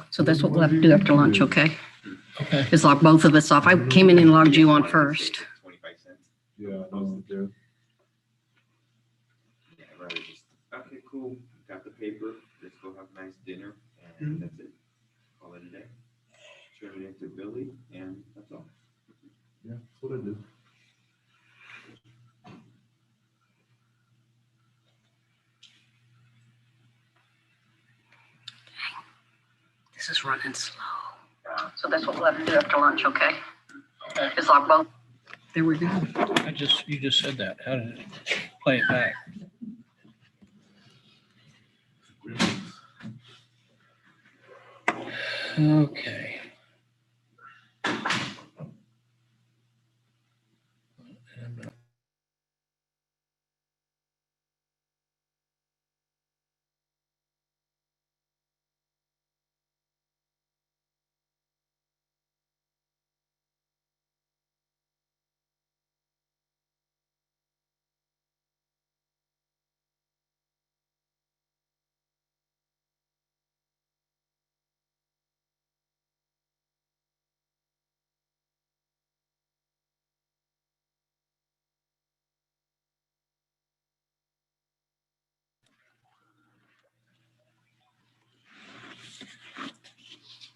So that's what we'll have to do after lunch, okay? Okay. Is log both of us off. I came in and logged you on first. 25 cents. Yeah, I know, yeah. Yeah, I'd rather just, okay, cool, got the paper, let's go have a nice dinner, and that's it. Call it a day. Turn it into Billy, and that's all. Yeah, that's what I do. This is running slow. So that's what we'll have to do after lunch, okay? Okay. Is log both. There we go. You just said that. How did it play it back? Okay.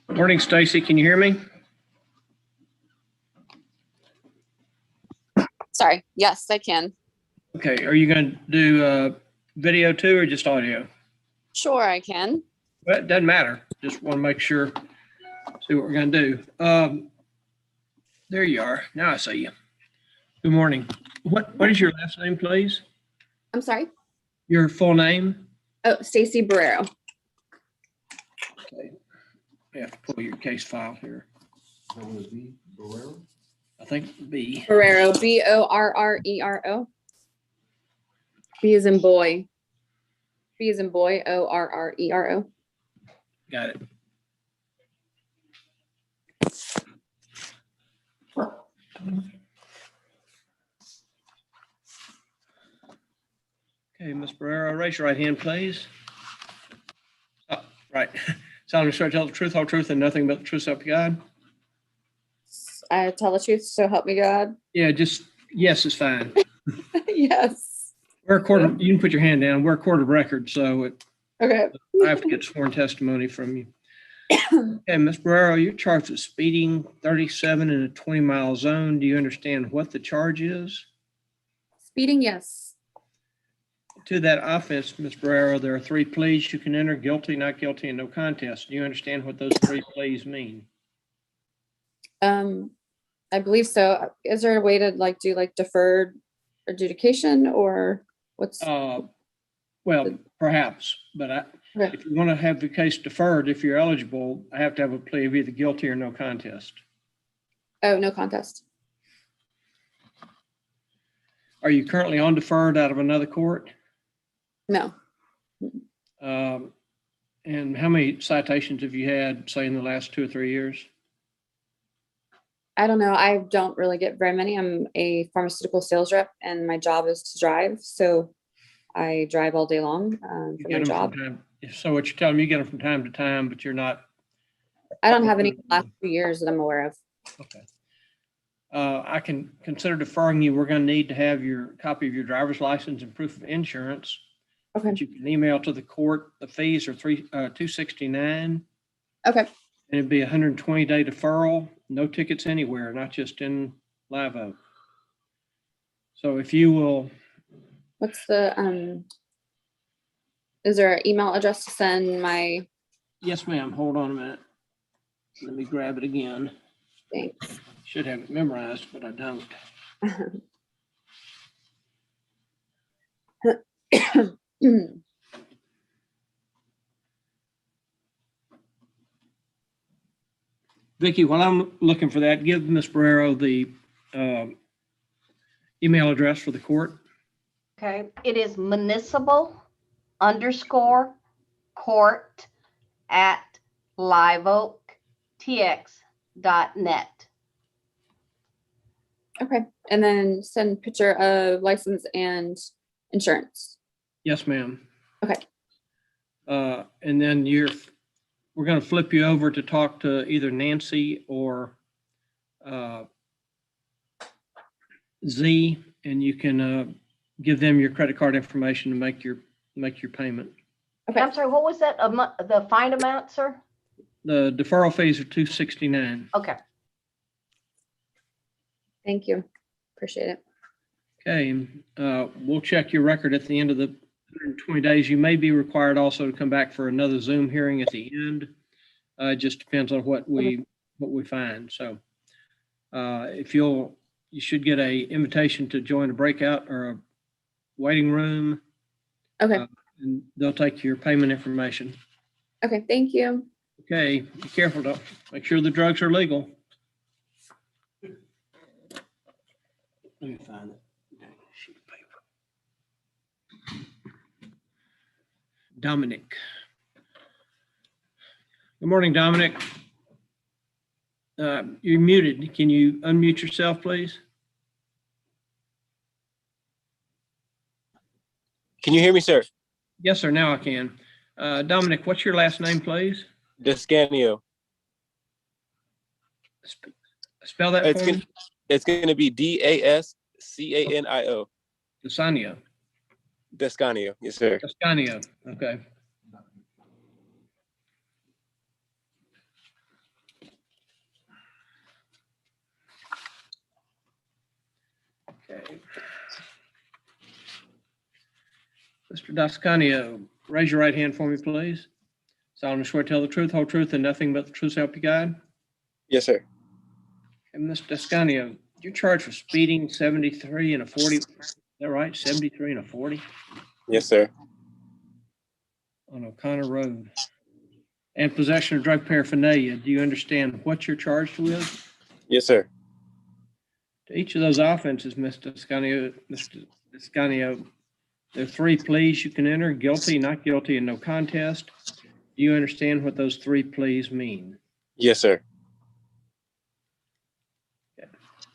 Morning, Stacy. Can you hear me? Sorry. Yes, I can. Okay. Are you going to do video too or just audio? Sure, I can. Well, it doesn't matter. Just want to make sure, see what we're going to do. There you are. Now I see you. Good morning. What is your last name, please? I'm sorry. Your full name? Oh, Stacy Barrero. Okay. I have to pull your case file here. That would be Barrero? I think B. Barrero. Borrero. B as in boy. B as in boy. Orrero. Got it. Okay, Ms. Barrero, raise your right hand, please. Oh, right. Solemnly swear to tell the truth, whole truth, and nothing but the truth, so help you God. I tell the truth, so help me God. Yeah, just yes is fine. Yes. We're a court of, you can put your hand down. We're a court of record, so Okay. I have to get sworn testimony from you. Okay, Ms. Barrero, you're charged with speeding 37 in a 20-mile zone. Do you understand what the charge is? Speeding, yes. To that offense, Ms. Barrero, there are 3 pleas you can enter: guilty, not guilty, and no contest. Do you understand what those 3 pleas mean? I believe so. Is there a way to do deferred adjudication or what's? Well, perhaps, but Okay. if you want to have the case deferred, if you're eligible, I have to have a plea of either guilty or no contest. Oh, no contest. Are you currently on deferred out of another court? No. And how many citations have you had, say, in the last 2 or 3 years? I don't know. I don't really get very many. I'm a pharmaceutical sales rep and my job is to drive. So I drive all day long You for get my them job. from time, so what you're telling me, you get them from time to time, but you're not. I don't have any in the last 2 years that I'm aware of. Okay. I can consider deferring you. We're going to need to have your copy of your driver's license and proof of insurance. Okay. That you can email to the court. The fees are $269. Okay. And it'd be a 120-day deferral, no tickets anywhere, not just in Live Oak. So if you will. What's the, is there an email address to send my? Yes, ma'am. Hold on a minute. Let me grab it again. Thanks. Should have it memorized, but I don't. Vicki, while I'm looking for that, give Ms. Barrero the email address for the court. Okay, it is municipal_court@liveoaktx.net. Okay. And then send picture of license and insurance. Yes, ma'am. Okay. And then we're going to flip you over to talk to either Nancy or Z, and you can give them your credit card information to make your payment. I'm sorry, what was that, the fine amount, sir? The deferral fees are $269. Okay, Thank you. Appreciate it. Okay, we'll check your record at the end of the 120 days. You may be required also to come back for another Zoom hearing at the end. It just depends on what we find. So if you should get a invitation to join a breakout or a waiting room. Okay. And they'll take your payment information. Okay. Thank you. Okay, be careful. Don't make sure the drugs are legal. Let me find it. Sheet of paper. Dominic. Good morning, Dominic. You're muted. Can you unmute yourself, please? Can you hear me, sir? Yes, sir. Now I can. Dominic, what's your last name, please? Descanio. Spell that for me. It's going to be DASCANIO. Descanio. Descanio. Yes, sir. Descanio. Okay. Okay. Mr. Descanio, raise your right hand for me, please. Solemnly swear to tell the truth, whole truth, and nothing but the truth, so help you God. Yes, sir. And Mr. Descanio, you're charged for speeding 73 and a 40. Is that right? 73 and a 40 Yes, sir. on O'Connor Road. And possession of drug paraphernalia. Do you understand what you're charged with? Yes, sir. To each of those offenses, Mr. Descanio, there are 3 pleas you can enter: guilty, not guilty, and no contest. Do you understand what those 3 pleas mean? Yes, sir.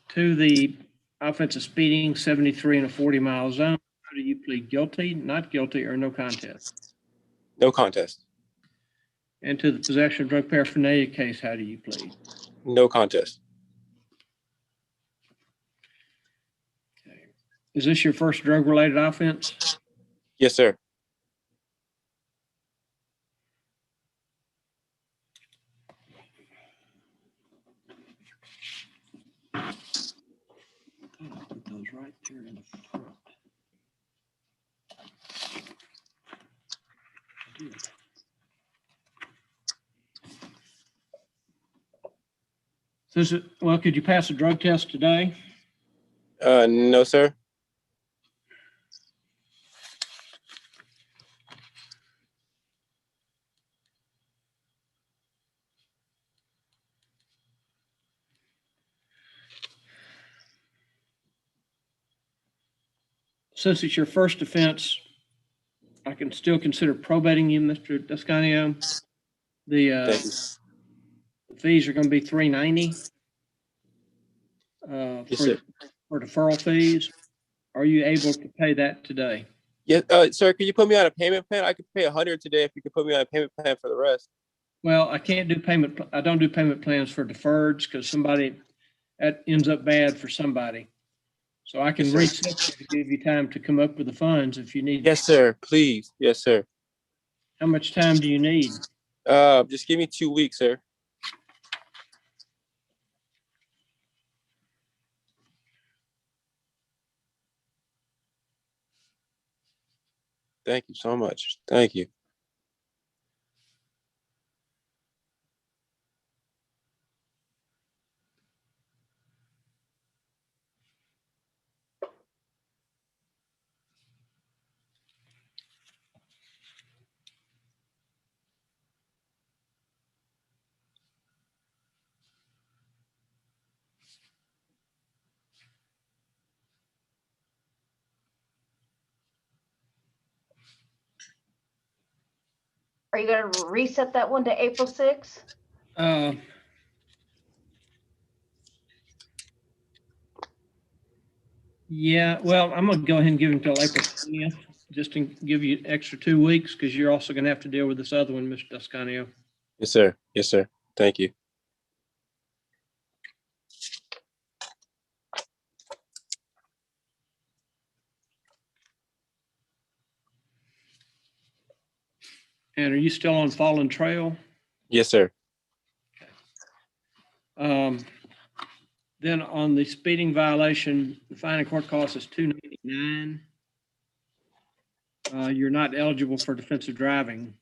To the offense of speeding 73 in a 40-mile zone, how do you plead? Guilty, not guilty, or no contest? No contest. And to the possession of drug paraphernalia case, how do you plead? No contest. Okay. Is this your first drug-related offense? Yes, sir. I'll put those right there in the front. I did. Well, could you pass a drug test today? No, sir. Since it's your first offense, I can still consider probating you, Mr. Descanio. Thank you. The fees are going to be $390 Yes, sir. for deferral fees. Are you able to pay that today? Yes, sir. Could you put me on a payment plan? I could pay $100 today if you could put me on a payment plan for the rest. Well, I can't do payment. I don't do payment plans for deferreds because that ends up bad for somebody. So I can Yes, sir. reset to give you time to come up with the funds if you need. Yes, sir. Please. Yes, sir. How much time do you need? Just give me 2 weeks, sir. Thank you so much. Thank you. are you gonna reset that one to April 6th? Yeah, well, I'm gonna go ahead and give him till April 20th, just to give you an extra 2 weeks, because you're also gonna have to deal with this other one, Mr. Descanio. Yes, sir. Yes, sir. Thank you. And are you still on Fallen Trail? Yes, sir. Then on the speeding violation, the fine and court cost is $299. You're not eligible for defensive driving.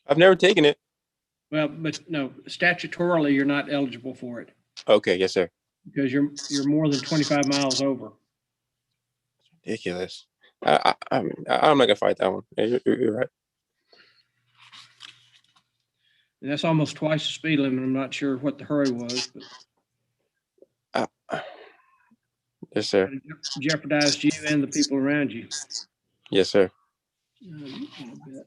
I've never taken it. Well, but no, statutorily, you're not eligible for it Okay. Yes, sir. because you're more than 25 miles over. Ridiculous. I'm not gonna fight that one. Yeah, you're right. And that's almost twice the speed limit. I'm not sure what the hurry was, but Yes, sir. it jeopardized you and the people around you. Yes, sir. A little bit.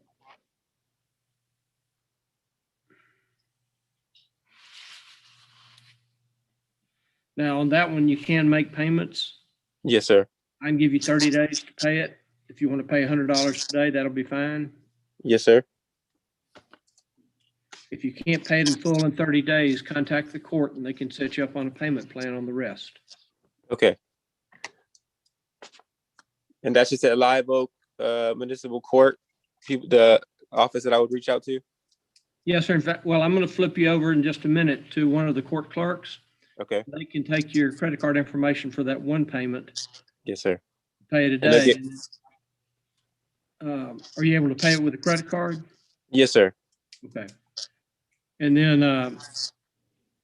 Now, on that one, you can make payments. Yes, sir. I can give you 30 days to pay it. If you want to pay $100 today, that'll be fine. Yes, sir. If you can't pay it in full in 30 days, contact the court and they can set you up on a payment plan on the rest. Okay. And that's just at Live Oak Municipal Court, the office that I would reach out to. Yes, sir. In fact, well, I'm going to flip you over in just a minute to one of the court clerks. Okay. They can take your credit card information for that one payment, Yes, sir. pay it And they today. Are you able to pay it with a credit card? Yes, sir. Okay. And then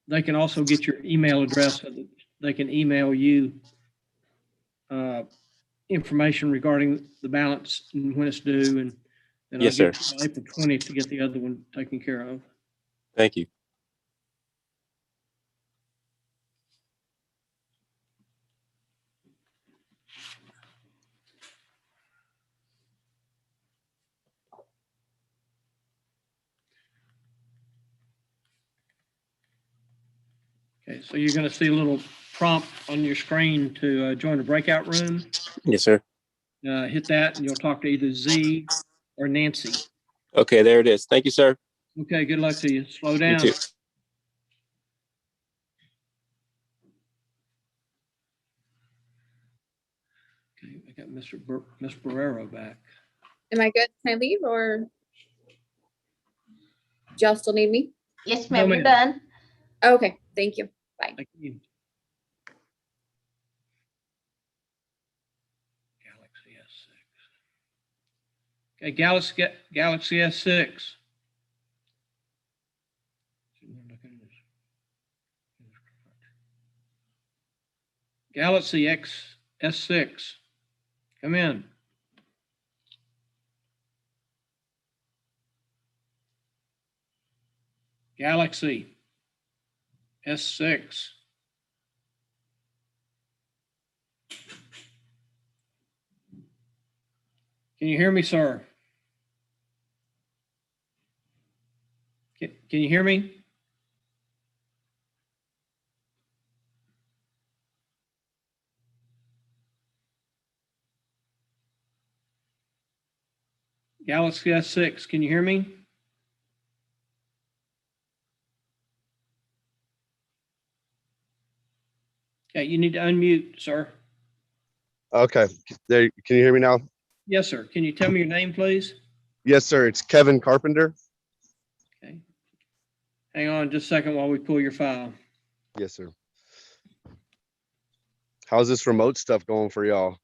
they can also get your email address so that they can email you information regarding the balance and when it's due. And then Yes, I'll get sir. you April 20th to get the other one taken care of. Thank you. Okay, so you're going to see a little prompt on your screen to join the breakout room. Yes, sir. Hit that and you'll talk to either Z or Nancy. Okay, there it is. Thank you, sir. Okay, good luck to you. Slow You down. too. Okay, I got Miss Barrero back. Am I good? Can I leave or do y'all still need me? Yes, No, ma'am, you're ma'am. done. Okay, thank you. Thank you. Galaxy S6. Okay, Galaxy S6. Galaxy S6. Come in. Galaxy S6. Can you hear me, sir? Can you hear me? Galaxy S6, can you hear me? Okay, you need to unmute, sir. Okay, there, can you hear me now? Yes, sir. Can you tell me your name, please? Yes, sir. It's Kevin Carpenter. Okay. Hang on just a second while we pull your file. Yes, sir. How's this remote stuff going for y'all?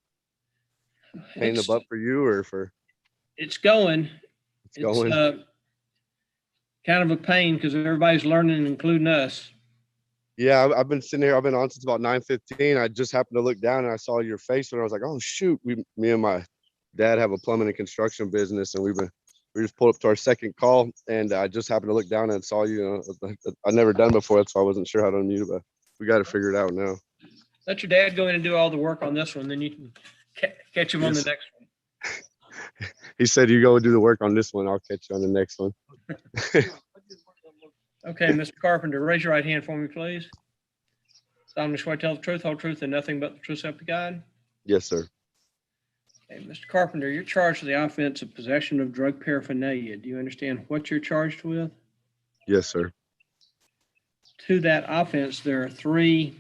Pain in the It's, butt for you or for it's going. it's going? Kind of a pain because everybody's learning, including us. Yeah, I've been sitting here. I've been on since about 9:15. I just happened to look down and I saw your face and I was like, oh shoot, me and my dad have a plumbing and construction business and we just pulled up to our second call and I just happened to look down and saw you. I've never done before, so I wasn't sure how to unmute, but we got to figure it out now. Let your dad go in and do all the work on this one, then you can catch him on the Yes. next one. He said, you go do the work on this one. I'll catch you on the next one. Okay, Mr. Carpenter, raise your right hand for me, please. Solemnly swear to tell the truth, whole truth, and nothing but the truth, so help you God. Yes, sir. Okay, Mr. Carpenter, you're charged with the offense of possession of drug paraphernalia. Do you understand what you're charged with? Yes, sir. To that offense, there are 3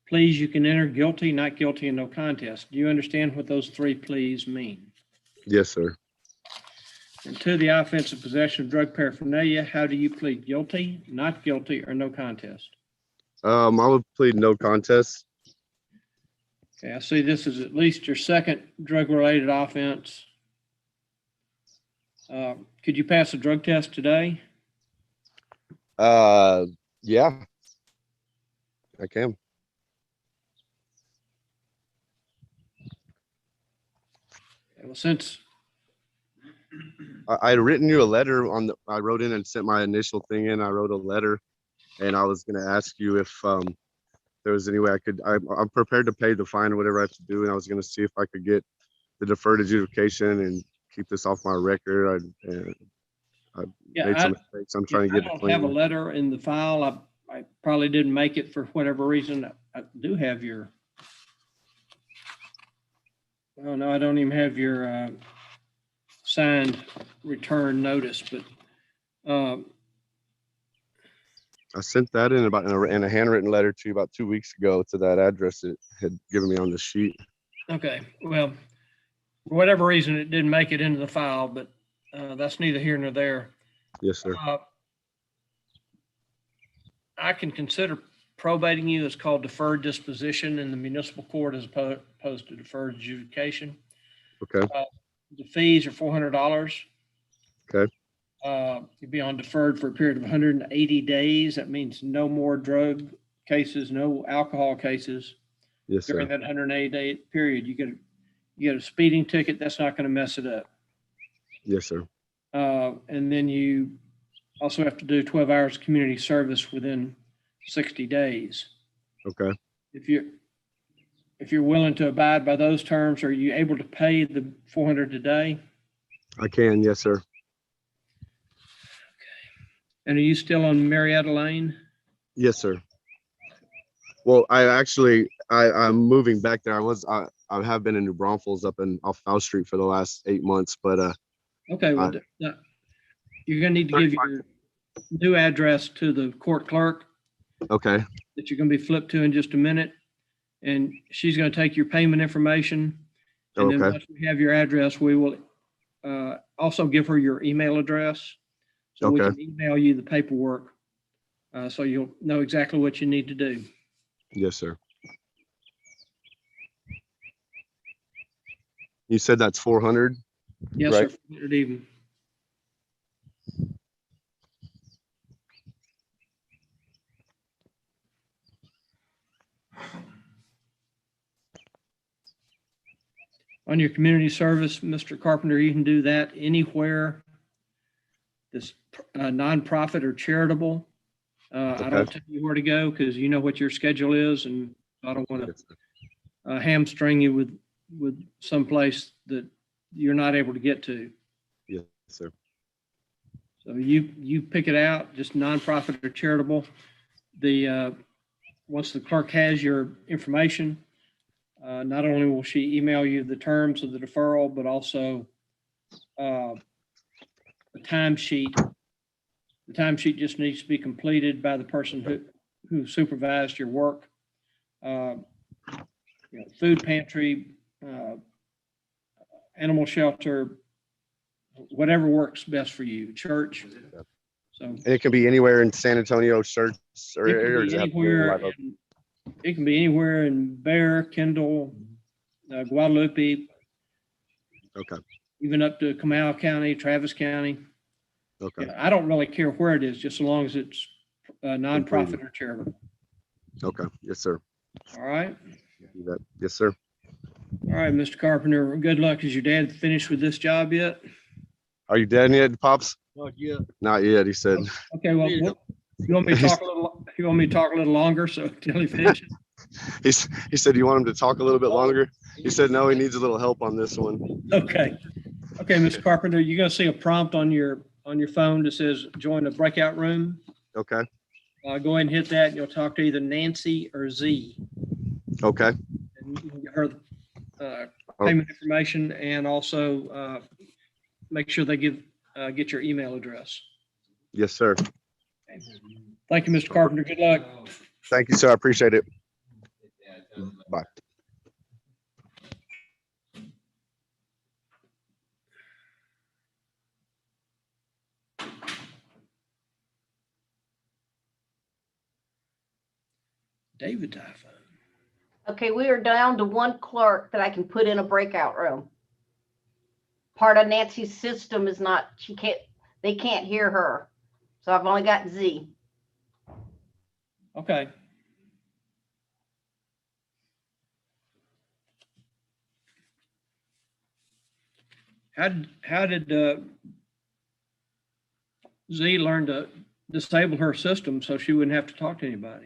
pleas you can enter: guilty, not guilty, and no contest. Do you understand what those 3 pleas mean? Yes, sir. And to the offense of possession of drug paraphernalia, how do you plead? Guilty, not guilty, or no contest? I would plead no contest. Okay, I see this is at least your 2nd drug-related offense. Could you pass a drug test today? Yeah, I can. Okay, well, since I had written you a letter I wrote in and sent my initial thing in. I wrote a letter and I was going to ask you if there was any way I'm prepared to pay the fine or whatever I have to do. And I was going to see if I could get the deferred adjudication and keep this off my record. I made some mistakes. I'm trying to I get it don't have a clean. letter in the file. I probably didn't make it for whatever reason. I do have your, oh no, I don't even have your signed return notice, but I sent that in in a handwritten letter to you about 2 weeks ago to that address it had given me on the sheet. okay, well, for whatever reason, it didn't make it into the file, but that's neither here nor there. Yes, sir. I can consider probating you. It's called deferred disposition in the municipal court as opposed to deferred adjudication. Okay. The fees are $400. Okay. You'd be on deferred for a period of 180 days. That means no more drug cases, no alcohol cases Yes, sir. during that 180-day period. You get a speeding ticket. That's not going to mess it up. Yes, sir. And then you also have to do 12 hours of community service within 60 days. Okay. If you're willing to abide by those terms, are you able to pay the $400 today? I can. Yes, sir. And are you still on Marietta Lane? Yes, sir. Well, I'm moving back there. I have been in New Braunfels up off Foul Street for the last 8 months, but Okay, well, you're gonna need to give your new address to the court clerk okay. that you're gonna be flipped to in just a minute. And she's gonna take your payment information. And then Okay. once we have your address, we will also give her your email address. So we Okay. can email you the paperwork. So you'll know exactly what you need to do. Yes, sir. You said that's 400? Yes, Right. sir. Good evening. On your community service, Mr. Carpenter, you can do that anywhere that's nonprofit or charitable. I don't tell you where to go because you know what your schedule is, and I don't want Yes, sir. to hamstring you with some place that you're not able to get to. Yes, sir. So you pick it out, just nonprofit or charitable. Once the clerk has your information, not only will she email you the terms of the deferral, but also a timesheet. The timesheet just needs to be completed by the person who supervised your work. Food pantry, animal shelter, whatever works best for you, church. So And it can be anywhere in San Antonio, Church, or it can be does it have to be in anywhere. Live Oak? It can be anywhere in Bear, Kendall, Guadalupe, Okay. even up to Comal County, Travis County. Okay. Yeah, I don't really care where it is, just as long as it's nonprofit or charitable. Okay. Yes, sir. All right. Do that. Yes, sir. All right, Mr. Carpenter, good luck. Is your dad finished with this job yet? Are you dead yet, Pops? Not yet. Not yet, he said. Okay, well, you want me to talk a little longer so until he finishes? He said, you want him to talk a little bit longer? He said, no, he needs a little help on this one. Okay. Okay, Mr. Carpenter, you're gonna see a prompt on your phone that says join the breakout room. Okay. Go ahead and hit that. You'll talk to either Nancy or Z. Okay. And you can get her Oh. payment information and also make sure they get your email address. Yes, sir. Thank you, Mr. Carpenter. Good luck. Thank you, sir. I appreciate it. Bye. David Typhon. Okay, we are down to one clerk that I can put in a breakout room. Part of Nancy's system is not, they can't hear her. So I've only got Z. Okay. How did Z learn to disable her system so she wouldn't have to talk to anybody?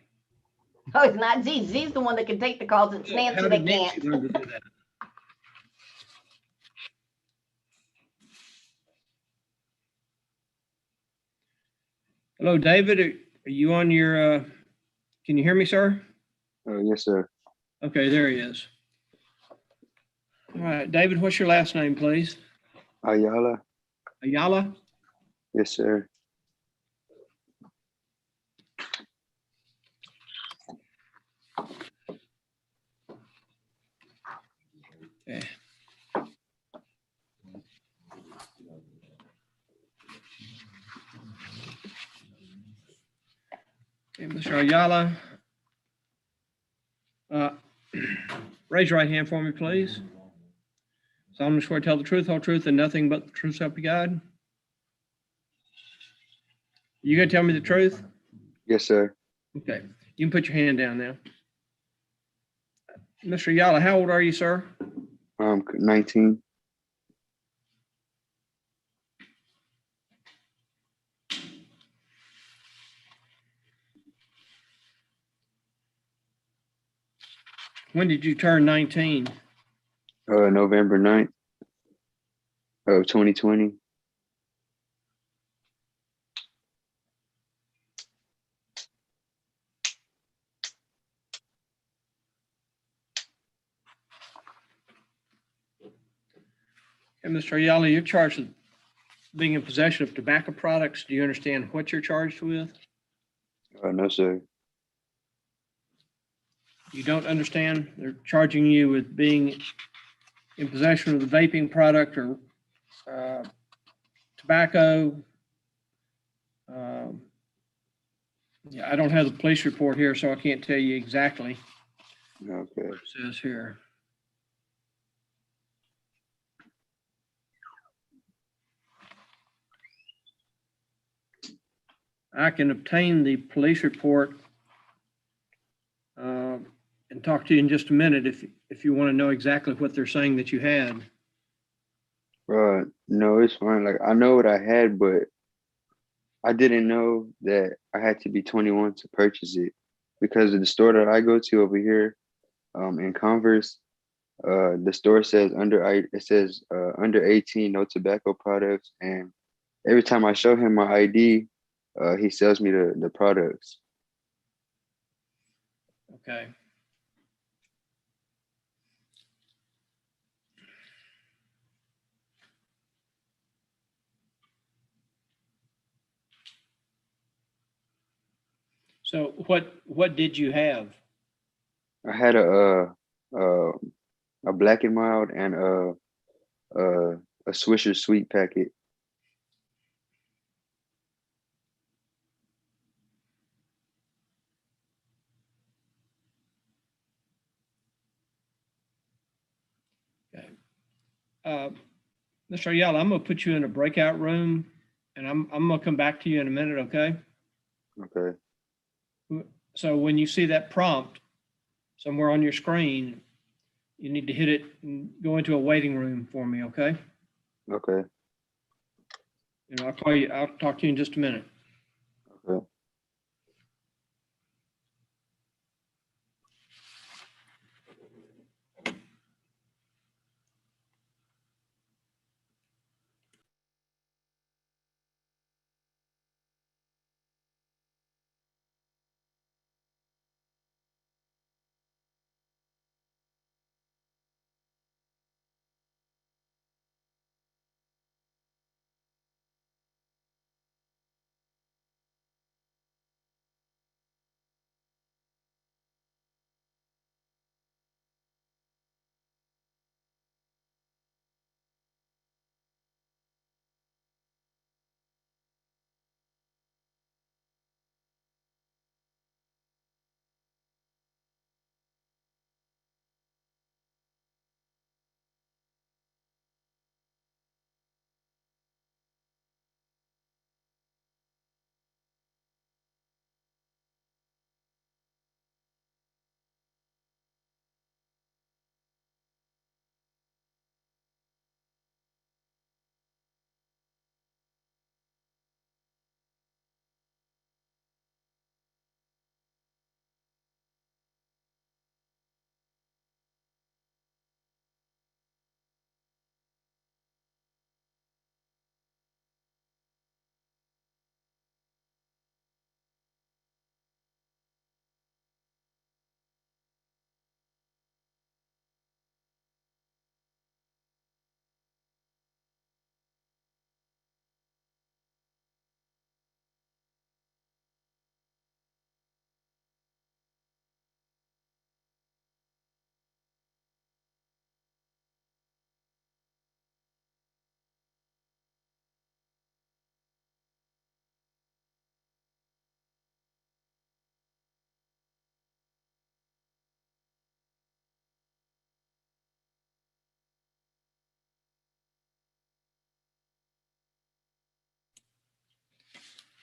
Oh, it's not Z. Z's the one that can take the calls. It's How Nancy did that Nancy can't. learn to do that? Hello, David. Are you on your, can you hear me, sir? Yes, sir. Okay, there he is. All right, David, what's your last name, please? Ayala. Ayala? Yes, sir. Okay. Okay, Mr. Ayala. Raise your right hand for me, please. Solemnly swear to tell the truth, whole truth, and nothing but the truth, so help you God. You gonna tell me the truth? Yes, sir. Okay, you can put your hand down now. Mr. Ayala, how old are you, sir? 19. When did you turn 19? November 9th of 2020. And Mr. Ayala, you're charged with being in possession of tobacco products. Do you understand what you're charged with? No, sir. You don't understand? They're charging you with being in possession of the vaping product or tobacco. Yeah, I don't have the police report here, so I can't tell you exactly Okay. what it says here. I can obtain the police report and talk to you in just a minute if you want to know exactly what they're saying that you had. No, it's fine. Like, I know what I had, but I didn't know that I had to be 21 to purchase it because of the store that I go to over here, in Converse. The store says under 18, no tobacco products. And every time I show him my ID, he sells me the products. Okay. So what did you have? I had a Black and Mild and a Swisher Sweet packet. Okay. Mr. Ayala, I'm gonna put you in a breakout room and I'm gonna come back to you in a minute, okay? Okay. So when you see that prompt somewhere on your screen, you need to hit it and go into a waiting room for me, okay? Okay. And I'll call you, I'll talk to you in just a minute. Okay.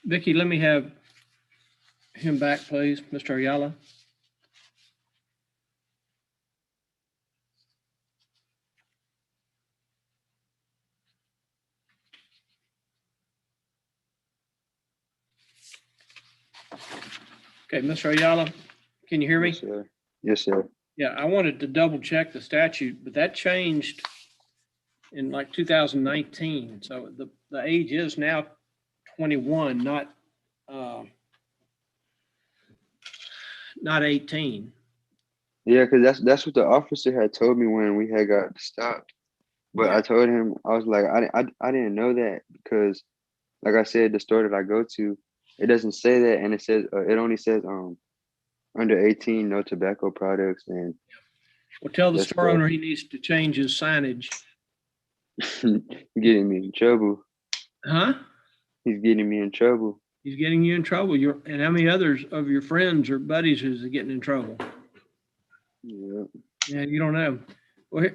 Vicky, let me have him back, please, Mr. Ayala. Okay, Mr. Ayala, can you hear me? Yes, sir. Yes, sir. Yeah, I wanted to double check the statute, but that changed in like 2019. So the age is now 21, not 18. Yeah, because that's what the officer had told me when we had got stopped. But I told him, I was like, I didn't know that because, like I said, the store that I go to, it doesn't say that, and it says it only says under 18, no tobacco products, and Well, tell the that's store what owner he needs to change his signage. getting me in trouble. Huh? He's getting me in trouble. He's getting you in trouble. And how many others of your friends or buddies is getting in trouble? Yeah. Yeah, you don't know. Well,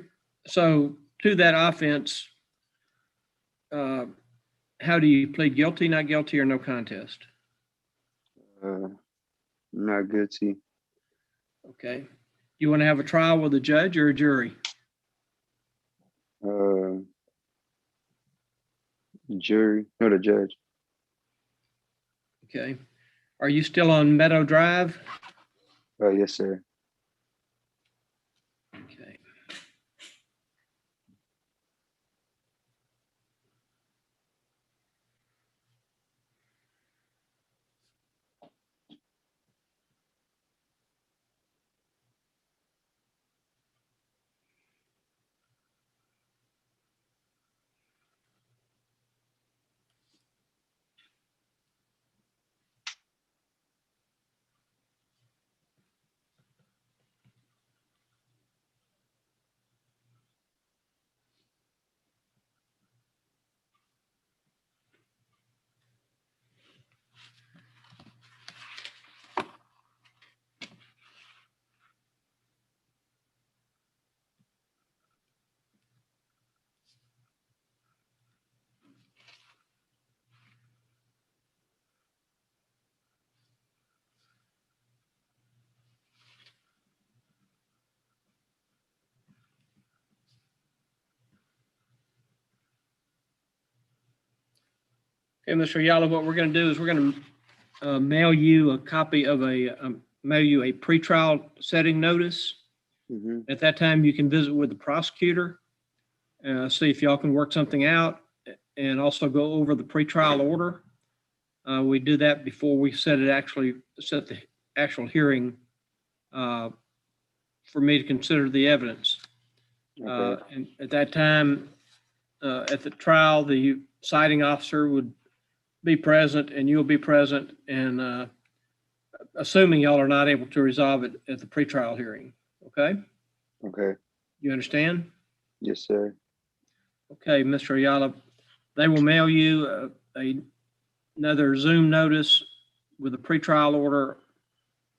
so to that offense, how do you plead guilty, not guilty, or no contest? Not good to. Okay. You want to have a trial with a judge or a jury? Jury, no, the judge. Okay. Are you still on Meadow Drive? Yes, sir. Okay. Okay, Mr. Ayala, what we're going to do is we're going to mail you a copy of mail you a pretrial setting notice. Mm-hmm. At that time, you can visit with the prosecutor, see if y'all can work something out, and also go over the pretrial order. We do that before we set the actual hearing for me to consider the evidence. Okay. And at that time, at the trial, the citing officer would be present and you'll be present, and assuming y'all are not able to resolve it at the pretrial hearing. Okay? Okay. You understand? Yes, sir. Okay, Mr. Ayala, they will mail you another Zoom notice with a pretrial order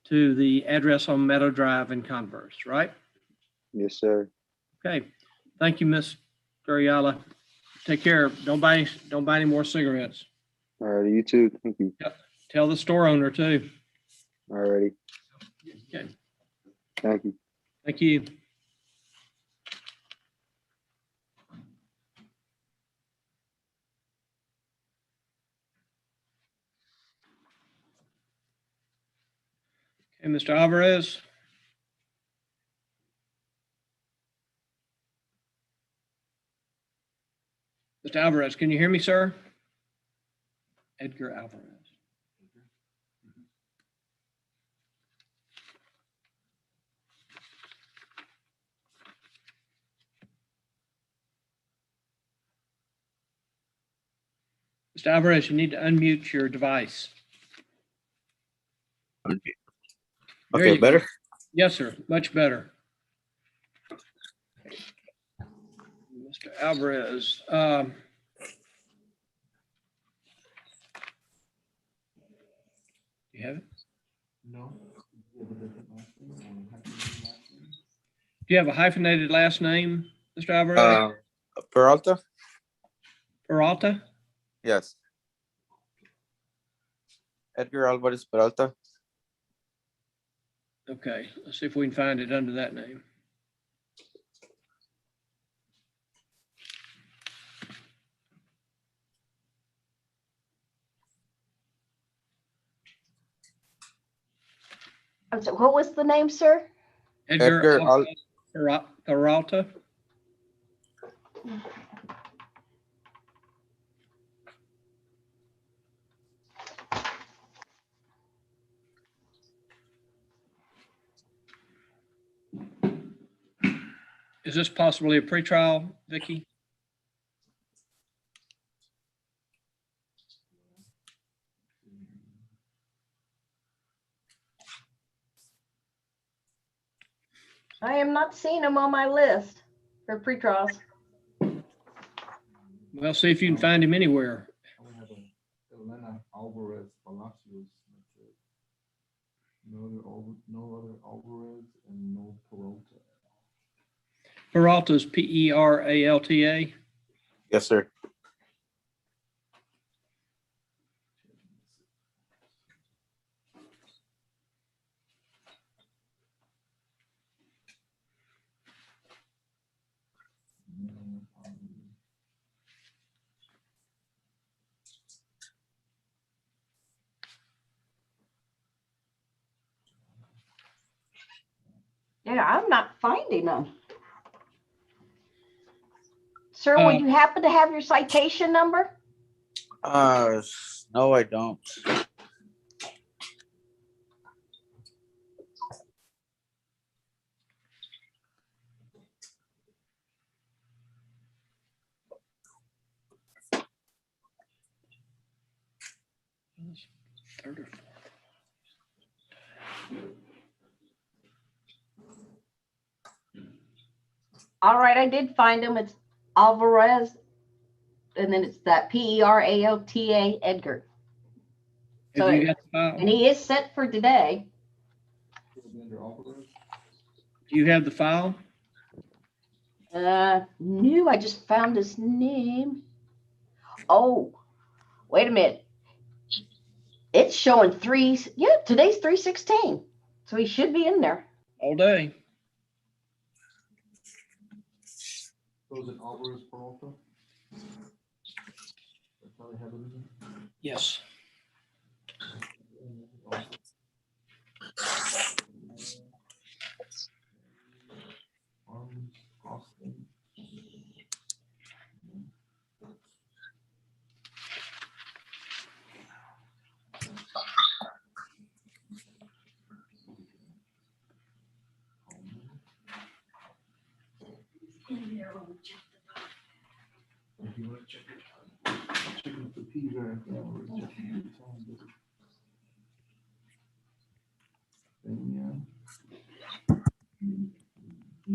to the address on Meadow Drive in Converse, right? Yes, sir. Okay. Thank you, Mr. Ayala. Take care. Don't buy any more cigarettes. Alrighty, you too. Thank you. Tell the store owner too. Alrighty. Okay. Thank you. Thank you. Okay, Mr. Alvarez. Mr. Alvarez, can you hear me, sir? Edgar Alvarez. Mr. Alvarez, you need to unmute your device. There Okay, you go. better? Yes, sir. Much better. Mr. Alvarez. You have it? No. Do you have a hyphenated last name, Mr. Alvarez? Peralta? Peralta? Yes. Edgar Alvarez Peralta. Okay, let's see if we can find it under that name. I'm sorry, what was the name, sir? Edgar Edgar Al- Peralta. Is this possibly a pretrial, Vicky? I am not seeing him on my list for pre-trials. Well, see if you can find him anywhere. I would have a Elena Alvarez Palacios. That's it. No other Alvarez and no Peralta. Peralta's Peralta. Yes, sir. Yeah, I'm not finding them. Sir, Uh, would you happen to have your citation number? No, I don't. Third or fourth. All right, I did find him. It's Alvarez. And then it's that Peralta Edgar. Have So, you got the file? and he is set for today. Alexander Alvarez. Do you have the file? No, I just found his name. Oh, wait a minute. It's showing today's 3/16. So he should be in there. All day. So is it Alvarez Peralta? That's how they have it in Yes. there? Austin. If you want to check it, checking if the P's are at the hour, checking the time, but- Then,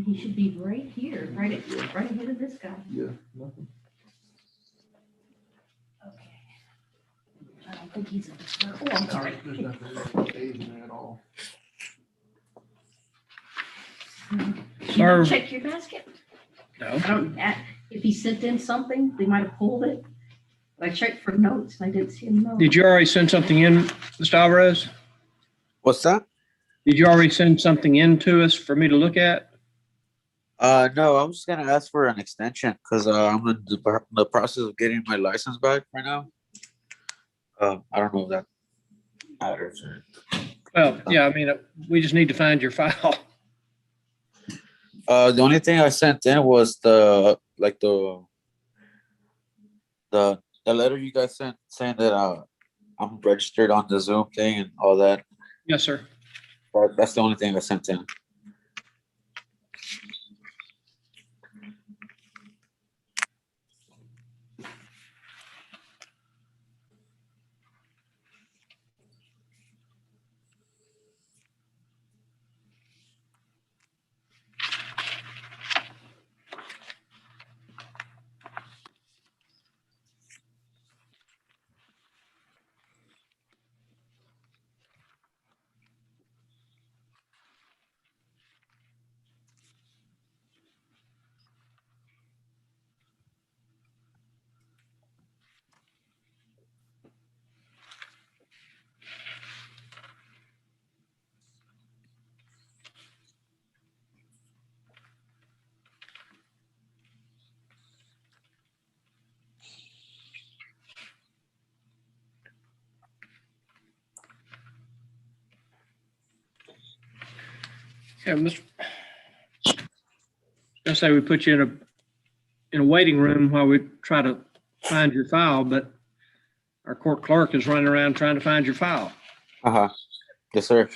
He should be right here, right ahead of this guy. yeah, nothing. Okay. I don't think he's in this. Oh, I'm sorry. There's nothing, A's in there at all. Sir, Check your basket. no. I don't, if he sent in something, they might have pulled it. But I checked for notes and I didn't see him. Did you already send something in, Mr. Alvarez? What's that? Did you already send something in to us for me to look at? No, I was gonna ask for an extension because I'm in the process of getting my license back right now. I don't know if that matters. Well, yeah, I mean, we just need to find your file. The only thing I sent in was the letter you guys sent saying that I'm registered on the Zoom thing and all that. Yes, sir. But that's the only thing I sent in. Yeah, I say we put you in a waiting room while we try to find your file, but our court clerk is running around trying to find your file. Uh-huh. Yes, sir.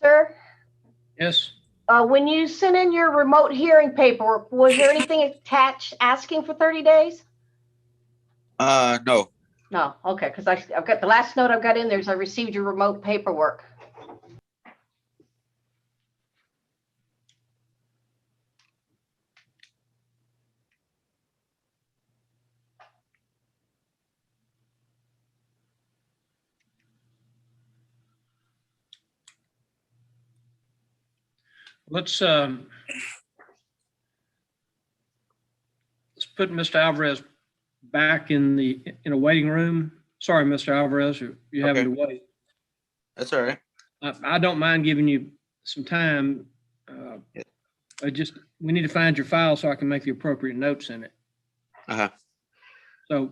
Sir, Yes? when you sent in your remote hearing paperwork, was there anything attached asking for 30 days? No. No, okay, because I've got the last note I've got in there is I received your remote paperwork. Let's put Mr. Alvarez back in a waiting room. Sorry, Mr. Alvarez, you're having to wait. That's all right. I don't mind giving you some time. Yeah. We need to find your file so I can make the appropriate notes in it. Uh-huh. So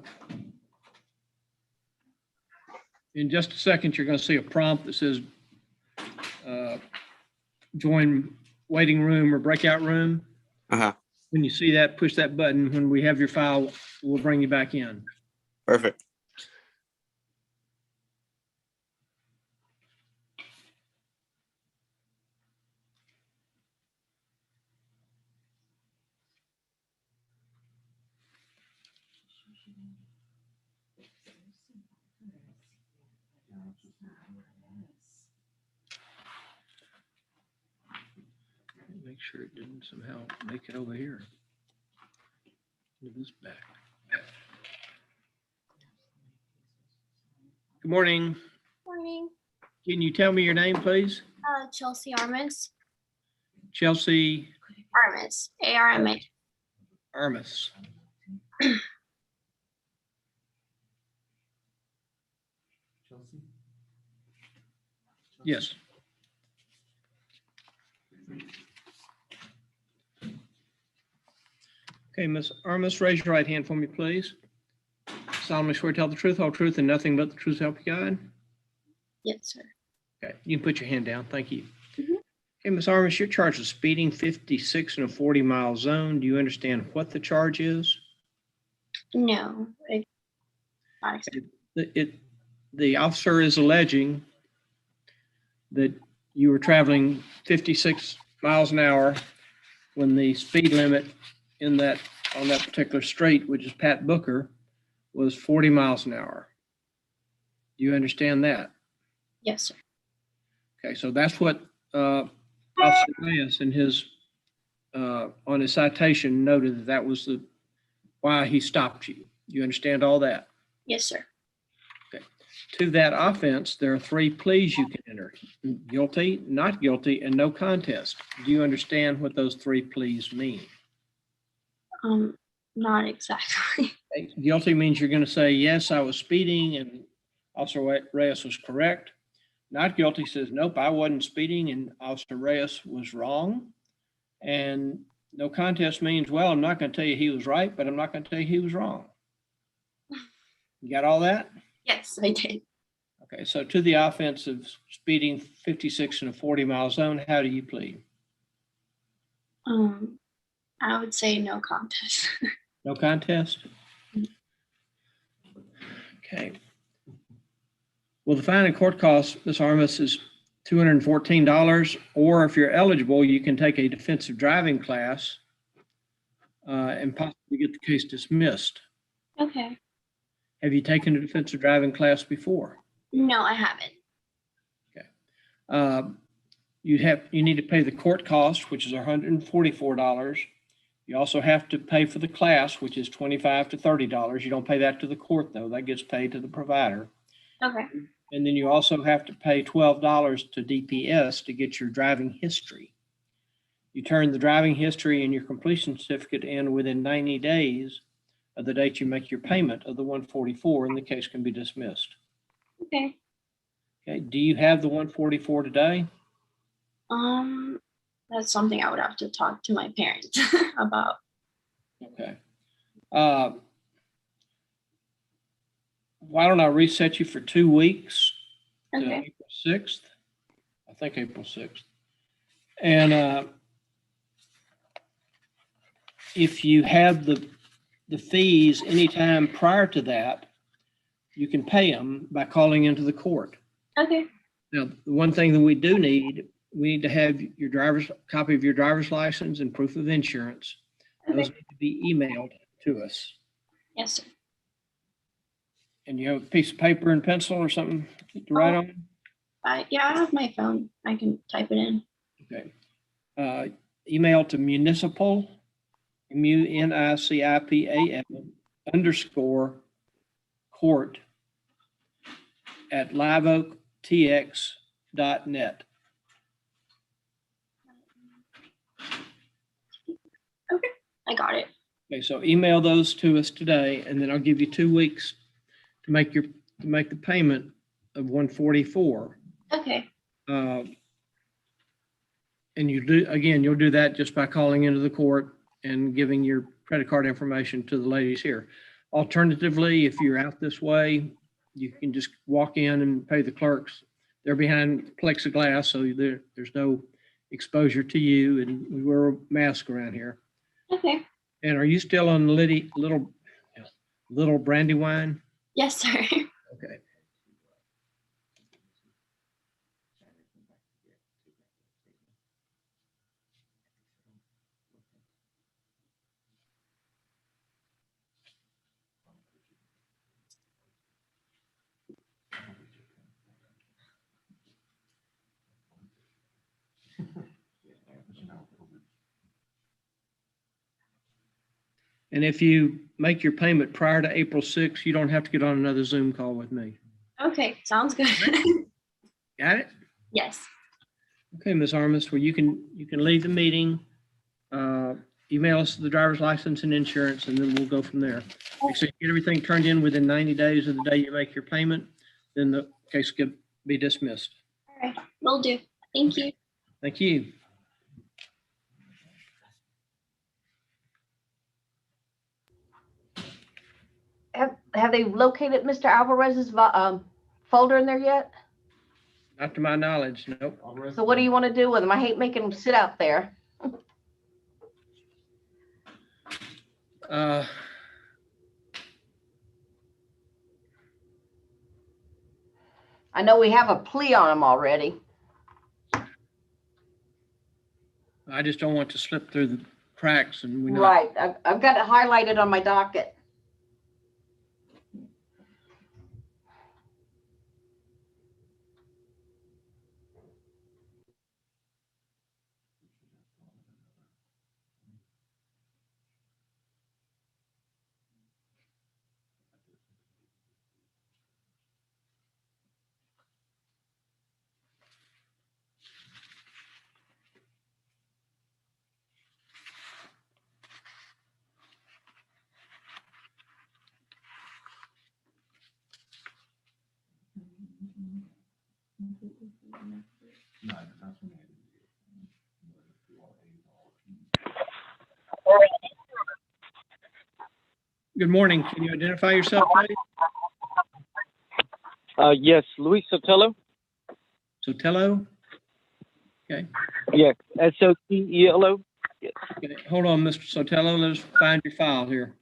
in just a second, you're going to see a prompt that says join waiting room or breakout room. Uh-huh. When you see that, push that button. When we have your file, we'll bring you back in. Perfect. Make sure it didn't somehow make it over here. Move this back. Good morning. Morning. Can you tell me your name, please? Chelsea Armas. Chelsea Armas. ARMA. Armas. Chelsea? Yes. Okay, Ms. Armas, raise your right hand for me, please. Solemnly swear to tell the truth, whole truth, and nothing but the truth to help you God. Yes, sir. Okay, you can put your hand down. Thank you. Mhm. Okay, Ms. Armas, you're charged with speeding 56 in a 40-mile zone. Do you understand what the charge is? No. The officer is alleging that you were traveling 56 miles an hour when the speed limit on that particular street, which is Pat Booker, was 40 miles an hour. Do you understand that? Yes, sir. Okay, so that's what Officer Reyes in his on his citation noted that was why he stopped you. Do you understand all that? Yes, sir. To that offense, there are 3 pleas you can enter: guilty, not guilty, and no contest. Do you understand what those 3 pleas mean? Not exactly. Guilty means you're going to say, yes, I was speeding and Officer Reyes was correct. Not guilty says, nope, I wasn't speeding and Officer Reyes was wrong. And no contest means, well, I'm not going to tell you he was right, but I'm not going to tell you he was wrong. You got all that? Yes, I did. Okay, so to the offense of speeding 56 in a 40-mile zone, how do you plead? I would say no contest. No contest? Okay. Well, the fine and court cost, Ms. Armas, is $214, or if you're eligible, you can take a defensive driving class and possibly get the case dismissed. Okay. Have you taken a defensive driving class before? No, I haven't. You need to pay the court cost, which is $144. You also have to pay for the class, which is $25 to $30. You don't pay that to the court, though. That gets paid to the provider. Okay. And then you also have to pay $12 to DPS to get your driving history. You turn the driving history and your completion certificate in within 90 days of the date you make your payment of the 144, and the case can be dismissed. Okay. Okay, do you have the 144 today? That's something I would have to talk to my parents about. Okay. Why don't I reset you for 2 weeks to Okay. April 6th? I think April 6th. And if you have the fees anytime prior to that, you can pay them by calling into the court. Okay. Now, the one thing that we do need, we need to have your copy of your driver's license and proof of insurance. Those Okay. need to be emailed to us. Yes, sir. And you have a piece of paper and pencil or something to write on? Yeah, I have my phone. I can type it in. Okay. Email to municipal, MUNICIPAL _court @liveoaktx.net. I got it. Okay, so email those to us today, and then I'll give you 2 weeks to make the payment of 144. Okay. And you'll do that just by calling into the court and giving your credit card information to the ladies here. Alternatively, if you're out this way, you can just walk in and pay the clerks. They're behind plexiglass, so there's no exposure to you, and we wear a mask around here. Okay. And are you still on Little Brandywine? Yes, sir. Okay. And if you make your payment prior to April 6th, you don't have to get on another Zoom call with me. Okay. Sounds good. Got it? Yes. Okay, Ms. Armis, well, you can leave the meeting, email us the driver's license and insurance, and then we'll go from there. So you get everything turned in within 90 days of the day you make your payment, then the case could be dismissed. All right. Will do. Thank you. Thank you. Have they located Mr. Alvarez's folder in there yet? Not to my knowledge, nope. So what do you want to do with them? I hate making them sit out there. I know we have a plea on them already. I just don't want to slip through the cracks and we not. Right. I've got it highlighted on my docket. Good morning. Can you identify yourself, please? Yes, Luis Sotelo. Sotelo? Okay. Yes, Sotelo. Yes. Okay. Hold on, Mr. Sotelo. Let's find your file here.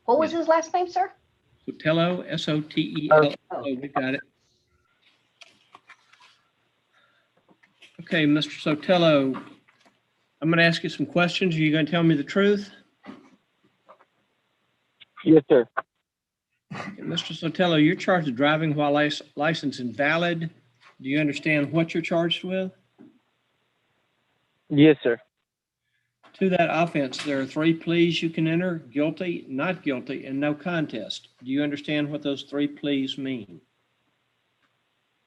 What was his last name, sir? Sotelo, Sotelo. Oh, we got it. Okay, Mr. Sotelo, I'm going to ask you some questions. Are you going to tell me the truth? Yes, sir. Okay, Mr. Sotelo, you're charged with driving while license invalid. Do you understand what you're charged with? Yes, sir. To that offense, there are 3 pleas you can enter: guilty, not guilty, and no contest. Do you understand what those 3 pleas mean?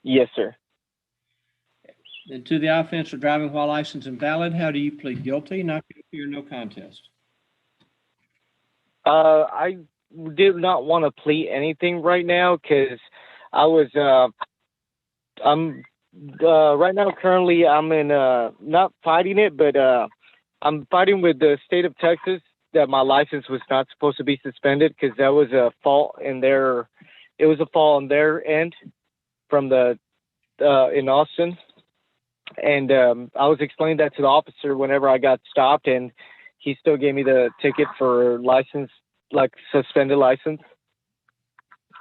Yes, sir. And to the offense of driving while license invalid, how do you plead? Guilty, not guilty, or no contest? I did not want to plead anything right now because I was, I'm right now currently I'm in, not fighting it, but I'm fighting with the state of Texas that my license was not supposed to be suspended because that was a fault in their, it was a fault on their end from the, in Austin. And I was explaining that to the officer whenever I got stopped, and he still gave me the ticket for license, like suspended license.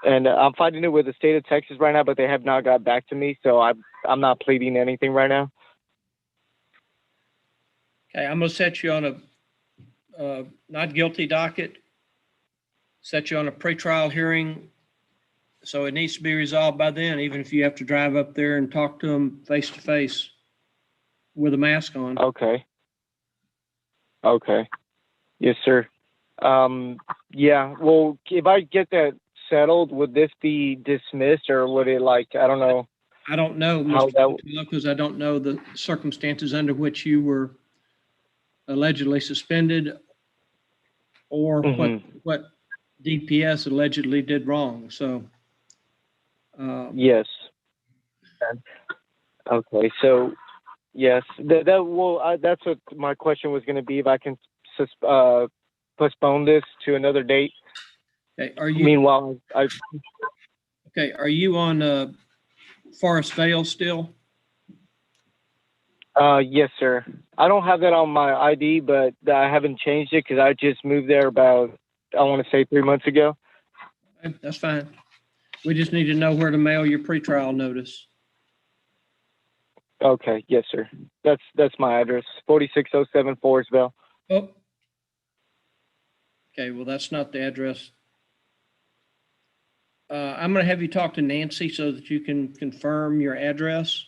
And I'm fighting it with the state of Texas right now, but they have not got back to me. So I'm not pleading anything right now. Okay, I'm going to set you on a not guilty docket, set you on a pretrial hearing. So it needs to be resolved by then, even if you have to drive up there and talk to them face to face with a mask on. Okay. Okay. Yes, sir. Yeah. Well, if I get that settled, would this be dismissed, or would it, like, I don't know? I don't know, How Mr. that- Sotelo, because I don't know the circumstances under which you were allegedly suspended, or what DPS allegedly did wrong. So, Yes. Okay. So, yes, that's what my question was going to be. If I can postpone this to another date. okay, are you Meanwhile, okay? Are you on Forest Vale still? Yes, sir. I don't have that on my ID, but I haven't changed it because I just moved there about, I want to say 3 months ago. Okay, that's fine. We just need to know where to mail your pretrial notice. Okay. Yes, sir. That's my address. 4607 Forestville. Oh. Okay, well, that's not the address. I'm going to have you talk to Nancy so that you can confirm your address,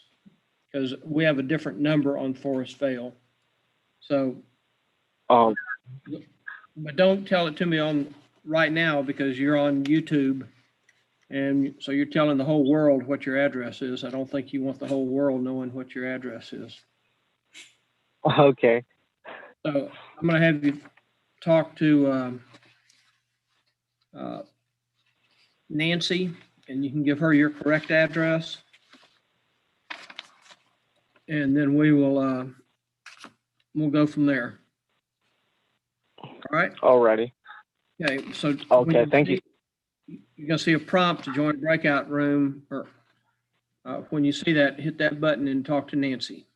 because we have a different number on Forest Vale. So, but don't tell it to me on right now, because you're on YouTube. And so you're telling the whole world what your address is. I don't think you want the whole world knowing what your address is. Okay. So I'm going to have you talk to Nancy, and you can give her your correct address. And then we will we'll go from there. All right. Alrighty. Okay. So Okay. Thank you. You're going to see a prompt to join breakout room, or when you see that, hit that button and talk to Nancy.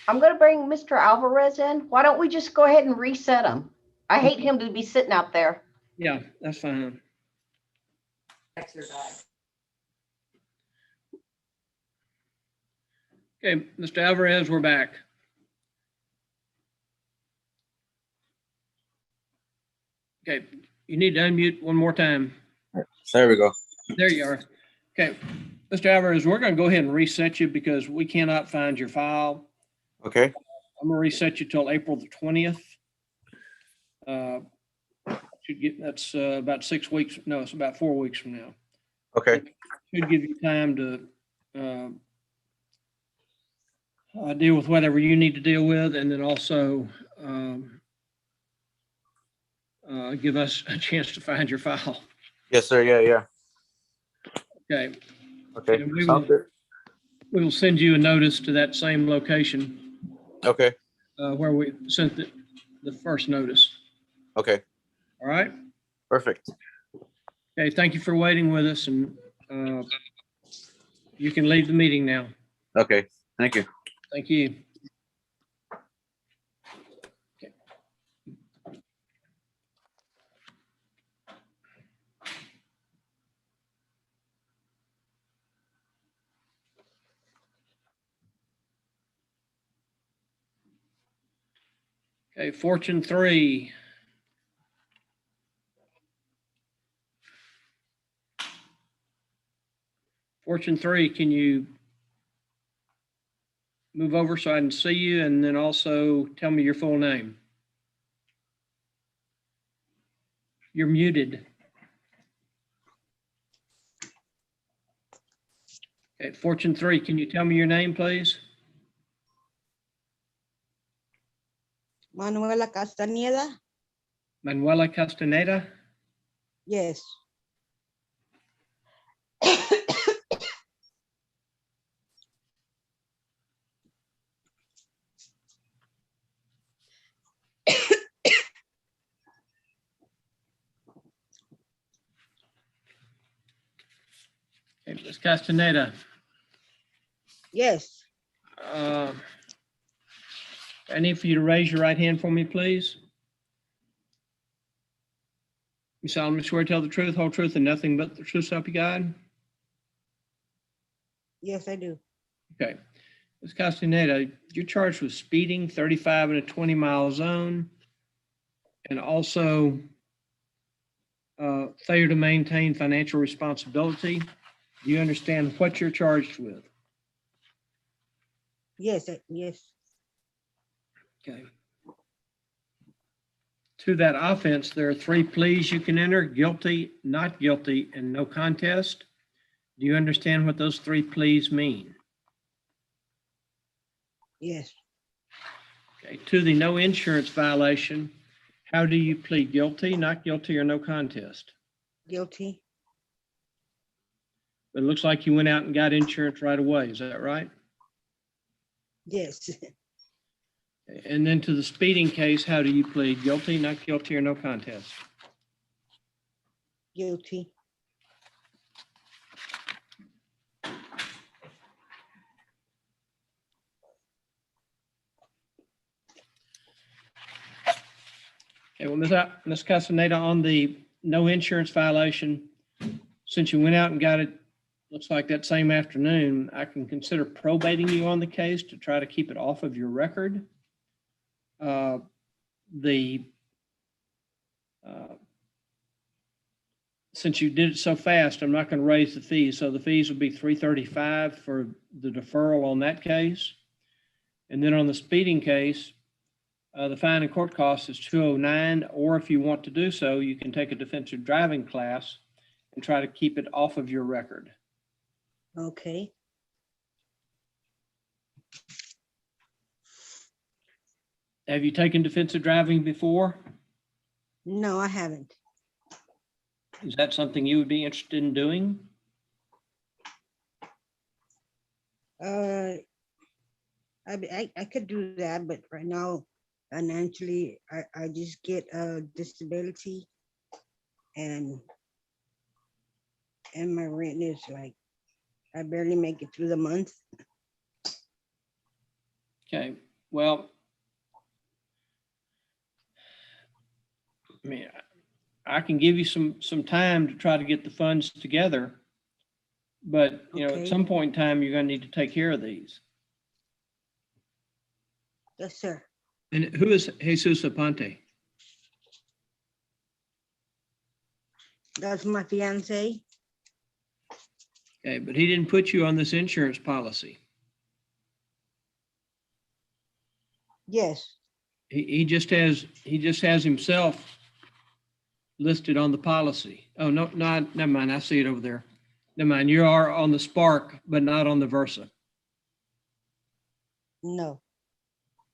I'm gonna bring Mr. Alvarez in. Why don't we just go ahead and reset him? I hate him to be sitting out there. Yeah, that's fine. Okay, Mr. Alvarez, we're back. Okay, you need to unmute one more time. There we go. There you are. Okay, Mr. Alvarez, we're going to go ahead and reset you because we cannot find your file. Okay. I'm going to reset you till April the 20th. Should get, that's about 6 weeks. No, it's about 4 weeks from now. Okay. Should give you time to deal with whatever you need to deal with, and then also give us a chance to find your file. Yes, sir. Yeah. Okay. Okay. And we Sounds good. will send you a notice to that same location Okay. where we sent the first notice. Okay. All right. Perfect. Okay. Thank you for waiting with us, and you can leave the meeting now. Okay. Thank you. Thank you. Okay, Fortune 3. Fortune 3, can you move over so I can see you, and then also tell me your full name? You're muted. Okay, Fortune 3, can you tell me your name, please? Manuela Castaneda? Manuela Castaneda? Yes. Okay, Ms. Castaneda. Yes. I need for you to raise your right hand for me, please. You solemnly swear to tell the truth, whole truth, and nothing but the truth, so help you God? Yes, I do. Okay. Ms. Castaneda, you're charged with speeding 35 in a 20-mile zone, and also failure to maintain financial responsibility. Do you understand what you're charged with? Yes, yes. Okay. To that offense, there are 3 pleas you can enter: guilty, not guilty, and no contest. Do you understand what those 3 pleas mean? Yes. Okay. To the no insurance violation, how do you plead? Guilty, not guilty, or no contest? Guilty. It looks like you went out and got insurance right away. Is that right? Yes. And then to the speeding case, how do you plead? Guilty, not guilty, or no contest? Guilty. Okay, well, Ms. Castaneda, on the no insurance violation, since you went out and got it, looks like that same afternoon, I can consider probating you on the case to try to keep it off of your record. Since you did it so fast, I'm not going to raise the fees. So the fees would be $335 for the deferral on that case. And then on the speeding case, the fine and court cost is $209, or if you want to do so, you can take a defensive driving class and try to keep it off of your record. Okay. Have you taken defensive driving before? No, I haven't. Is that something you would be interested in doing? I could do that, but right now, financially, I just get a disability, and my rent is like, I barely make it through the month. Okay, well, I mean, I can give you some time to try to get the funds together, but you know, at some point in time, you're going to need to take care of these. Yes, sir. And who is Jesus Aponte? That's my fiance. Okay, but he didn't put you on this insurance policy. Yes. He just has himself listed on the policy. Oh, no, never mind. I see it over there. Never mind. You are on the Spark, but not on the Versa. No.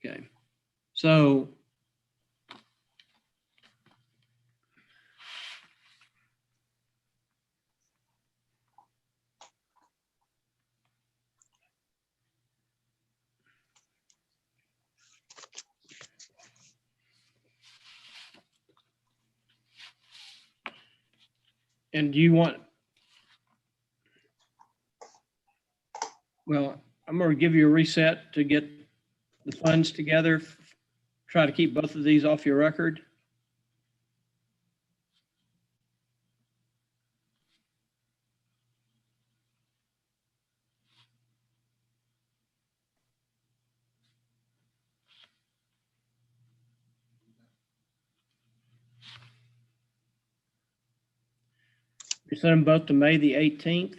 Okay. So and do you want, well, I'm going to give you a reset to get the funds together. Try to keep both of these off your record. We sent them both to May the 18th.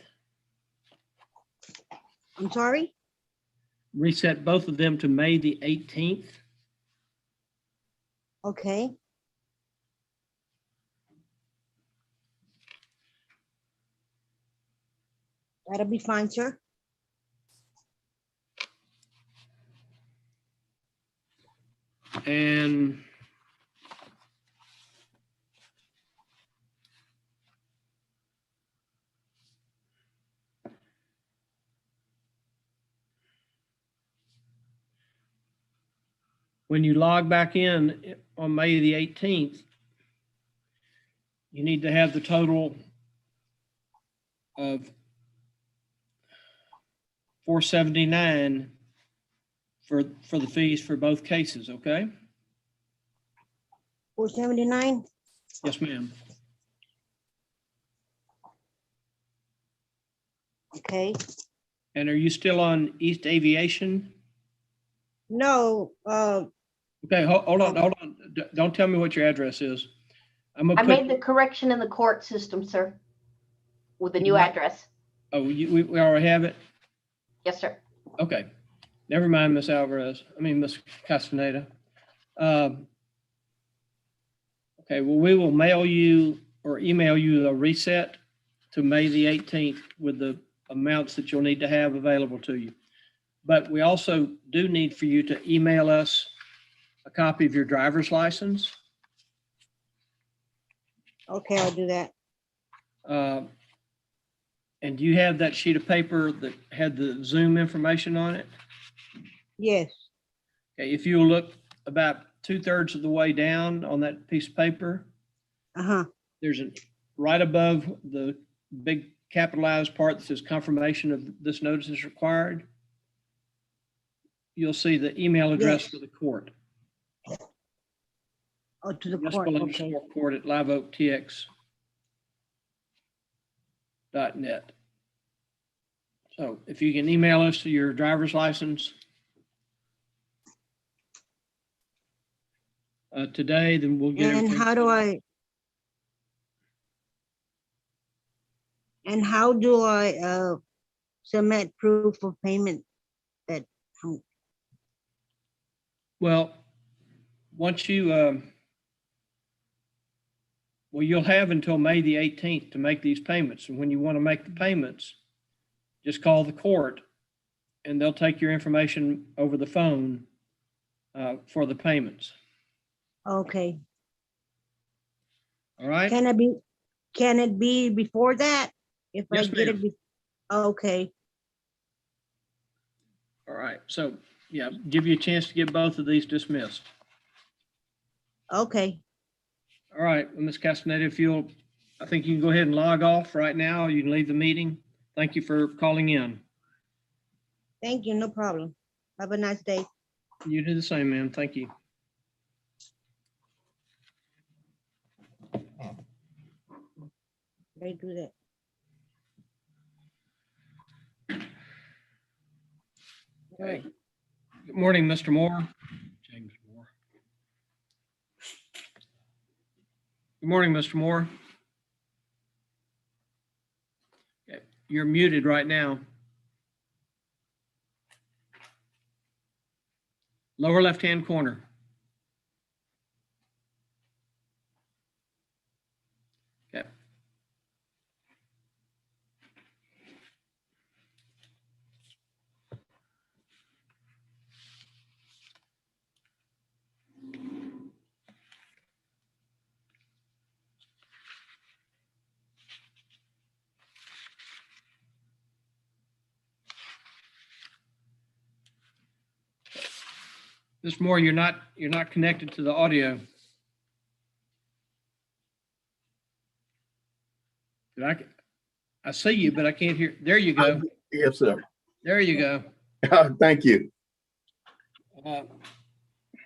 I'm sorry? Reset both of them to May the 18th. Okay. That'll be fine, sir. And when you log back in on May the 18th, you need to have the total of $479 for the fees for both cases, okay? 479? Yes, ma'am. Okay. And are you still on East Aviation? No, Okay, hold on. Don't tell me what your address is. I'm I gonna made put, the correction in the court system, sir, with the You new ma- address. oh, we already have it? Yes, sir. Okay, never mind, Miss Alvarez. I mean, Miss Castaneda. Okay, well, we will mail you or email you a reset to May the 18th with the amounts that you'll need to have available to you. But we also do need for you to email us a copy of your driver's license. okay, I'll do that. And do you have that sheet of paper that had the Zoom information on it? Yes, Okay, if you look about 2/3 of the way down on that piece of paper, uh-huh, there's right above the big capitalized part that says confirmation of this notice is required. You'll see the email address Yes. for the court. oh, to the Just court, below okay, court at liveoaktx.net. So if you can email us to your driver's license today, then we'll get and everything. how do I? And how do I, submit proof of payment that, Well, once you, well, you'll have until May the 18th to make these payments. And when you want to make the payments, just call the court and they'll take your information over the phone for the payments. okay, All right? can it be before that? If I Yes, get ma'am. it, okay, All right. So, yeah, give you a chance to get both of these dismissed. okay, All right, well, Ms. Castaneda, if you'll, I think you can go ahead and log off right now. You can leave the meeting. Thank you for calling in. thank you, no problem. Have a nice day. You do the same, ma'am. Thank you. They do that. All right. Good morning, Mr. Moore. James Moore. Good morning, Mr. Moore. Okay, you're muted right now. Lower left-hand corner. Okay. Mr. Moore, you're not connected to the audio. I see you, but I can't hear. There you go. Yes, sir. There you go. Thank you.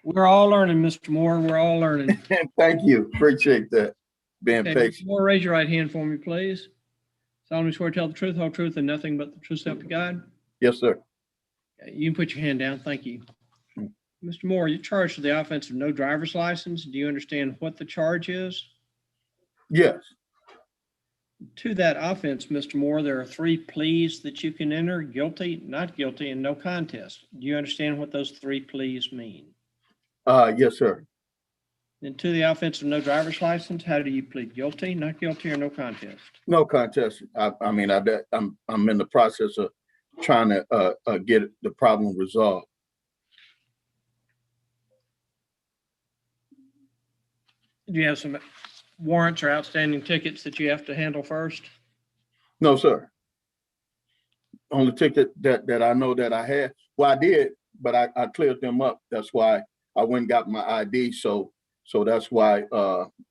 We're all learning, Mr. Moore. We're all learning. Thank you. Appreciate that. Being Okay, patient. Mr. Moore, raise your right hand for me, please. Solemnly swear to tell the truth, whole truth, and nothing but the truth, so help you God. Yes, sir. Okay, you can put your hand down. Thank you. Mr. Moore, you're charged with the offense of no driver's license. Do you understand what the charge is? Yes. To that offense, Mr. Moore, there are 3 pleas that you can enter: guilty, not guilty, and no contest. Do you understand what those 3 pleas mean? Yes, sir. And to the offense of no driver's license, how do you plead? Guilty, not guilty, or no contest? No contest. I mean, I'm in the process of trying to get the problem resolved. Do you have some warrants or outstanding tickets that you have to handle first? No, sir. Only ticket that I know that I had, well, I did, but I cleared them up. That's why I went and got my ID. So that's why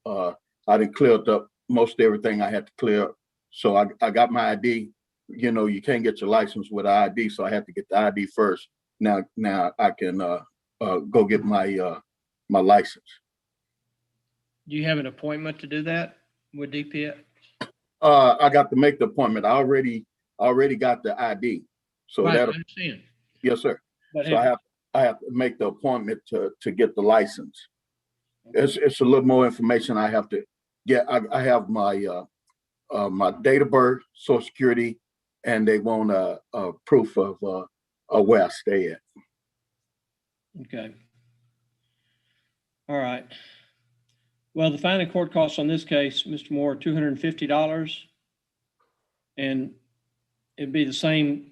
I didn't clear up most everything I had to clear up. So I got my ID. You know, you can't get your license with an ID, so I had to get the ID first. Now I can go get my my license. Do you have an appointment to do that with DPS? I got to make the appointment. I already got the ID. So Right, I that, understand. yes, sir. But So I have to make the appointment to get the license. It's a little more information I have to get. I have my my date of birth, Social Security, and they want a proof of where I stay at. Okay. All right. Well, the fine and court costs on this case, Mr. Moore, $250. And it'd be the same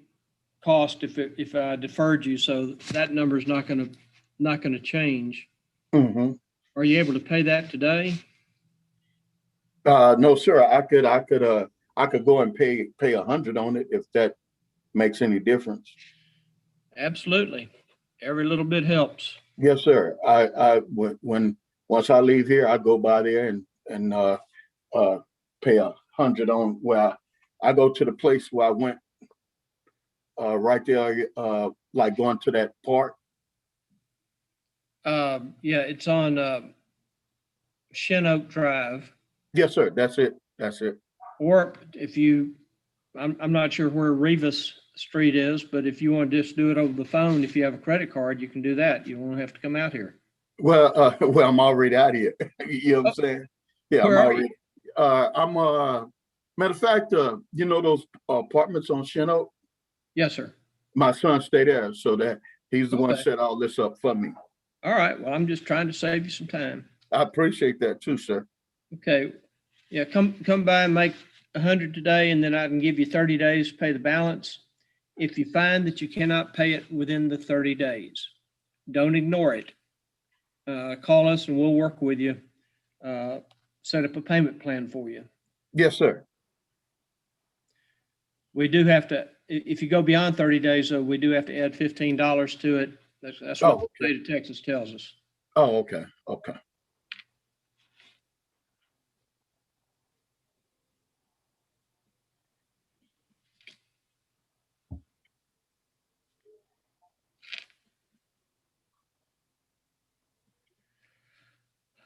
cost if I deferred you. So that number is not going to change. Mm-hmm. Are you able to pay that today? No, sir. I could go and pay 100 on it if that makes any difference. Absolutely. Every little bit helps. Yes, sir. Once I leave here, I go by there and pay 100 on where I go to the place where I went right there, like going to that park. Yeah, it's on Shin Oak Drive. Yes, sir. That's it. That's it. Or if you, I'm not sure where Rivas Street is, but if you want to just do it over the phone, if you have a credit card, you can do that. You won't have to come out here. Well, I'm already out here. You know what I'm saying? Yeah, Where I'm are already. Matter of fact, you know those apartments on Shin Oak? Yes, sir. My son stay there, so that he's the one Okay. set all this up for me. All right. Well, I'm just trying to save you some time. I appreciate that too, sir. Okay. Yeah, come by and make 100 today, and then I can give you 30 days to pay the balance. If you find that you cannot pay it within the 30 days, don't ignore it. Call us and we'll work with you. Set up a payment plan for you. Yes, sir. We do have to, if you go beyond 30 days, though, we do have to add $15 to it. That's what the state of Texas tells us. Oh, okay. Okay.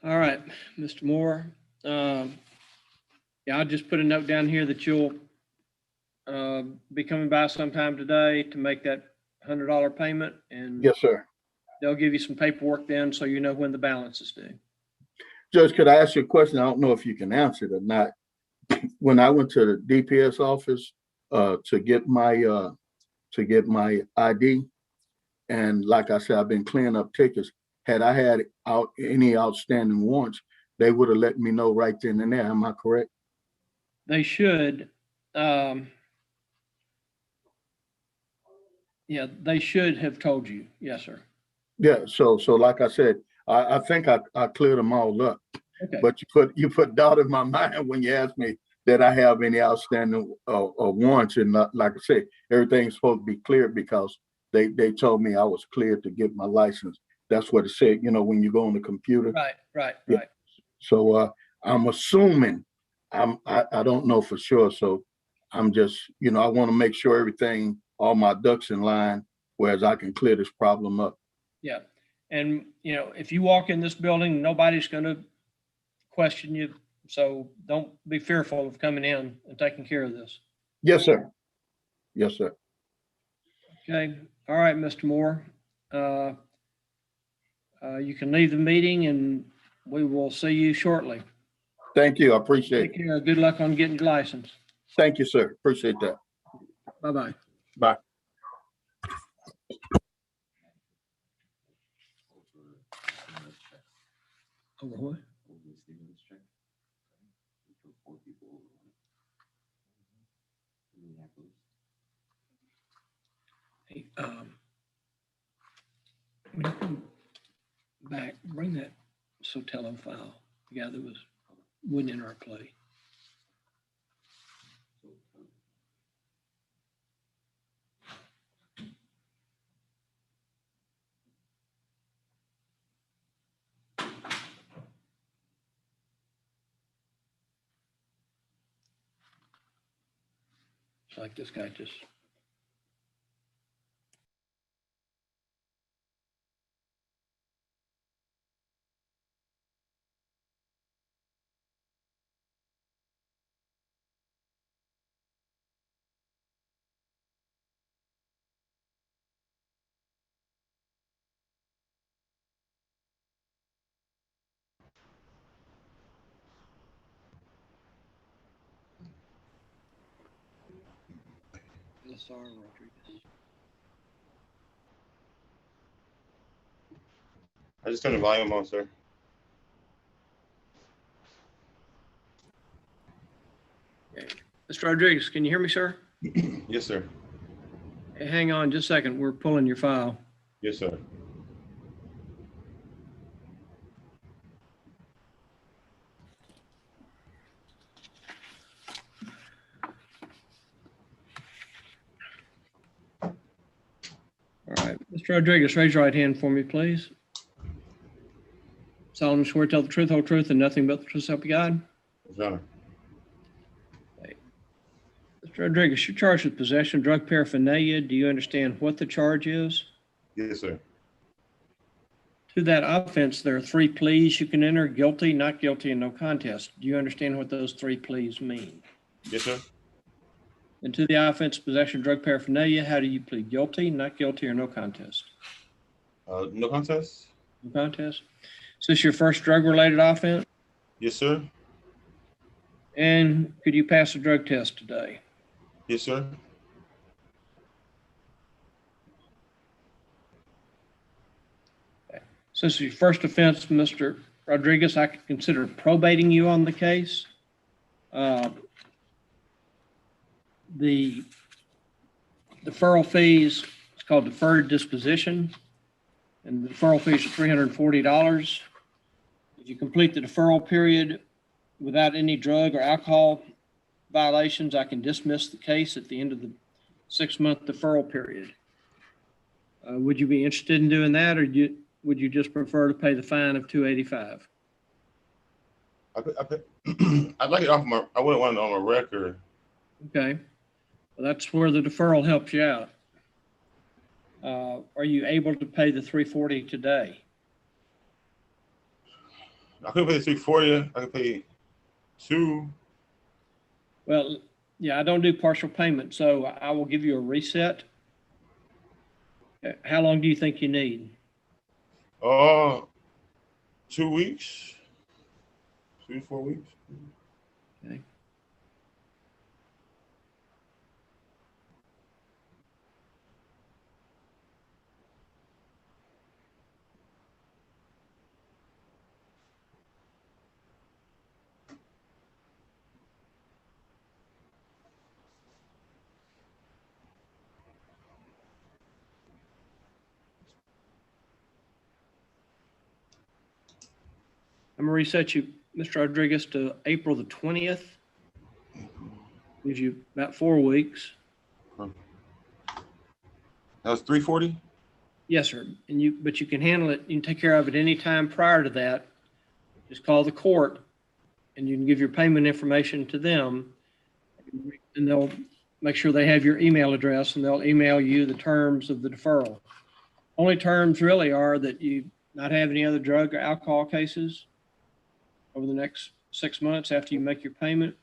All right, Mr. Moore. Yeah, I'll just put a note down here that you'll be coming by sometime today to make that $100 payment, and Yes, sir. they'll give you some paperwork then so you know when the balance is due. Judge, could I ask you a question? I don't know if you can answer it or not. When I went to the DPS office to get my ID, and like I said, I've been clearing up tickets. Had I had any outstanding warrants, they would have let me know right then and there. Am I correct? They should. Yeah, they should have told you. Yes, sir. Yeah. So like I said, I think I cleared them all up. Okay. But you put doubt in my mind when you asked me that I have any outstanding warrants, and like I said, everything's supposed to be cleared because they told me I was cleared to get my license. That's what it said. You know, when you go on the computer. Right. Yeah. So I'm assuming, I don't know for sure. So I'm just, I want to make sure everything, all my ducks in line, whereas I can clear this problem up. Yeah. And, if you walk in this building, nobody's going to question you. So don't be fearful of coming in and taking care of this. Yes, sir. Yes, sir. Okay. All right, Mr. Moore. You can leave the meeting and we will see you shortly. Thank you. I appreciate Take it. care. Good luck on getting your license. Thank you, sir. Appreciate that. Bye-bye. Bye. Over what? Hey, when you come back, bring that Sotelo file, the guy that wouldn't enter our play. It's like this guy just. Lazar Rodriguez. I just turned the volume on, sir. Okay. Mr. Rodriguez, can you hear me, sir? Yes, sir. Hey, hang on just a second. We're pulling your file. Yes, sir. All right. Mr. Rodriguez, raise your right hand for me, please. Solemnly swear to tell the truth, whole truth, and nothing but the truth, so help you God. Yes, Your Honor. Mr. Rodriguez, you're charged with possession of drug paraphernalia. Do you understand what the charge is? Yes, sir. To that offense, there are 3 pleas you can enter: guilty, not guilty, and no contest. Do you understand what those 3 pleas mean? Yes, sir. And to the offense of possession of drug paraphernalia, how do you plead? Guilty, not guilty, or no contest? No contest? No contest. Is this your first drug-related offense? Yes, sir. And could you pass a drug test today? Yes, sir. Since your first offense, Mr. Rodriguez, I could consider probating you on the case. The deferral fees, it's called deferred disposition, and the deferral fees are $340. If you complete the deferral period without any drug or alcohol violations, I can dismiss the case at the end of the 6-month deferral period. Would you be interested in doing that, or would you just prefer to pay the fine of $285? I'd like it off my, I wouldn't want it on my record. Okay, well, that's where the deferral helps you out. Are you able to pay the $340 today? I couldn't pay the 340. I could pay 2. Well, yeah, I don't do partial payment, so I will give you a reset. How long do you think you need? 2 weeks. 2 to 4 weeks. Okay. I'm gonna reset you, Mr. Rodriguez, to April the 20th. Gives you about 4 weeks. That was 340? Yes, sir. But you can handle it. You can take care of it any time prior to that. Just call the court and you can give your payment information to them, and they'll make sure they have your email address, and they'll email you the terms of the deferral. Only terms really are that you not have any other drug or alcohol cases over the next 6 months after you make your payment,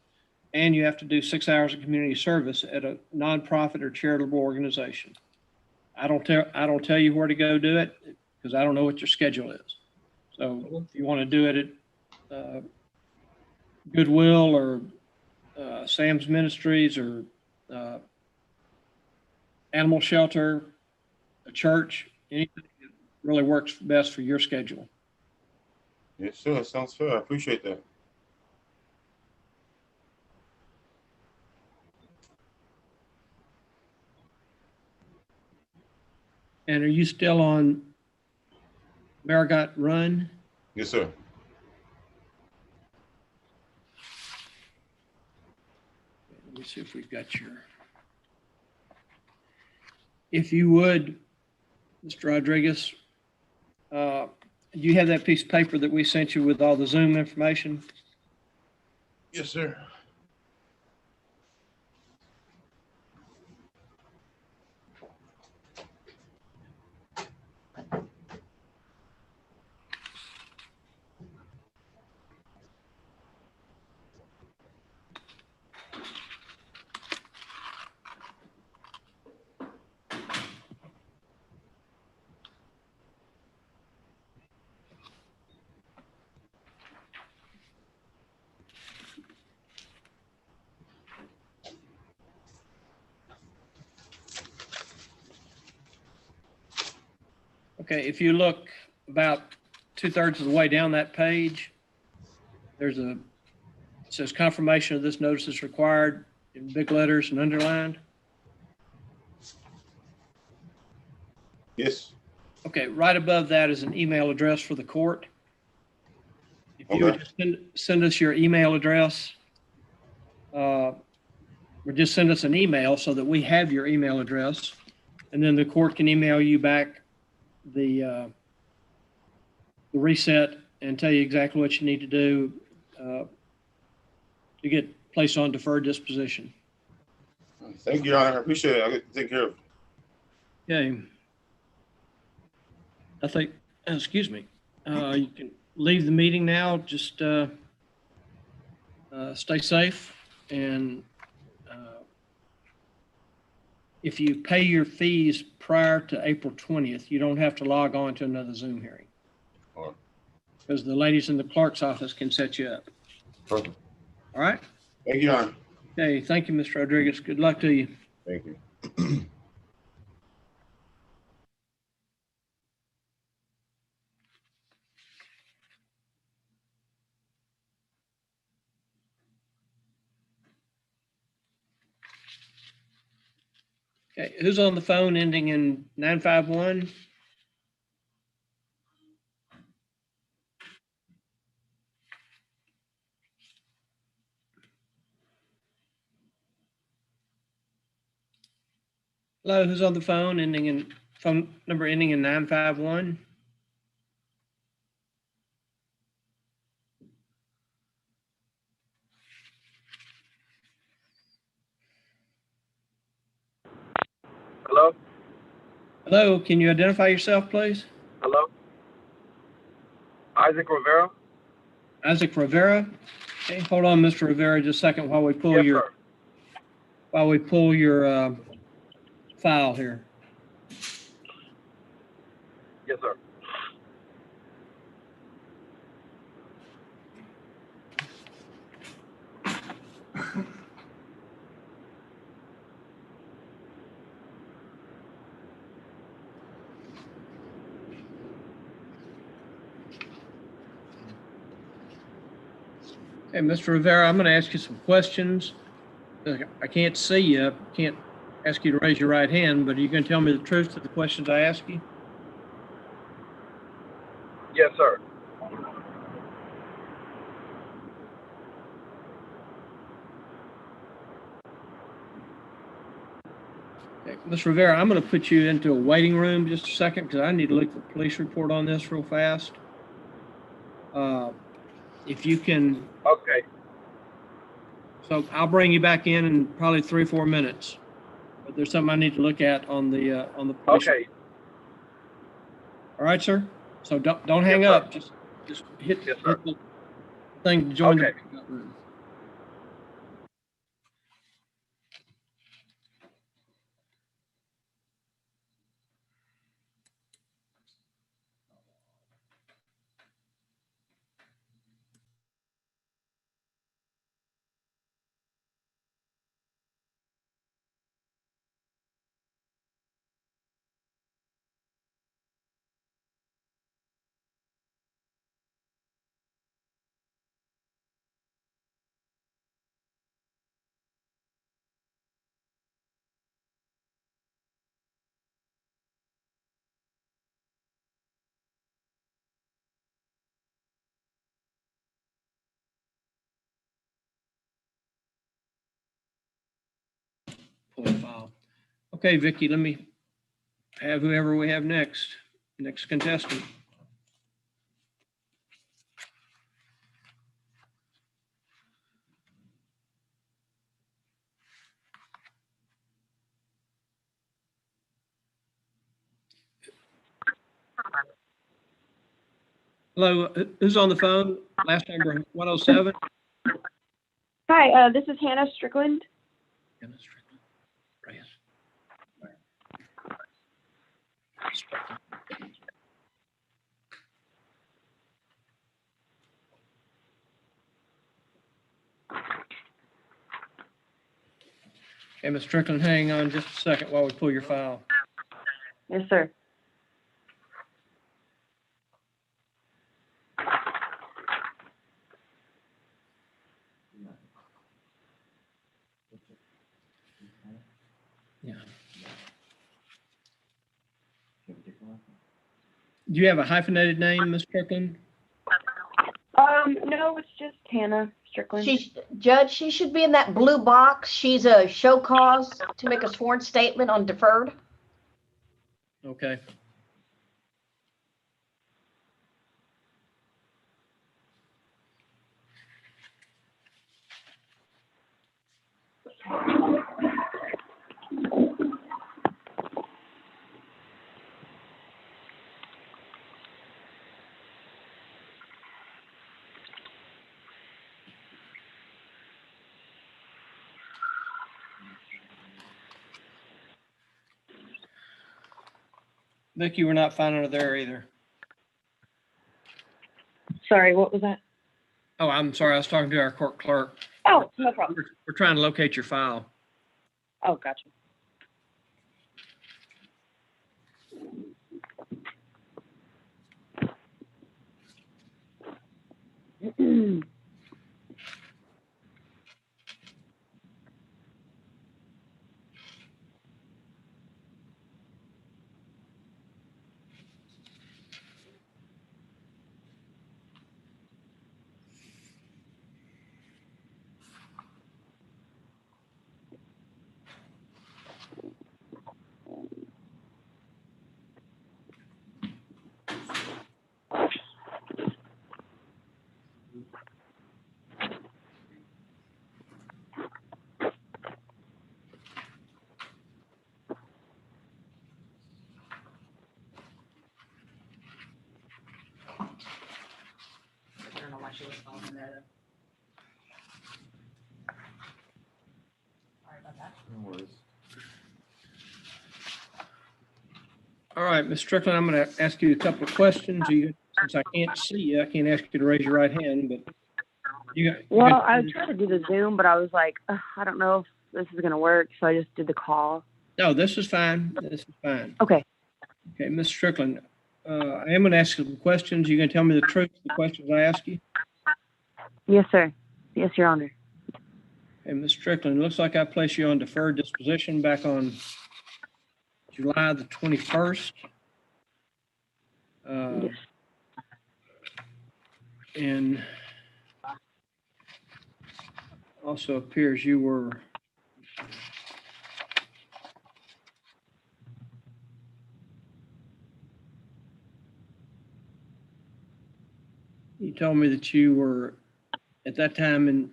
and you have to do 6 hours of community service at a nonprofit or charitable organization. I don't tell you where to go do it because I don't know what your schedule is. So if you want to do it at Goodwill or Sam's Ministries or animal shelter, a church, anything that really works best for your schedule. Yes, sir. Sounds fair. I appreciate that. And are you still on Marigot Run? Yes, sir. Let me see if we've got your. If you would, Mr. Rodriguez, do you have that piece of paper that we sent you with all the Zoom information? Yes, sir. Okay, if you look about 2/3 of the way down that page, there's it says confirmation of this notice is required in big letters and underlined. Yes. Okay, right above that is an email address for the court. If you would just send us your email address, or just send us an email so that we have your email address, and then the court can email you back the reset and tell you exactly what you need to do to get placed on deferred disposition. Thank you, Your Honor. I appreciate it. I'll get to take care of it. Okay. I think, excuse me, you can leave the meeting now. Just stay safe. And if you pay your fees prior to April 20th, you don't have to log on to another Zoom hearing. All right. Because the ladies in the clerk's office can set you up. Perfect. All right? Thank you, Your Honor. Okay, thank you, Mr. Rodriguez. Good luck to you. Thank you. Okay, who's on the phone ending in 951? Hello, who's on the phone ending in phone number ending in 951? Hello? Hello, can you identify yourself, please? Hello? Isaac Rivera? Isaac Rivera. Okay, hold on, Mr. Rivera, just a second while we pull Yes, your sir. file here. Yes, sir. Okay, Mr. Rivera, I'm going to ask you some questions. I can't see you. Can't ask you to raise your right hand, but are you going to tell me the truth to the questions I ask you? Yes, sir. Okay, Mr. Rivera, I'm going to put you into a waiting room just a second because I need to look at the police report on this real fast. If you can. Okay. So I'll bring you back in probably 3 or 4 minutes. But there's something I need to look at on the police. Okay. All right, sir. So don't hang Yes, up. Just hit the thing to join Okay. the room. pull the file. Okay, Vicky, let me have whoever we have next contestant. Hello, who's on the phone? Last number 107? Hi, this is Hannah Strickland. Hannah Strickland. Reyes. Okay, Ms. Strickland, hang on just a second while we pull your file. Yes, sir. Yeah. Do you have a hyphenated name, Ms. Strickland? No, it's just Hannah Strickland. Judge, she should be in that blue box. She's a show cause to make a sworn statement on deferred. Okay. Vicky, we're not finding her there either. Sorry, what was that? Oh, I'm sorry. I was talking to our court clerk. Oh, no problem. We're trying to locate your file. Oh, gotcha. I don't know why she was calling that. Sorry about that. No worries. All right, Ms. Strickland, I'm going to ask you a couple of questions. Since I can't see you, I can't ask you to raise your right hand, but Well, I was trying to do the Zoom, but I was like, I don't know if this is going to work, so I just did the call. No, this is fine. This is fine. Okay. Okay, Ms. Strickland, I am going to ask you some questions. You going to tell me the truth, the questions I ask you? Yes, sir. Yes, Your Honor. Okay, Ms. Strickland, it looks like I placed you on deferred disposition back on July the 21st. Yes. And also appears you were you told me that you were at that time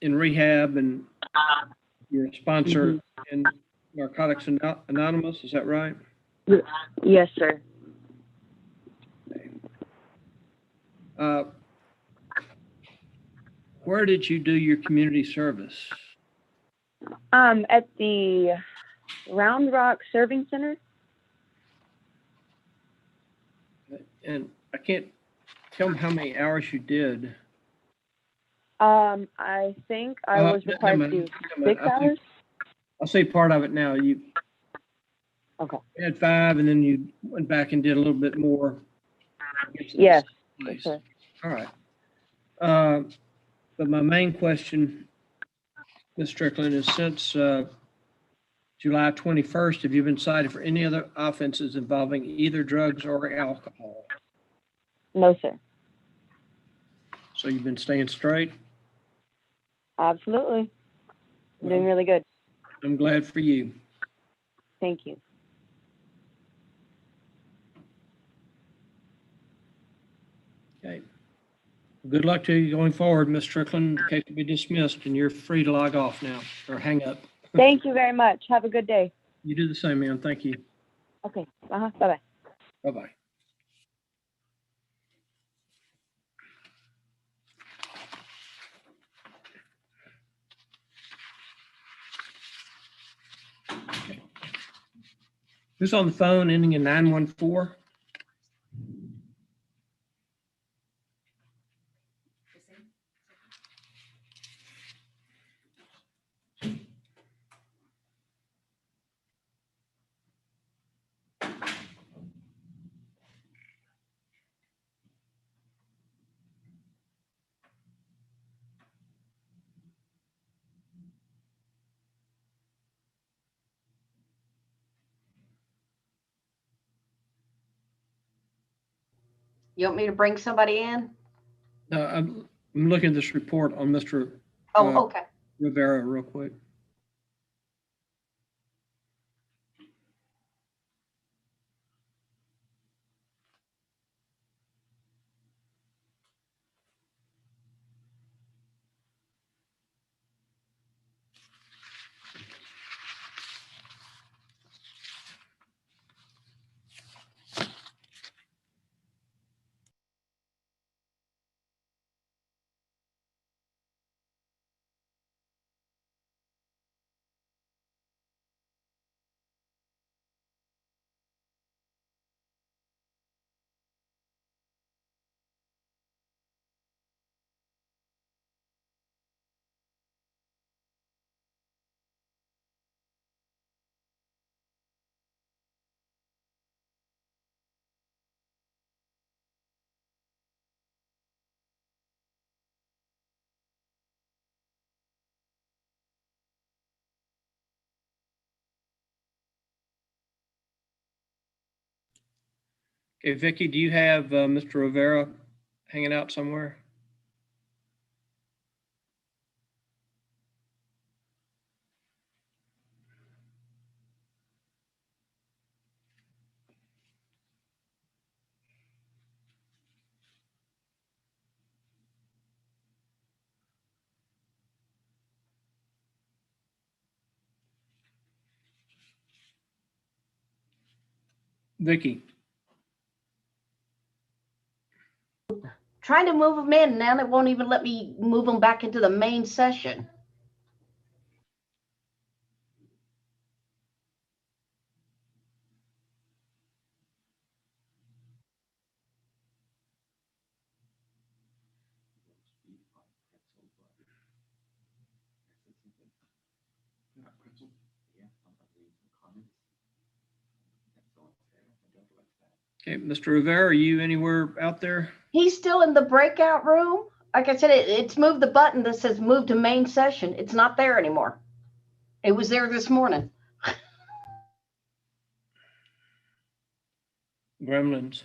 in rehab and you're a sponsor in Narcotics Anonymous, is that right? Yes, sir. Where did you do your community service? At the Round Rock Serving Center. And I can't tell me how many hours you did. I think I was required to do 6 hours. I'll say part of it now. You had 5 and then you went back and did a little bit more. Yes. Place. Yes, All right. But my main question, Ms. Strickland, is since July 21st, have you been cited for any other offenses involving either drugs or alcohol? No, sir. So you've been staying straight? Absolutely. Doing really good. I'm glad for you. Thank you. Okay. Good luck to you going forward, Ms. Strickland. The case will be dismissed and you're free to log off now or hang up. Thank you very much. Have a good day. You do the same, ma'am. Thank you. Okay. Bye-bye. Bye-bye. Okay. Who's on the phone ending in 914? You want me to bring somebody in? No, I'm looking at this report on Mr. Oh, okay. Rivera real quick. Okay, Vicky, do you have Mr. Rivera hanging out somewhere? Vicky, Trying to move them in, now it won't even let me move them back into the main session. okay, Mr. Rivera, are you anywhere out there? He's still in the breakout room. Like I said, it's moved the button that says move to main session. It's not there anymore. It was there this morning. Gremlins.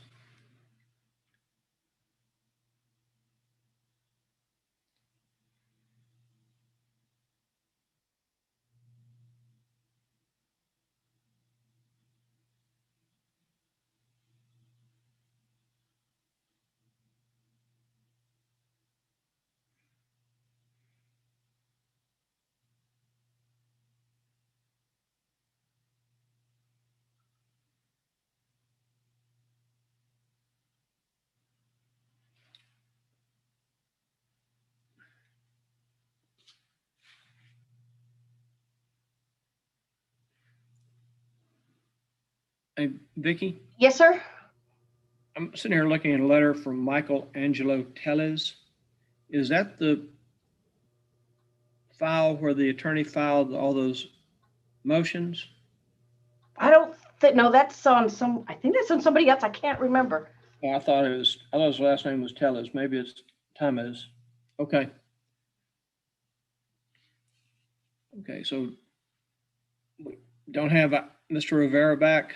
Hey, Vicky, Yes, sir. I'm sitting here looking at a letter from Michael Angelo Tellez. Is that the file where the attorney filed all those motions? I don't think, no, that's on some, I think that's on somebody else. I can't remember. Oh, I thought his last name was Tellez. Maybe it's Tamez. Okay. Okay, so we don't have Mr. Rivera back.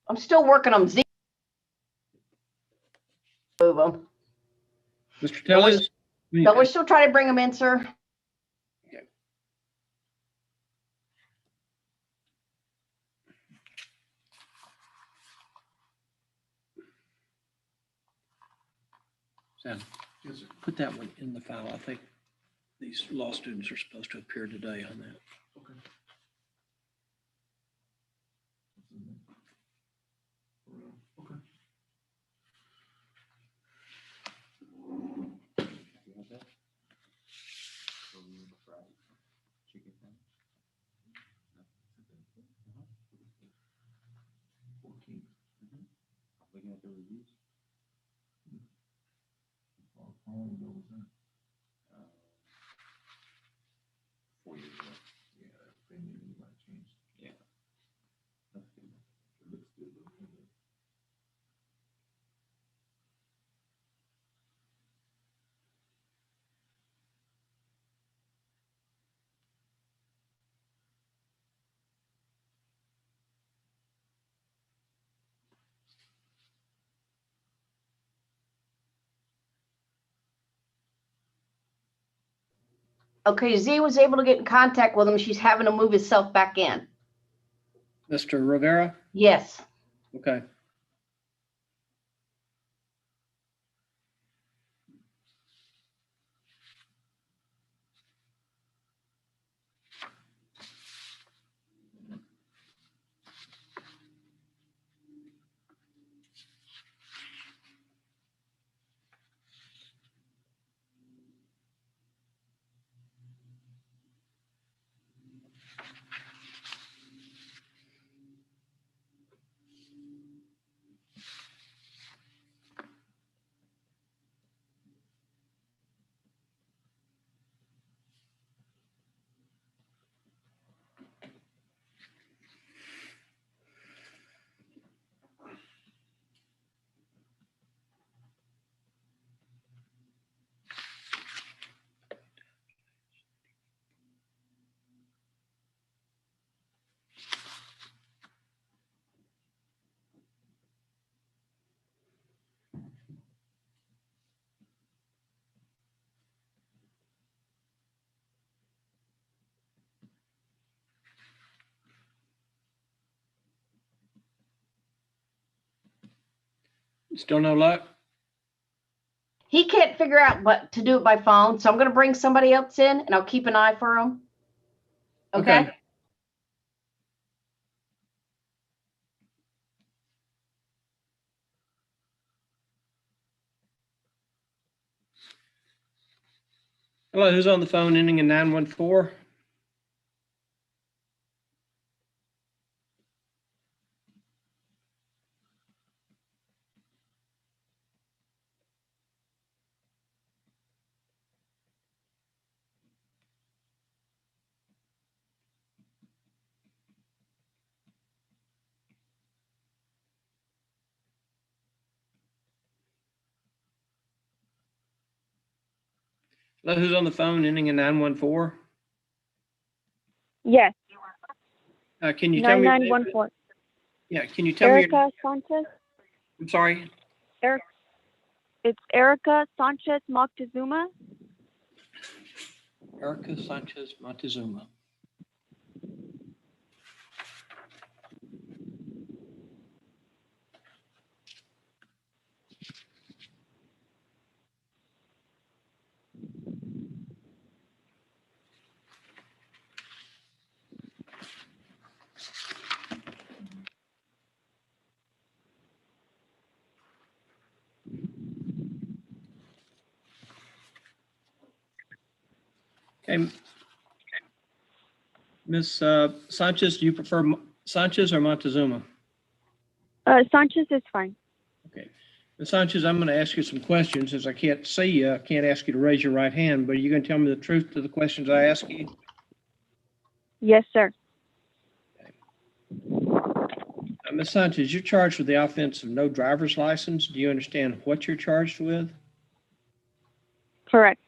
I'm still working on Z. Move them. Mr. Tellez? No, we're still trying to bring them in, sir. Sam, Yes, sir. put that one in the file. I think these law students are supposed to appear today on that. Okay. Okay. You have that? So we would fry chicken sandwich. No? 14. Looking at the reviews. How long ago was that? 4 years ago. Yeah, they maybe might change. Yeah. That's good. It looks good. Looks good. Okay, Z was able to get in contact with him. She's having to move himself back in. Mr. Rivera? Yes. Okay. Still no luck? He can't figure out what to do it by phone, so I'm gonna bring somebody else in and I'll keep an eye for him. Okay? Hello, who's on the phone ending in 914? Hello, who's on the phone ending in 914? Yes, Can you tell me? 9914. Yeah, can you tell me? Erica Sanchez. I'm sorry. It's Erica Sanchez Moctezuma. Erica Sanchez Montezuma. Okay. Ms. Sanchez, do you prefer Sanchez or Montezuma? Sanchez is fine. Okay. Ms. Sanchez, I'm going to ask you some questions. As I can't see you, I can't ask you to raise your right hand, but are you going to tell me the truth to the questions I ask you? Yes, sir. Ms. Sanchez, you're charged with the offense of no driver's license. Do you understand what you're charged with? Correct.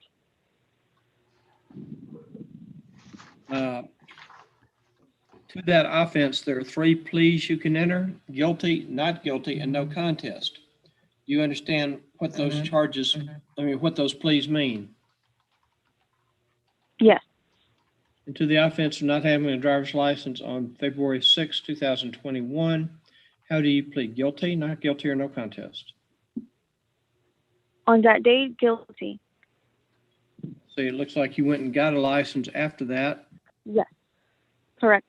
To that offense, there are 3 pleas you can enter: guilty, not guilty, and no contest. Do you understand what those charges, what those pleas mean? Yes. And to the offense of not having a driver's license on February 6, 2021, how do you plead? Guilty, not guilty, or no contest? On that day, guilty. So it looks like you went and got a license after that. Yes, correct.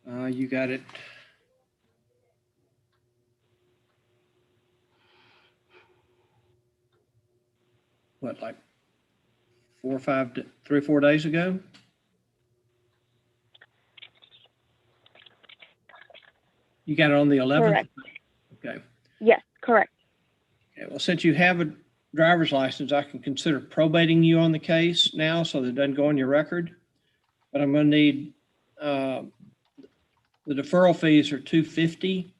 You got it. What, like 3 or 4 days ago? You got it on the 11th? Correct. Okay. Yes, correct. Okay. Well, since you have a driver's license, I can consider probating you on the case now so that it doesn't go on your record. But I'm going to need, the deferral fees are $250.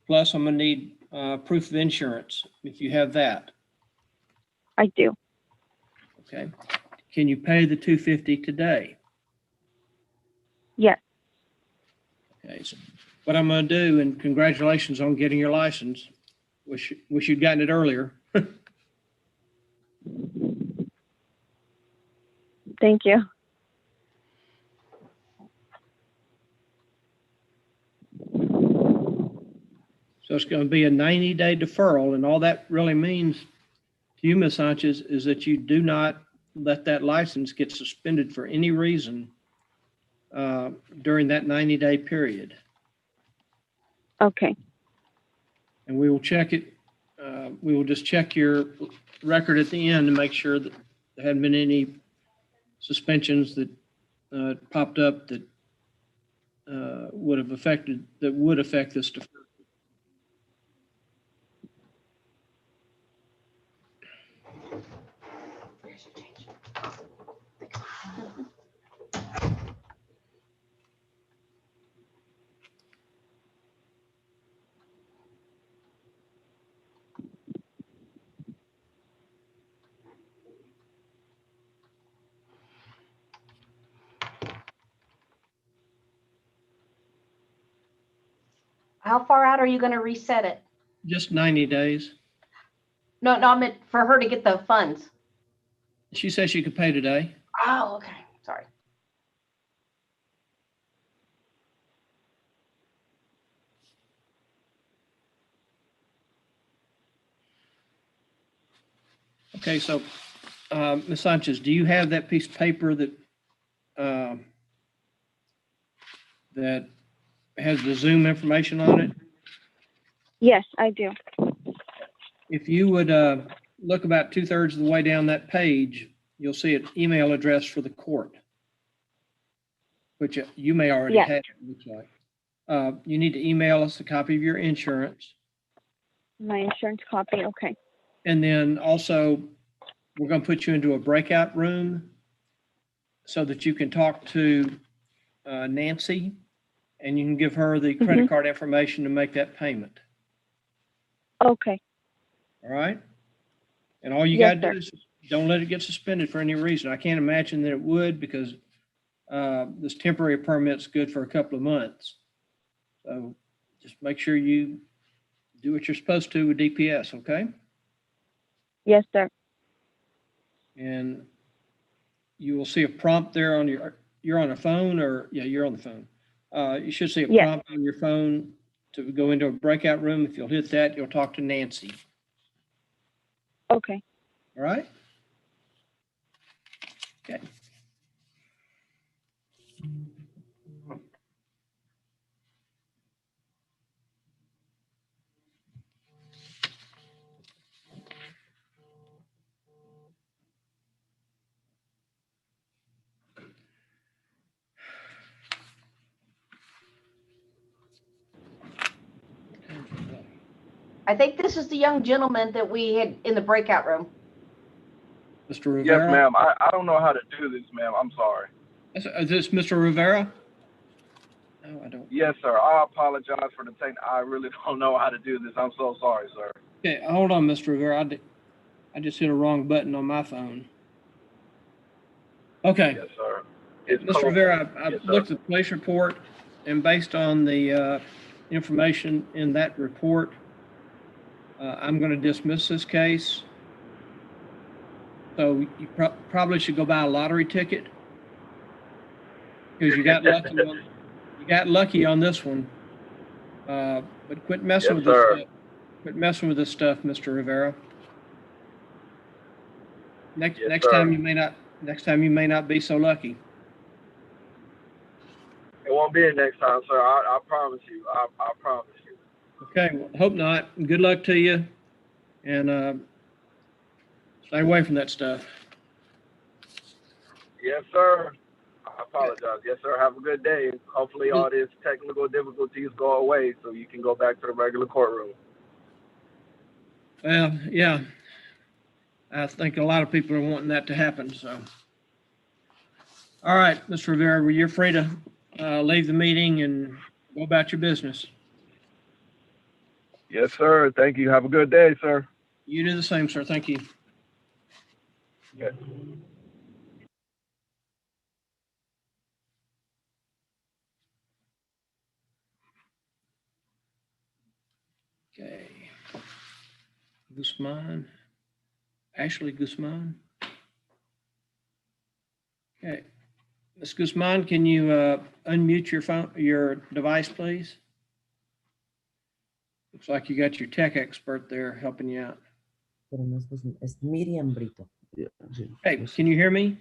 Plus I'm going to need proof of insurance if you have that. I do. Okay. Can you pay the $250 today? Yes. Okay. So what I'm going to do, and congratulations on getting your license. Wish you'd gotten it earlier. Thank you. So it's going to be a 90-day deferral, and all that really means to you, Ms. Sanchez, is that you do not let that license get suspended for any reason during that 90-day period. Okay. And we will check it. We will just check your record at the end to make sure that there hadn't been any suspensions that popped up that would affect this deferral. How far out are you going to reset it? Just 90 days. No, I meant for her to get the funds. She says she could pay today. Oh, okay. Sorry. Okay, so Ms. Sanchez, do you have that piece of paper that that has the Zoom information on it? Yes, I do. If you would look about 2/3 of the way down that page, you'll see an email address for the court, which you may already Yes. have, it looks like. You need to email us a copy of your insurance. My insurance copy. Okay. And then also, we're going to put you into a breakout room so that you can talk to Nancy, and you can give her the credit card information to make that payment. Okay. All right? And all you Yes, got to do is don't let it get suspended for any reason. I can't imagine that it would, because this temporary permit's good for a couple of months. So just make sure you do what you're supposed to with DPS, okay? Yes, sir. And you will see a prompt there on you're on a phone, or yeah, you're on the phone. You should see a Yes. prompt on your phone to go into a breakout room. If you'll hit that, you'll talk to Nancy. Okay. All right? Okay. I think this is the young gentleman that we had in the breakout room. Mr. Rivera? Yes, ma'am. I don't know how to do this, ma'am. I'm sorry. Is this Mr. Rivera? No, I don't. Yes, sir. I apologize for the technique. I really don't know how to do this. I'm so sorry, sir. Okay, hold on, Mr. Rivera. I just hit a wrong button on my phone. Okay. Yes, sir. Mr. Rivera, I looked at the police report, and based on the information in that report, I'm going to dismiss this case. So you probably should go buy a lottery ticket, because you got lucky on this one. But quit messing with this stuff. Quit messing with this stuff, Mr. Rivera. Next, Yes, next sir. time you may not be so lucky. It won't be the next time, sir. I promise you. I promise you. Okay, well, hope not. Good luck to you. And stay away from that stuff. Yes, sir. I apologize. Yes, sir. Have a good day. Hopefully all this technical difficulties go away so you can go back to the regular courtroom. Well, yeah. I think a lot of people are wanting that to happen, so. All right, Mr. Rivera, well, you're free to leave the meeting and go about your business. Yes, sir. Thank you. Have a good day, sir. You do the same, sir. Thank you. Yes. Okay. Guzman. Ashley Guzman. Okay. Ms. Guzman, can you unmute your phone, your device, please? Looks like you got your tech expert there helping you out. Pero no es Guzmán, es Miriam Brito. Yeah, sí. Hey, can you hear me?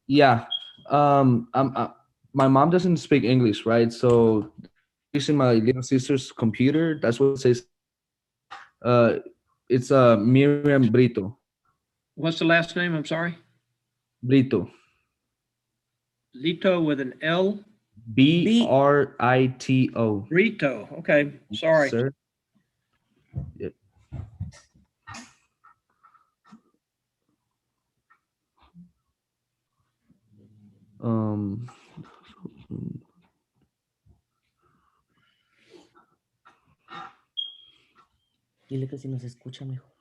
Yeah. My mom doesn't speak English, right? So using my little sister's computer, that's what it says. It's Miriam Brito. What's the last name? I'm sorry. Brito. Lito with an L? Brito. Brito. Okay. Sorry. Sir. Yep. Dile que si nos escucha mejor.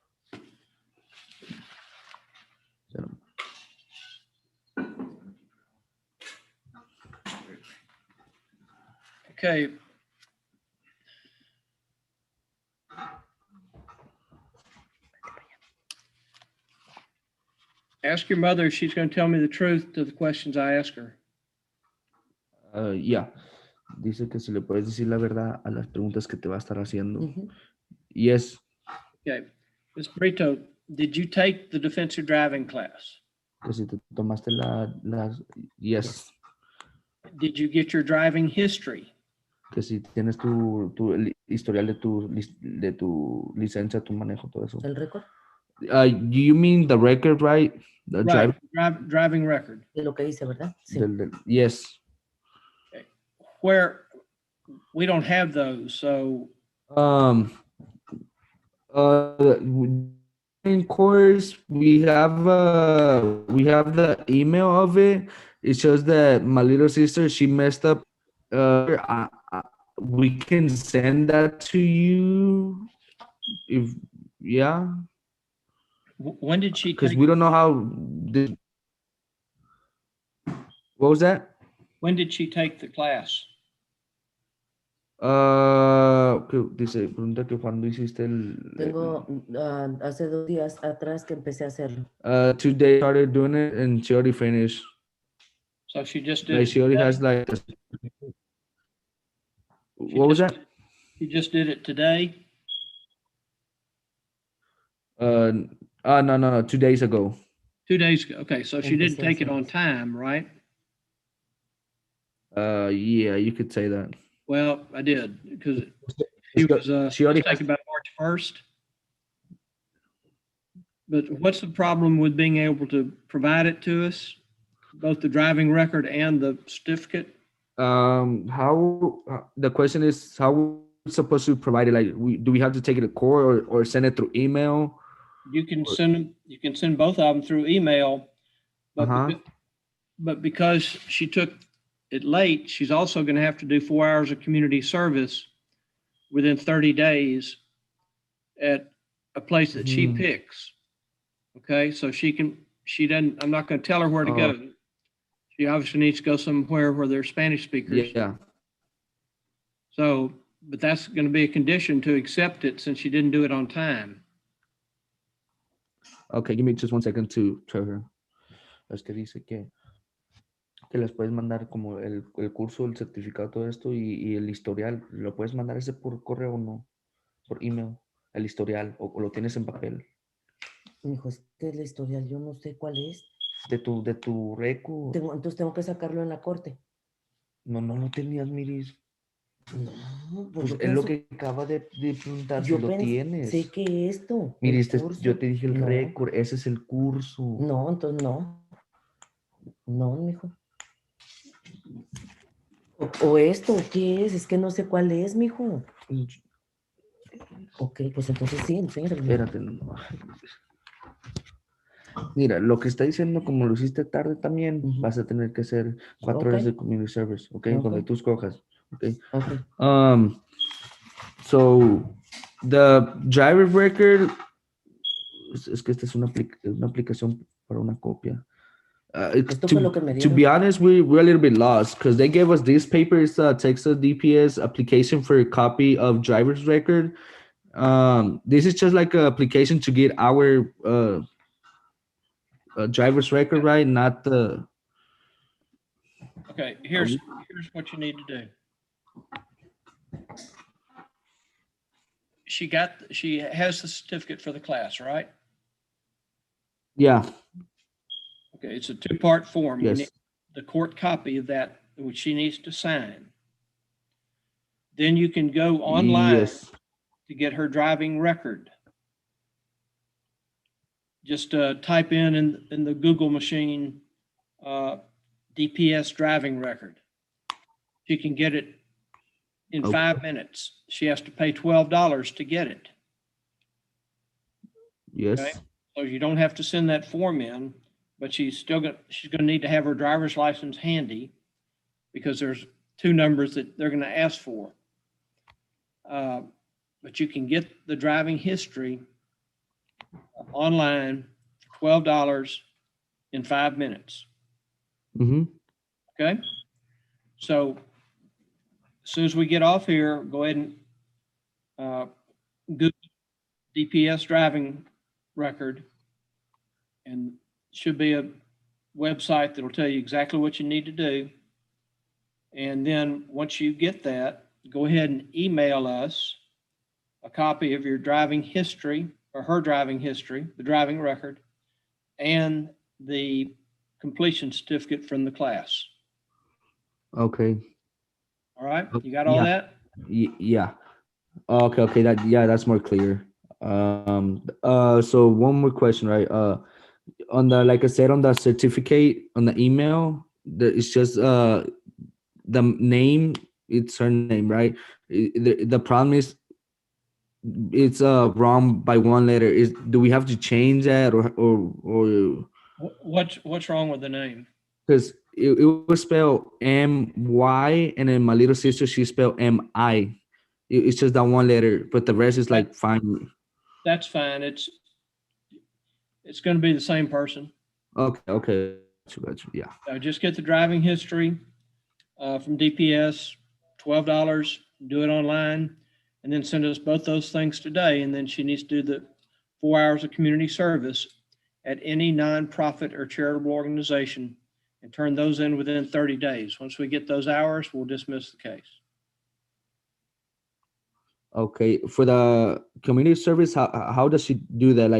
Okay. Ask your mother if she's going to tell me the truth to the questions I ask her. Yeah. Dice que si le puedes decir la verdad a las preguntas que te va a estar haciendo. Yes. Okay. Ms. Brito, did you take the defensive driving class? Que si te tomaste las. Yes. Did you get your driving history? Que si tienes el historial de tu licencia, tu manejo, todo eso. ¿El récord? You mean the record, right? The Right. Driving record. De lo que dice, ¿verdad? Sí. Yes. Okay. Where we don't have those, so. In course, we have the email of it. It shows that my little sister, she messed up. We can send that to you if, yeah. When did she? Because we don't know how. What was that? When did she take the class? Dice, pregunta que cuando hiciste el. Tengo hace 2 días atrás que empecé a hacerlo. Today started doing it and she already finished. So she just did. Like she already has like. What was that? She just did it today. No, 2 days ago. 2 days ago. Okay, so she didn't take it on time, right? Yeah, you could say that. Well, I did because she already taken about March 1st. But what's the problem with being able to provide it to us, both the driving record and the certificate? How the question is how we're supposed to provide it? Like, do we have to take it to court or send it through email? You can send them. You can send both of them through email, but because she took it late, she's also going to have to do 4 hours of community service within 30 days at a place that she picks. Okay, so she doesn't, I'm not going to tell her where to go. She obviously needs to go somewhere where there's Spanish speakers. Yeah. So, but that's going to be a condition to accept it since she didn't do it on time. Okay, give me just 1 second to tell her. Es que dice que les puedes mandar como el curso, el certificado, todo esto y el historial. ¿Lo puedes mandar ese por correo o no? Por email, el historial, o lo tienes en papel. Mijo, es que el historial yo no sé cuál es. De tu récord. Entonces tengo que sacarlo en la corte. No lo tenías, Miris. No, Pues yo es lo pienso- que acaba de preguntar, si yo lo pensé tienes. que esto, Mire, el curso. yo te dije el No. récord, ese es el curso. No, entonces no. No, mijo. O esto, ¿qué es? Es que no sé cuál es, mijo. Ok, pues entonces sí, enséñame. Espérate, no. Mira, lo que está diciendo, como lo hiciste tarde también, vas a tener que hacer 4 horas Ok. de community service, ¿ok? Ok. Donde tú escojas, ¿ok? Ok. So, the driver record, es que esta es una aplicación para una copia. Esto fue lo que me To dieron. be honest, we're a little bit lost because they gave us this paper. It's a Texas DPS application for a copy of driver's record. This is just like an application to get our driver's record, right? Not the. Okay, here's what you need to do. She has the certificate for the class, right? Yeah. Okay, it's a 2-part form. You Yes. need the court copy of that, which she needs to sign. Then you can go online Yes. to get her driving record. Just type in the Google machine, DPS driving record. She can get it in Okay. 5 minutes. She has to pay $12 to get it. Yes. Okay? So you don't have to send that form in, but she's going to need to have her driver's license handy because there's 2 numbers that they're going to ask for. But you can get the driving history online for $12 in 5 minutes. Mm-hmm. Okay. So as soon as we get off here, go ahead and Google DPS driving record, and should be a website that'll tell you exactly what you need to do. And then once you get that, go ahead and email us a copy of your driving history or her driving history, the driving record, and the completion certificate from the class. Okay. All right, you got all Yeah. that? Yeah. Okay. That's more clear. So one more question, right? On the, like I said, on the certificate on the email, it's just the name. It's her name, right? The problem is it's wrong by 1 letter. Do we have to change that or What's wrong with the name? because it was spelled M-Y, and then my little sister, she spelled M-I. It's just that 1 letter, but the rest is like fine. That's fine. It's going to be the same person. Okay. Gotcha. Yeah. Just get the driving history from DPS, $12, do it online, and then send us both those things today. And then she needs to do the 4 hours of community service at any nonprofit or charitable organization and turn those in within 30 days. Once we get those hours, we'll dismiss the case. Okay. For the community service, how does she do that?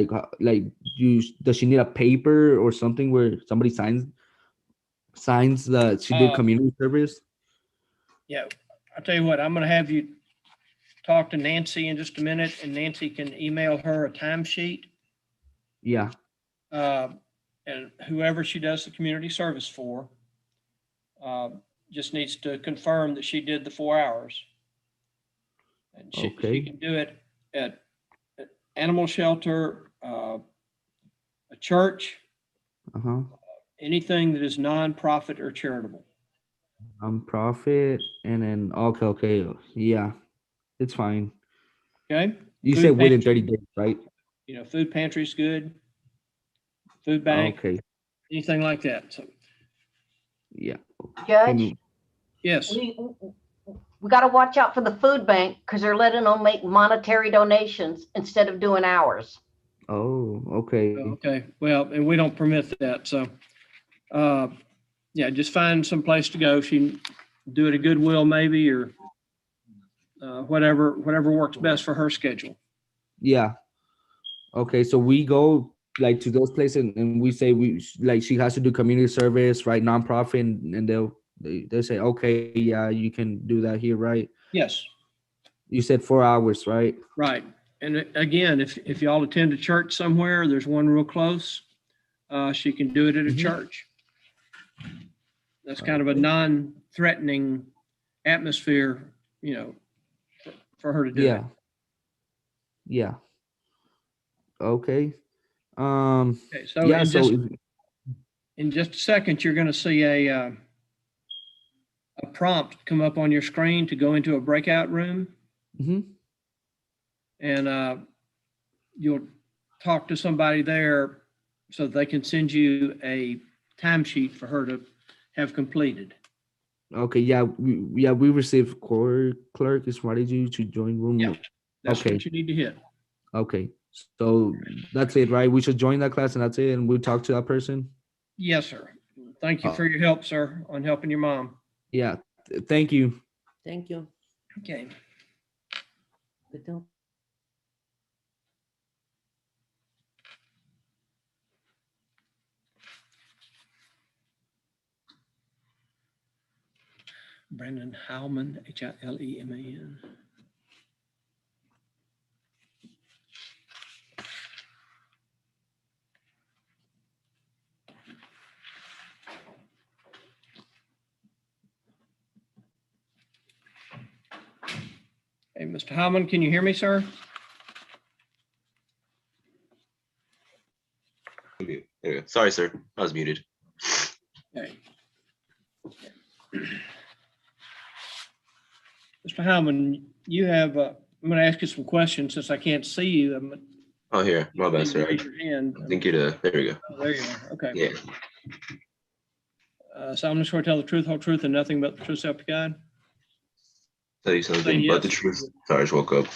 Does she need a paper or something where somebody signs that she did community service? Yeah, I'll tell you what, I'm going to have you talk to Nancy in just a minute, and Nancy can email her a timesheet. Yeah. And whoever she does the community service for just needs to confirm that she did the 4 hours. And she can do it at animal shelter, a church, anything that is nonprofit or charitable. Nonprofit, and then okay. Yeah, it's fine. Okay. You Food said within pantry. 30 days, right? Food pantry's good. Food bank. Okay. Anything like that. So yeah. Judge? Yes. We got to watch out for the food bank because they're letting them make monetary donations instead of doing hours. Oh, okay. Okay. Well, and we don't permit that. So, just find some place to go. She can do it at Goodwill maybe, or whatever works best for her schedule. Yeah. Okay, so we go like to those places and we say like she has to do community service, right? Nonprofit, and they say, okay, yeah, you can do that here, right? Yes, You said 4 hours, right? right. And again, if y'all attend a church somewhere, there's one real close. She can do it at a church. That's kind of a non-threatening atmosphere, you know, for her to do it. Yeah. Okay. Okay, so yeah. In just a second, you're going to see a prompt come up on your screen to go into a breakout room. And you'll talk to somebody there so they can send you a timesheet for her to have completed. Okay. Yeah. We received core clerk is invited you to join room. Yeah, that's okay. what you need to hit. Okay. So that's it, right? We should join that class and that's it. And we'll talk to that person. Yes, sir. Thank you for your help, sir, on helping your mom. Yeah. Thank you. Thank you. Okay. Betul. Brandon Howman, Hileman. Hey, Mr. Howman, can you hear me, sir? There we go. Sorry, sir. I was muted. Okay. Mr. Howman, you have, I'm going to ask you some questions since I can't see you. Oh, here. My bad, sir. Raise your hand. I think you're there we go. Oh, there you are. Okay. Yeah. So I'm just going to tell the truth, whole truth, and nothing but the truth, self God. Tell you something but the truth. Sorry, I just woke up.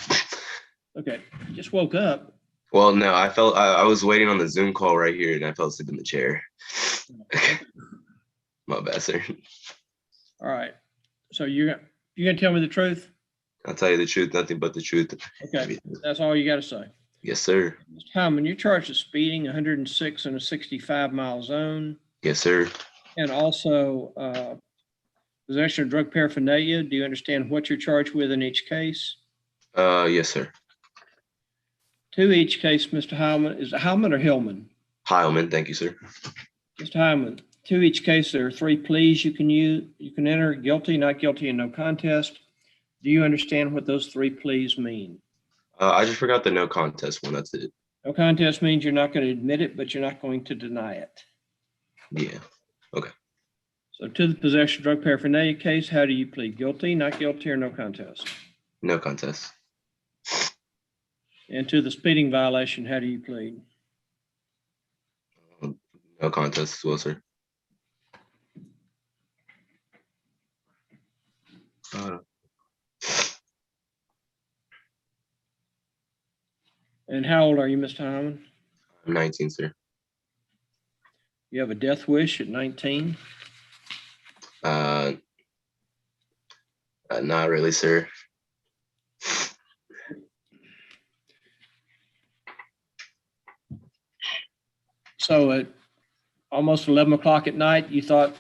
Okay. You just woke up. Well, no, I was waiting on the Zoom call right here and I fell asleep in the chair. My bad, sir. All right. So you're going to tell me the truth? I'll tell you the truth, nothing but the truth. Okay. That's all you got to say. Yes, sir. Mr. Howman, you're charged with speeding 106 in a 65-mile zone. Yes, sir. And also possession of drug paraphernalia. Do you understand what you're charged with in each case? Yes, sir. To each case, Mr. Howman, is it Howman or Hillman? Heilman, thank you, sir. Mr. Howman, to each case, there are 3 pleas you can use. You can enter: guilty, not guilty, and no contest. Do you understand what those 3 pleas mean? I just forgot the no contest one. That's it. No contest means you're not going to admit it, but you're not going to deny it. Yeah. Okay. So to the possession of drug paraphernalia case, how do you plead? Guilty, not guilty, or no contest? No contest. And to the speeding violation, how do you plead? No contest as well, sir. And how old are you, Mr. Howman? I'm 19, sir. You have a death wish at 19? Not really, sir. So at almost 11 o'clock at night, you thought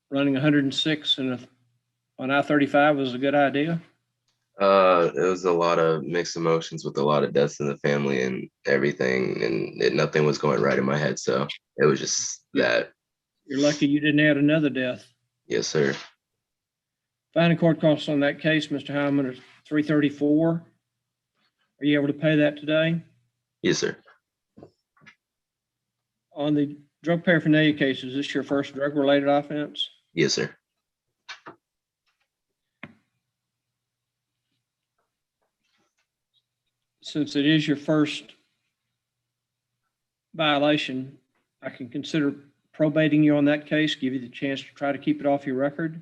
running 106 on I-35 was a good idea? It was a lot of mixed emotions with a lot of deaths in the family and everything, and nothing was going right in my head. So it was just that. You're lucky you didn't add another death. Yes, sir. Fine and court costs on that case, Mr. Howman, are $334. Are you able to pay that today? Yes, sir. On the drug paraphernalia case, is this your first drug-related offense? Yes, sir. Since it is your first violation, I can consider probating you on that case, give you the chance to try to keep it off your record.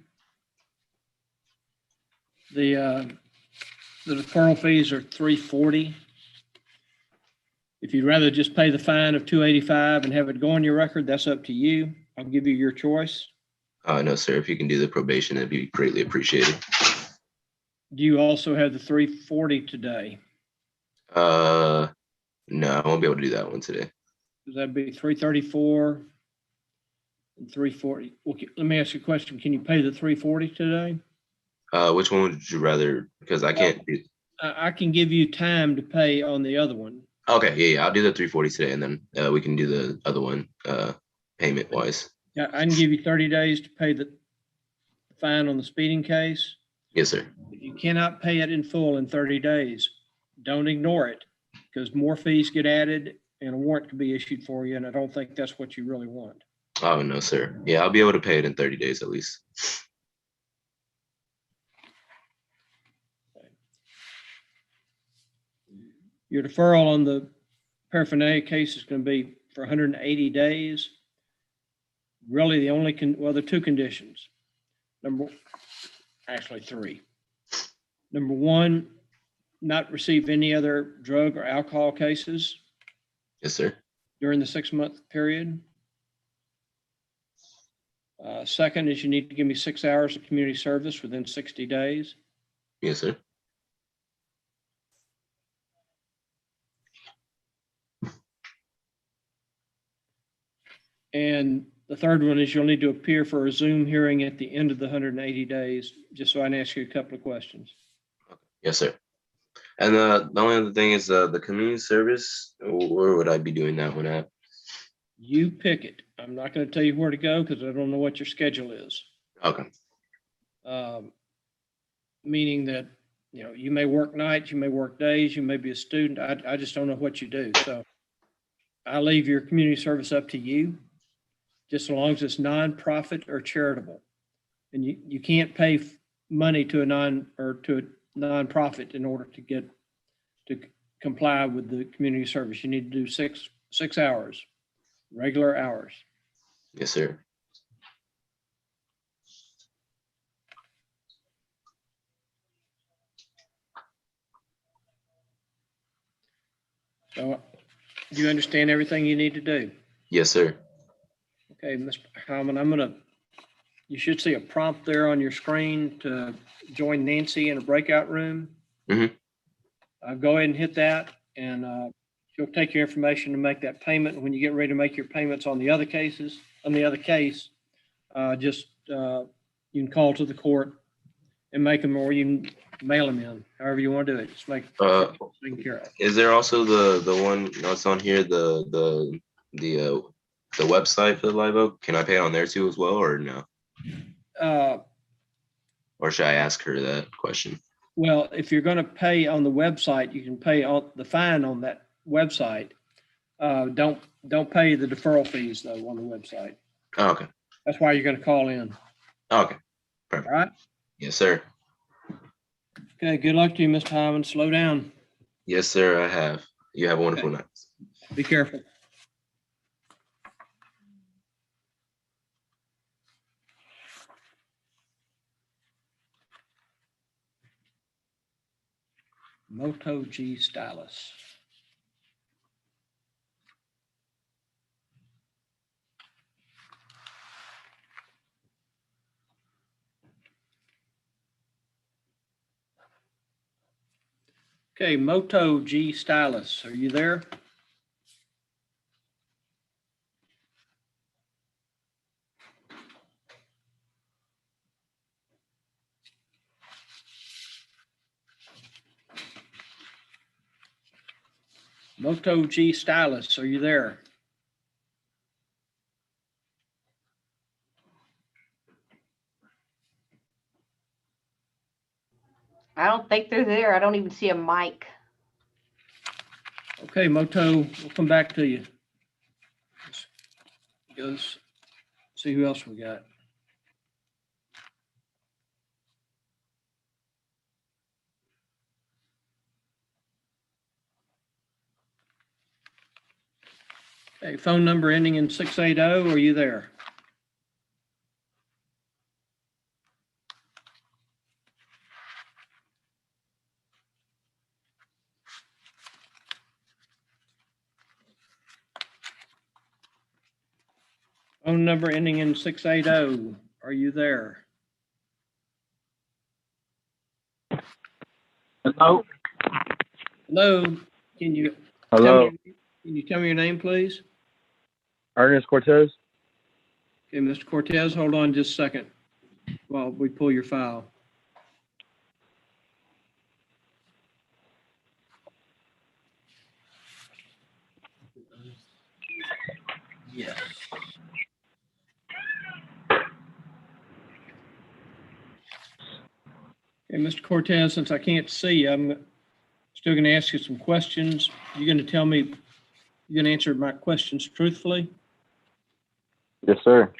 The deferral fees are $340. If you'd rather just pay the fine of $285 and have it go on your record, that's up to you. I'll give you your choice. No, sir. If you can do the probation, that'd be greatly appreciated. Do you also have the $340 today? No, I won't be able to do that one today. That'd be 334 and 340. Okay, let me ask you a question. Can you pay the 340 today? Which one would you rather? Because I can't do. I can give you time to pay on the other one. Okay, yeah, I'll do the 340 today, and then we can do the other one payment wise. Yeah, I can give you 30 days to pay the fine on the speeding case. Yes, sir. If you cannot pay it in full in 30 days, don't ignore it, because more fees get added and a warrant can be issued for you, and I don't think that's what you really want. Oh no, sir. Yeah, I'll be able to pay it in 30 days at least. Your deferral on the paraphernalia case is going to be for 180 days. Really, the only there are two conditions. Actually three. Number one, not receive any other drug or alcohol cases Yes, sir. during the 6-month period. Second is you need to give me 6 hours of community service within 60 days. Yes, sir. And the third one is you'll need to appear for a Zoom hearing at the end of the 180 days, just so I can ask you a couple of questions. Yes, sir. And the only other thing is the community service. Where would I be doing that one at? You pick it. I'm not going to tell you where to go because I don't know what your schedule is. Okay. Meaning that, you may work nights, you may work days, you may be a student. I just don't know what you do. So I leave your community service up to you, just so long as it's nonprofit or charitable. And you can't pay money to a nonprofit in order to comply with the community service. You need to do six hours, regular hours. Yes, sir. So do you understand everything you need to do? Yes, sir. Okay, Mr. Hyman, you should see a prompt there on your screen to join Nancy in a breakout room. Mm-hmm. Go ahead and hit that, and she'll take your information to make that payment. When you get ready to make your payments on the other case, you can call to the court and make them, or you can mail them in, however you want to do it. Just make it taken care of. Is there also the one that's on here, the website for the Live Oak? Can I pay on there too as well, or no? Or should I ask her that question? Well, if you're going to pay on the website, you can pay on the fine on that website. Don't pay the deferral fees though on the website. Oh, okay. That's why you're going to call in. Okay. Perfect. All right. Yes, sir. Okay. Good luck to you, Mr. Hyman. Slow down. Yes, sir. I have. You have a wonderful night. Be careful. Moto G Stylus. Okay, Moto G Stylus, are you there? Moto G Stylus, are you there? I don't think they're there. I don't even see a mic. Okay, Moto, we'll come back to you. Let's see who else we got. Okay, phone number ending in 680, are you there? Phone number ending in 680, are you there? Hello? Hello, can you Hello? tell me your name, please? Ernest Cortez. Okay, Mr. Cortez, hold on just a second while we pull your file. Yes. Okay, Mr. Cortez, since I can't see you, I'm still going to ask you some questions. You're going to tell me, you're going to answer my questions truthfully? Yes, sir.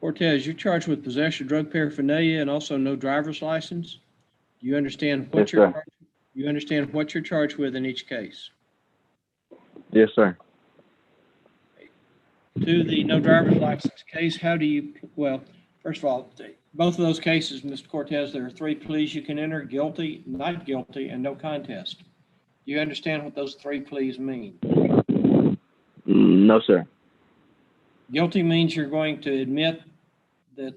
Cortez, you're charged with possession of drug paraphernalia and also no driver's license. Do you understand what Yes, sir. you understand what you're charged with in each case? Yes, sir. To the no driver's license case, how do you, well, first of all, both of those cases, Mr. Cortez, there are 3 pleas you can enter: guilty, not guilty, and no contest. Do you understand what those 3 pleas mean? No, sir. Guilty means you're going to admit that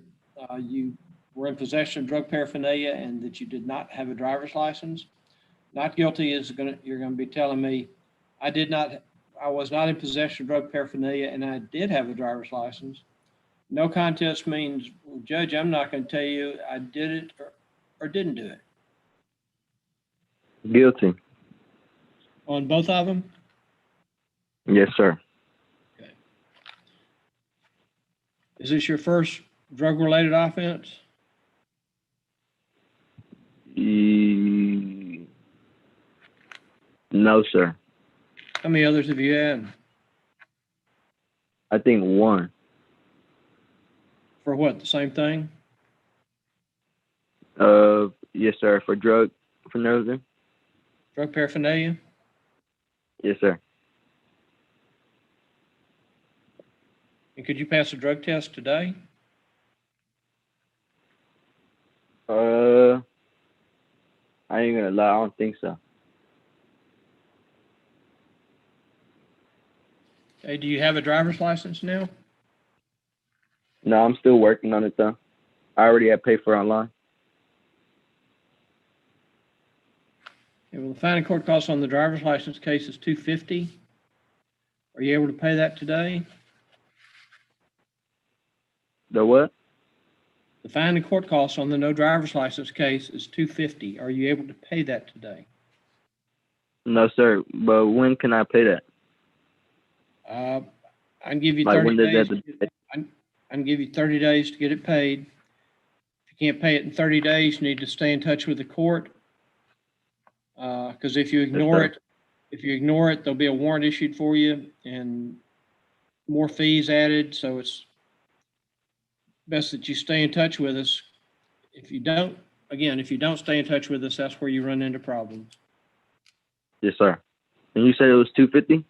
you were in possession of drug paraphernalia and that you did not have a driver's license. Not guilty is you're going to be telling me, I was not in possession of drug paraphernalia and I did have a driver's license. No contest means, well, Judge, I'm not going to tell you I did it or didn't do it. Guilty. On both of them? Yes, sir. Is this your first drug-related offense? No, sir. How many others have you had? I think 1. For what, the same thing? Yes, sir. For drug paraphernalia. Drug paraphernalia? Yes, sir. And could you pass a drug test today? I ain't gonna lie. I don't think so. Hey, do you have a driver's license now? No, I'm still working on it though. I already had paid for it online. Okay, well, the fine and court costs on the driver's license case is $250. Are you able to pay that today? The what? The fine and court costs on the no driver's license case is $250. Are you able to pay that today? No, sir. But when can I pay that? I can give you Like 30 when does days. that? I can give you 30 days to get it paid. If you can't pay it in 30 days, you need to stay in touch with the court. Because if you ignore it, there'll be a warrant issued for you and more fees added. So it's best that you stay in touch with us. If you don't stay in touch with us, that's where you run into problems. Yes, sir. And you said it was $250?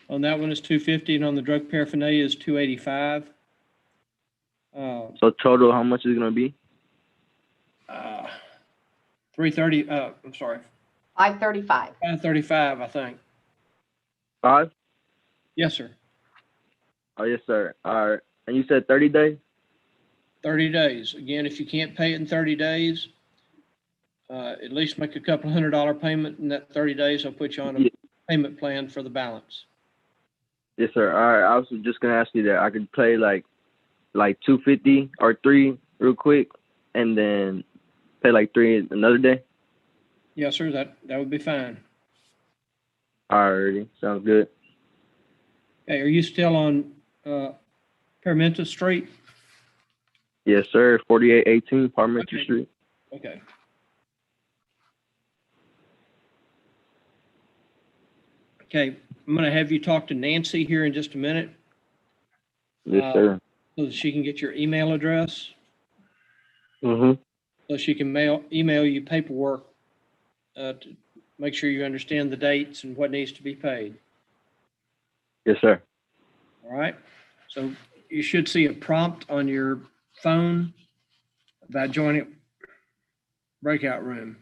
On that one is $250, and on the drug paraphernalia is $285. So total, how much is it gonna be? $330. I'm sorry, $535. $535, I think. 5? Yes, sir. Oh, yes, sir. All right. And you said 30 days? 30 days. Again, if you can't pay it in 30 days, at least make a couple $100 payment in that 30 days. I'll put you on a payment plan for the balance. Yes, sir. All right. I was just gonna ask you that I could pay like 250 or 3 real quick, and then pay like 3 another day. Yes, sir. That would be fine. Alrighty, sounds good. Hey, are you still on Paramenta Street? Yes, sir. 4818 Parmenter Street. Okay. Okay, I'm going to have you talk to Nancy here in just a minute. Yes, sir. So that she can get your email address. Mm-hmm. So she can email you paperwork to make sure you understand the dates and what needs to be paid. Yes, sir. All right. So you should see a prompt on your phone about joining breakout room.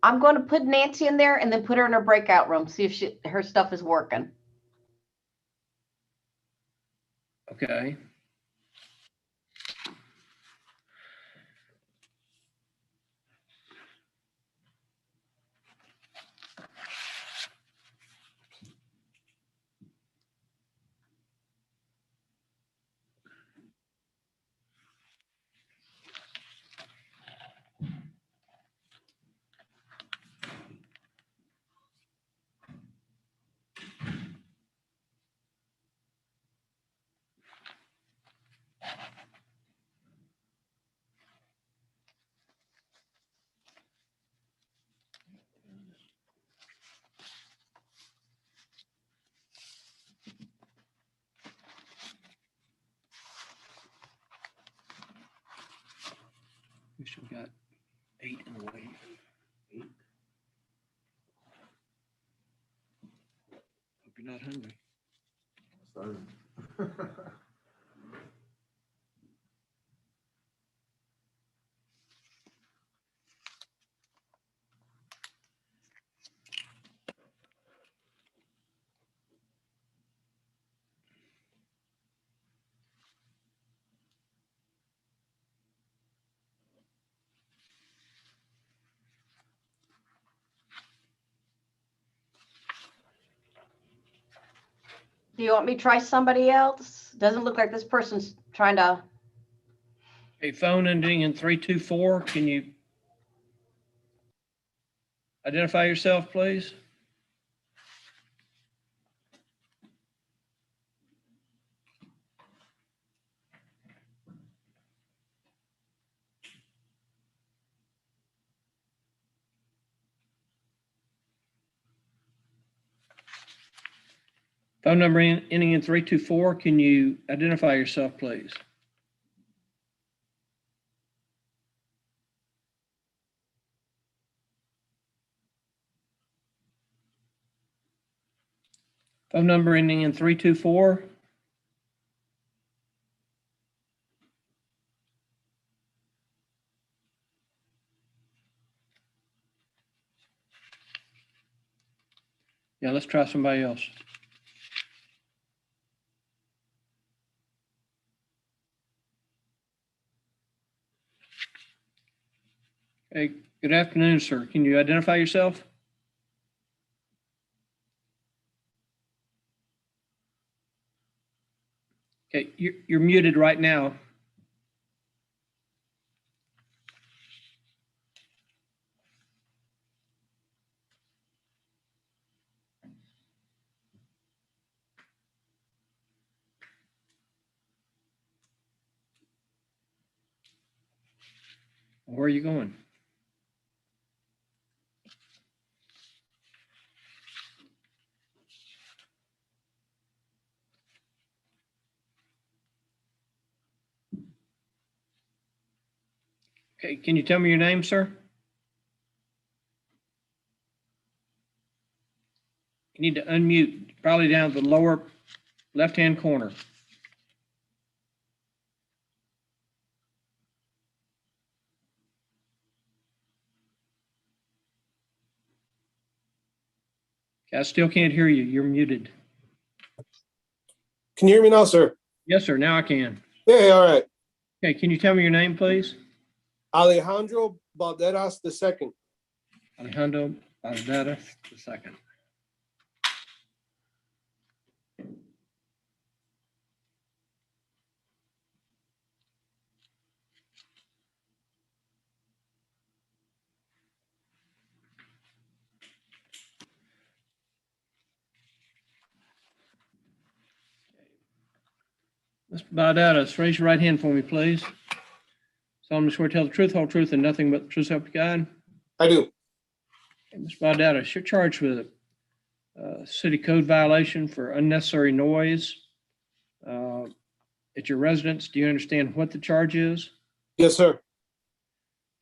I'm going to put Nancy in there and then put her in her breakout room, see if her stuff is working. Okay. Still got 8 in the waiting. Hope you're not hungry. Do you want me to try somebody else? Doesn't look like this person's trying to. A phone ending in 324. Can you identify yourself, please? Phone number ending in 324. Can you identify yourself, please? Phone number ending in 324. Yeah, let's try somebody else. Hey, good afternoon, sir. Can you identify yourself? Okay, you're muted right now. Where are you going? Okay, can you tell me your name, sir? You need to unmute, probably down the lower left-hand corner. I still can't hear you. You're muted. Can you hear me now, sir? Yes, sir. Now I can. Yeah, all right. Okay, can you tell me your name, please? Alejandro Balderas II. Alejandro Balderas II. Mr. Balderas, raise your right hand for me, please. Solemnly swear to tell the truth, whole truth, and nothing but the truth, so help you God. I do. Okay, Mr. Balderas, you're charged with a city code violation for unnecessary noise at your residence. Do you understand what the charge is? Yes, sir.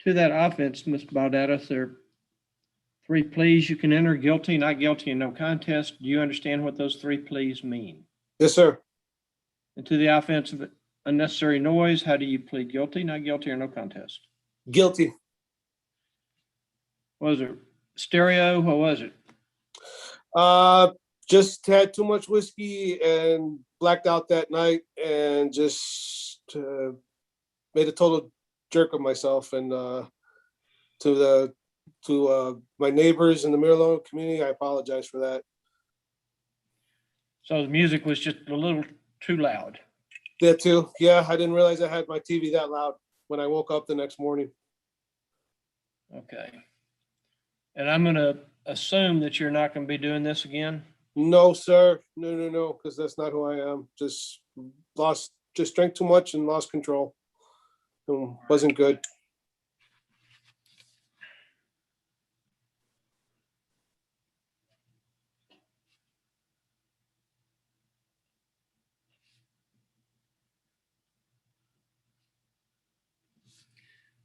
To that offense, Mr. Balderas, there are 3 pleas you can enter: guilty, not guilty, and no contest. Do you understand what those 3 pleas mean? Yes, sir. And to the offense of unnecessary noise, how do you plead? Guilty, not guilty, or no contest? Guilty. What was it? Stereo? What was it? Just had too much whiskey and blacked out that night and just made a total jerk of myself. And to my neighbors in the Miralone community, I apologize for that. So the music was just a little too loud. That too. Yeah, I didn't realize I had my TV that loud when I woke up the next morning. Okay. And I'm going to assume that you're not going to be doing this again? No, sir. No, because that's not who I am. Just drank too much and lost control. Wasn't good.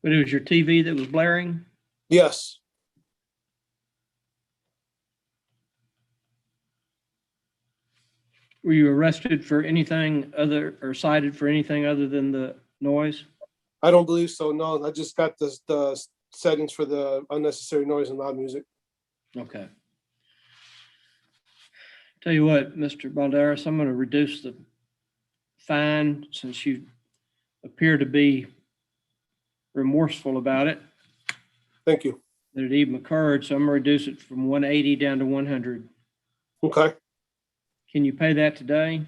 But it was your TV that was blaring? Yes. Were you arrested for anything other or cited for anything other than the noise? I don't believe so. No, I just got the settings for the unnecessary noise and loud music. Okay. Tell you what, Mr. Balderas, I'm going to reduce the fine since you appear to be remorseful about it. Thank you. That it even occurred, so I'm going to reduce it from 180 down to 100. Okay. Can you pay that today?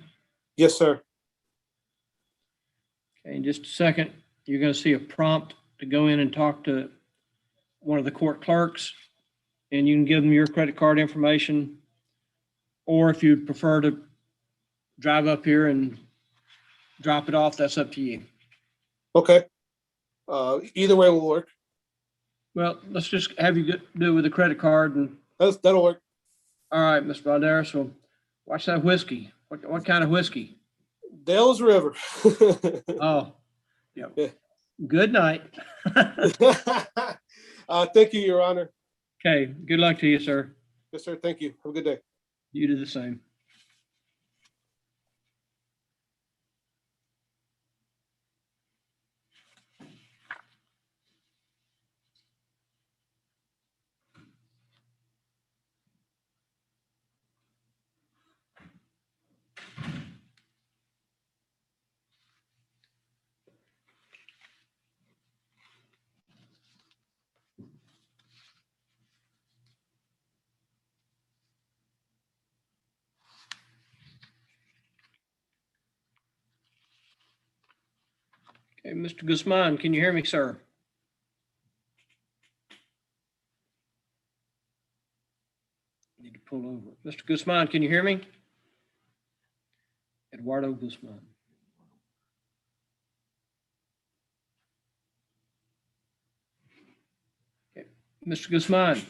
Yes, sir. Okay, in just a second, you're going to see a prompt to go in and talk to one of the court clerks, and you can give them your credit card information, or if you'd prefer to drive up here and drop it off, that's up to you. Okay. Either way will work. Well, let's just have you do it with a credit card, and that'll work. All right, Mr. Balderas, well, watch that whiskey. What kind of whiskey? Dale's River. Oh, yeah. Good night. Thank you, Your Honor. Okay, good luck to you, sir. Yes, sir. Thank you. Have a good day. You do the same. Okay, Mr. Guzman, can you hear me, sir? Need to pull over. Mr. Guzman, can you hear me? Eduardo Guzman. Okay, Mr. Guzman.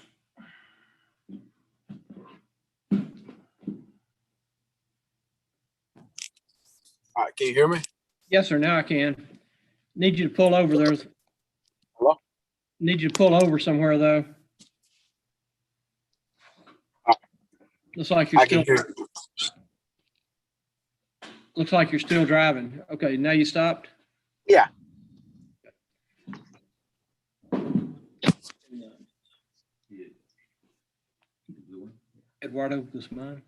All right, can you hear me? Yes, sir, now I can. Need you to pull over there. Hello? Need you to pull over somewhere, though. Looks like you're I can still. hear you. Looks like you're still driving. Okay, now you stopped? Yeah. Eduardo Guzman.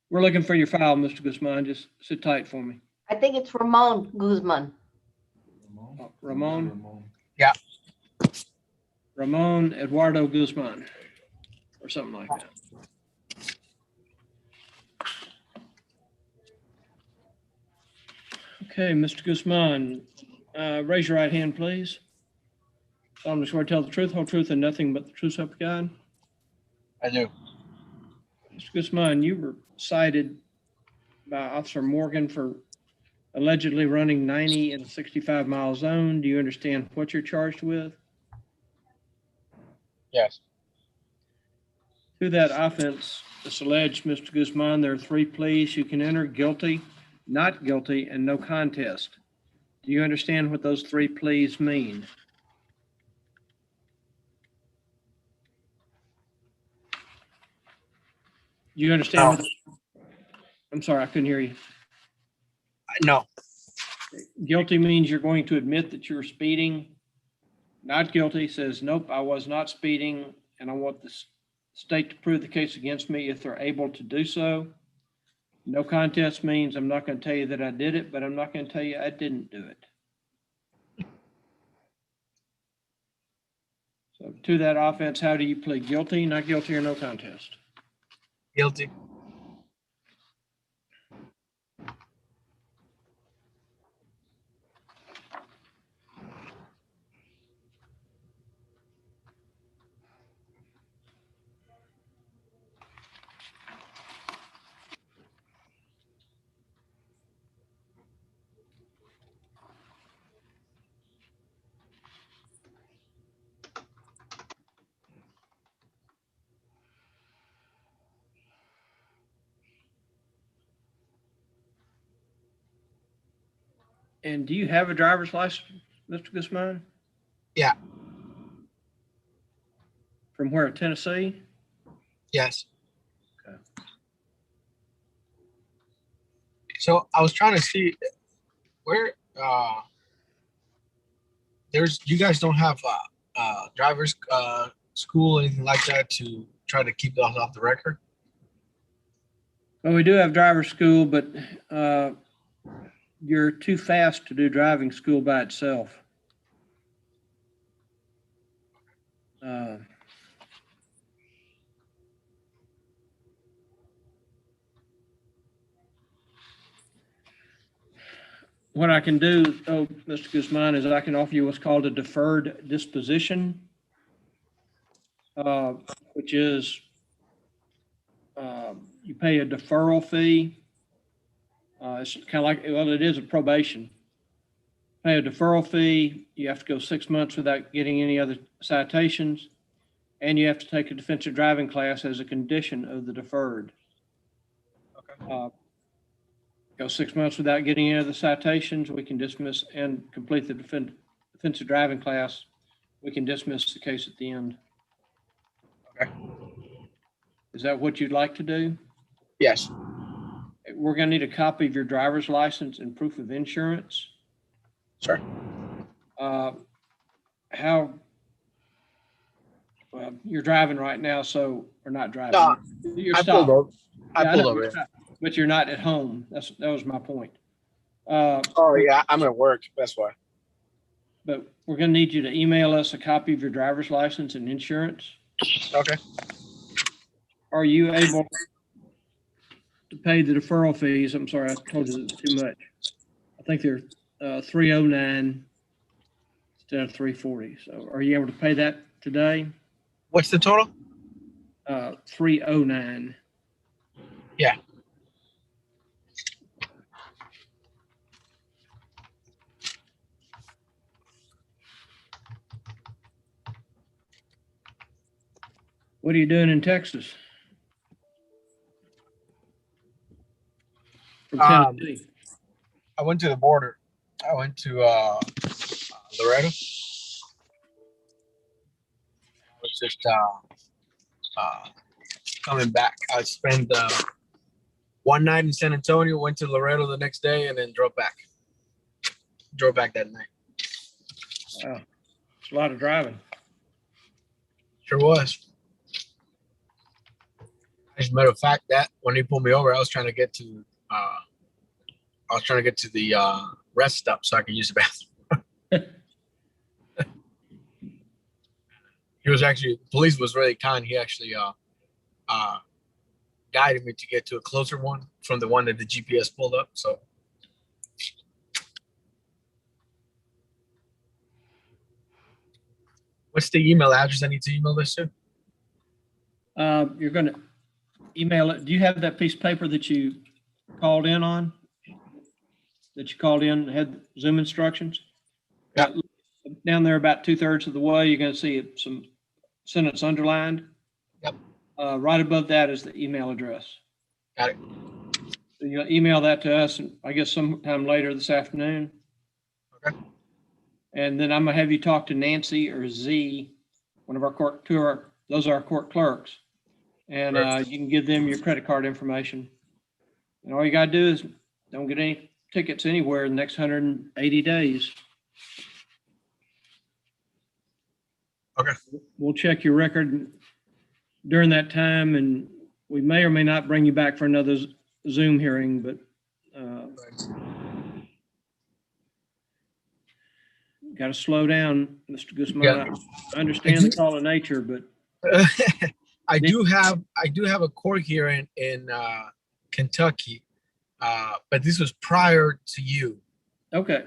We're looking for your file, Mr. Guzman. Just sit tight for me. I think it's Ramon Guzman. Ramon? Yeah. Ramon Eduardo Guzman, or something like that. Okay, Mr. Guzman, raise your right hand, please. Solemnly swear to tell the truth, whole truth, and nothing but the truth, so help you God. I do. Mr. Guzman, you were cited by Officer Morgan for allegedly running 90 in a 65-mile zone. Do you understand what you're charged with? Yes. To that offense, it's alleged, Mr. Guzman, there are 3 pleas you can enter: guilty, not guilty, and no contest. Do you understand what those 3 pleas mean? Do you understand? No. I'm sorry, I couldn't hear you. No. Guilty means you're going to admit that you were speeding. Not guilty says, nope, I was not speeding, and I want the state to prove the case against me if they're able to do so. No contest means I'm not going to tell you that I did it, but I'm not going to tell you I didn't do it. So to that offense, how do you plead? Guilty, not guilty, or no contest? Guilty. And do you have a driver's license, Mr. Guzman? Yeah. From where, Tennessee? Yes. Okay. So I was trying to see where you guys don't have driver's school, anything like that to try to keep those off the record? Well, we do have driver's school, but you're too fast to do driving school by itself. What I can do, Mr. Guzman, is I can offer you what's called a deferred disposition, which is you pay a deferral fee. It's kind of like, well, it is a probation. Pay a deferral fee. You have to go 6 months without getting any other citations, and you have to take a defensive driving class as a condition of the deferred. Okay. Go 6 months without getting any other citations, we can dismiss and complete the defensive driving class. We can dismiss the case at the end. Okay. Is that what you'd like to do? Yes. We're going to need a copy of your driver's license and proof of insurance. Sure. Well, you're driving right now, so we're not driving. No, You're I stopped. pulled over. I Yeah, pulled know, over. you're stopped, but you're not at home. That was my point. Oh yeah, I'm at work. That's why. But we're going to need you to email us a copy of your driver's license and insurance. Okay. Are you able to pay the deferral fees? I'm sorry, I told you it's too much. I think they're $309 instead of $340. So are you able to pay that today? What's the total? $309. Yeah. What are you doing in Texas? From Tennessee. I went to the border. I went to Laredo. I was just coming back. I spent one night in San Antonio, went to Laredo the next day, and then drove back. Drove back that night. Wow. It's a lot of driving. Sure was. As a matter of fact, that when he pulled me over, I was trying to get to the rest stop so I could use the bathroom. He was actually, police was really kind. He actually guided me to get to a closer one from the one that the GPS pulled up. So what's the email address I need to email this to? You're going to email it. Do you have that piece of paper that you called in on? That you called in, had Zoom instructions? Yeah. Down there about 2/3 of the way, you're going to see some sentence underlined. Yep. Right above that is the email address. Got it. So you'll email that to us, and I guess sometime later this afternoon. Okay. And then I'm gonna have you talk to Nancy or Z, one of our court, those are our court clerks. And you can give them your credit card information. And all you gotta do is don't get any tickets anywhere in the next 180 days. Okay. We'll check your record during that time, and we may or may not bring you back for another Zoom hearing, but got to slow down, Mr. Guzman. Yeah. I understand the call of nature, but I do have a court hearing in Kentucky, but this was prior to you. Okay.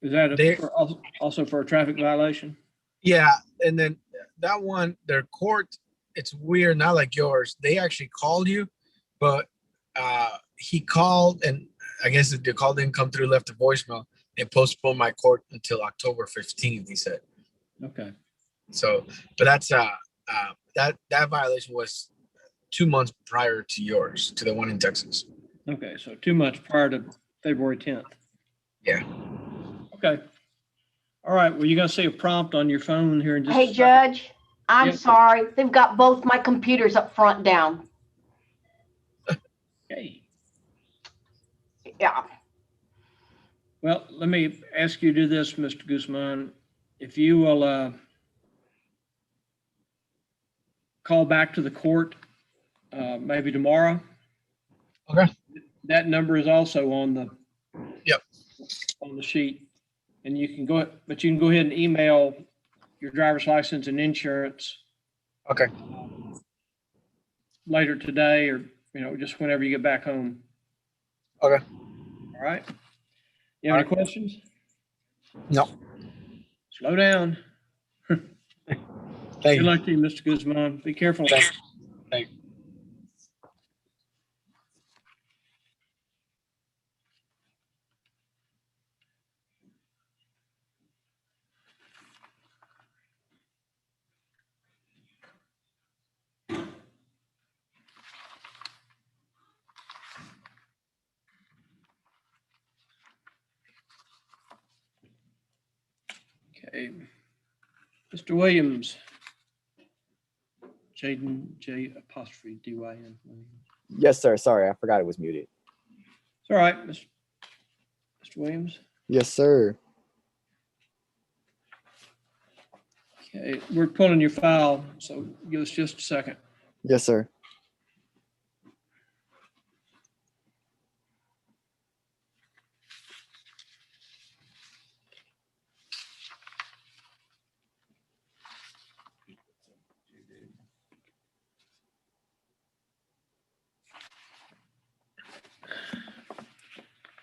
Is that also for a traffic violation? Yeah, and then that one, their court, it's weird, not like yours. They actually called you, but he called, and I guess the call didn't come through, left a voicemail. They postponed my court until October 15th, he said. Okay. So, but that's that violation was 2 months prior to yours, to the one in Texas. Okay, so 2 months prior to February 10th. Yeah. Okay. All right, well, you're gonna see a prompt on your phone here in just a Hey, second. Judge, I'm Yeah. sorry. They've got both my computers up front down. Okay. Yeah. Well, let me ask you to do this, Mr. Guzman. If you will call back to the court maybe tomorrow. Okay. That number is also on the Yep. on the sheet. And you can go ahead and email your driver's license and insurance Okay. later today or, just whenever you get back home. Okay. All right. You have any questions? No. Slow down. Thank Good you. luck to you, Mr. Guzman. Be careful. Thank you. Okay. Mr. Williams. Jaden, J''DYN. Yes, sir. Sorry, I forgot it was muted. It's all right, Mr. Williams. Yes, sir. Okay, we're pulling your file, so give us just a second. Yes, sir.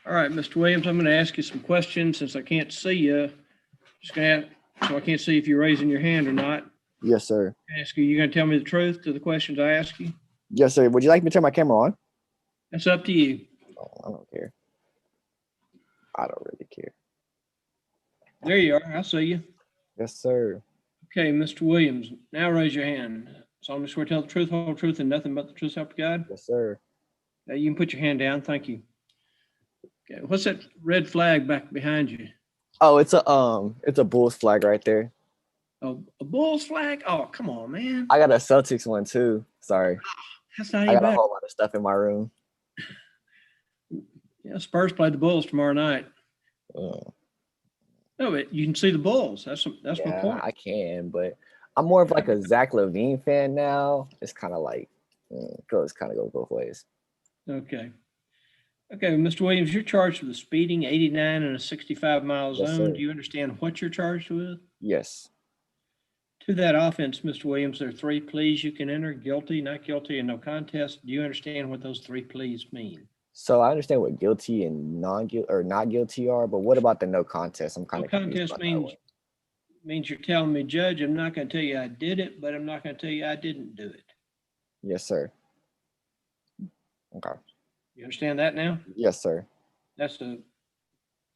All right, Mr. Williams, I'm going to ask you some questions since I can't see you. So I can't see if you're raising your hand or not. Yes, sir. Ask you going to tell me the truth to the questions I ask you? Yes, sir. Would you like me to turn my camera on? That's up to you. Oh, I don't care. I don't really care. There you are. I see you. Yes, sir. Okay, Mr. Williams, now raise your hand. Solemnly swear to tell the truth, whole truth, and nothing but the truth, so help you God? Yes, sir. Now you can put your hand down. Thank you. Okay, what's that red flag back behind you? Oh, it's a Bulls flag right there. Oh, a Bulls flag? Oh, come on, man. I got a Celtics one too. Sorry. That's not I even got a bad. whole lot of stuff in my room. Yeah, Spurs play the Bulls tomorrow night. No, but you can see the Bulls. That's my Yeah, point. I can, but I'm more of like a Zach LaVine fan now. It's kind of like goes both ways. Okay. Okay, Mr. Williams, you're charged with speeding 89 in a 65-mile Yes, zone. sir. Do you understand what you're charged with? Yes. To that offense, Mr. Williams, there are 3 pleas you can enter: guilty, not guilty, and no contest. Do you understand what those 3 pleas mean? So I understand what guilty and non-guilty or not guilty are, but what about the no contest? I'm kind No of confused contest about that one. means you're telling me, Judge, I'm not going to tell you I did it, but I'm not going to tell you I didn't do it. Yes, sir. Okay. You understand that now? Yes, sir. That's a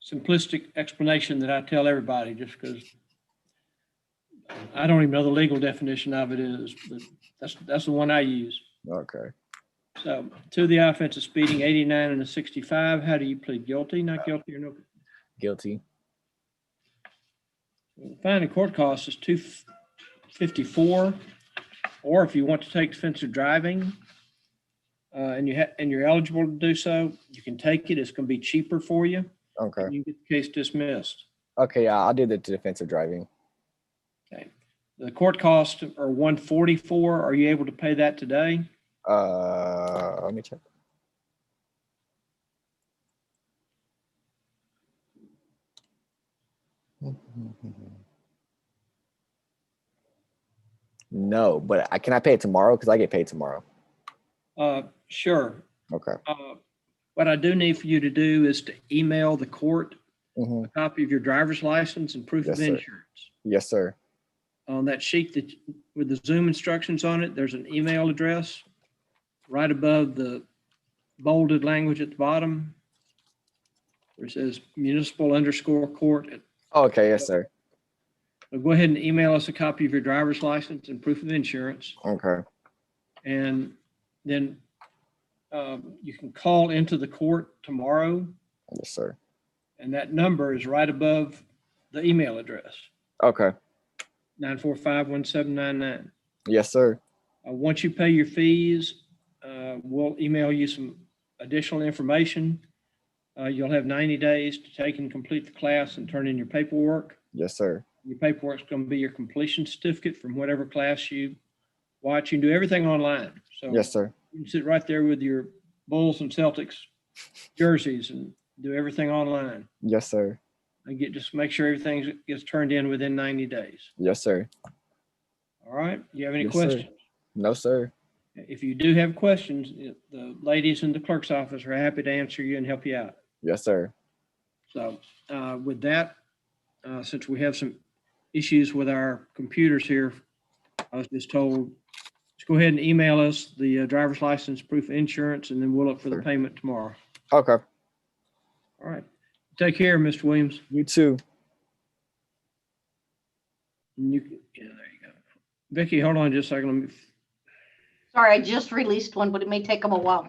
simplistic explanation that I tell everybody just because I don't even know the legal definition of it is, but that's the one I use. Okay. So to the offense of speeding 89 and a 65, how do you plead? Guilty, not guilty, or no? Guilty. The fine and court cost is $254, or if you want to take defensive driving, and you're eligible to do so, you can take it. It's going to be cheaper for you. Okay. And you get the case dismissed. Okay, yeah, I'll do the defensive driving. Okay. The court costs are $144. Are you able to pay that today? Let me check. No, but can I pay it tomorrow? Because I get paid tomorrow. Sure. Okay. What I do need for you to do is to email the court Mhm. a copy of your driver's license and proof Yes, of sir. insurance. Yes, sir. On that sheet with the Zoom instructions on it, there's an email address right above the bolded language at the bottom where it says municipal_court. Okay, yes, sir. So go ahead and email us a copy of your driver's license and proof of insurance. Okay. And then you can call into the court tomorrow. Yes, sir. And that number is right above the email address, Okay. 945-1799. Yes, sir. Once you pay your fees, we'll email you some additional information. You'll have 90 days to take and complete the class and turn in your paperwork. Yes, sir. Your paperwork's going to be your completion certificate from whatever class you watch. You can do everything online. So Yes, sir. you can sit right there with your Bulls and Celtics jerseys and do everything online. Yes, sir. And just make sure everything gets turned in within 90 days. Yes, sir. All right. You have any Yes, sir. questions? No, sir. If you do have questions, the ladies in the clerk's office are happy to answer you and help you out. Yes, sir. So with that, since we have some issues with our computers here, I was just told, let's go ahead and email us the driver's license, proof of insurance, and then we'll look for the payment tomorrow. Okay. All right. Take care, Mr. Williams. You too. Yeah, there you go. Vicky, hold on just a second. Let me. Sorry, I just released one, but it may take them a while.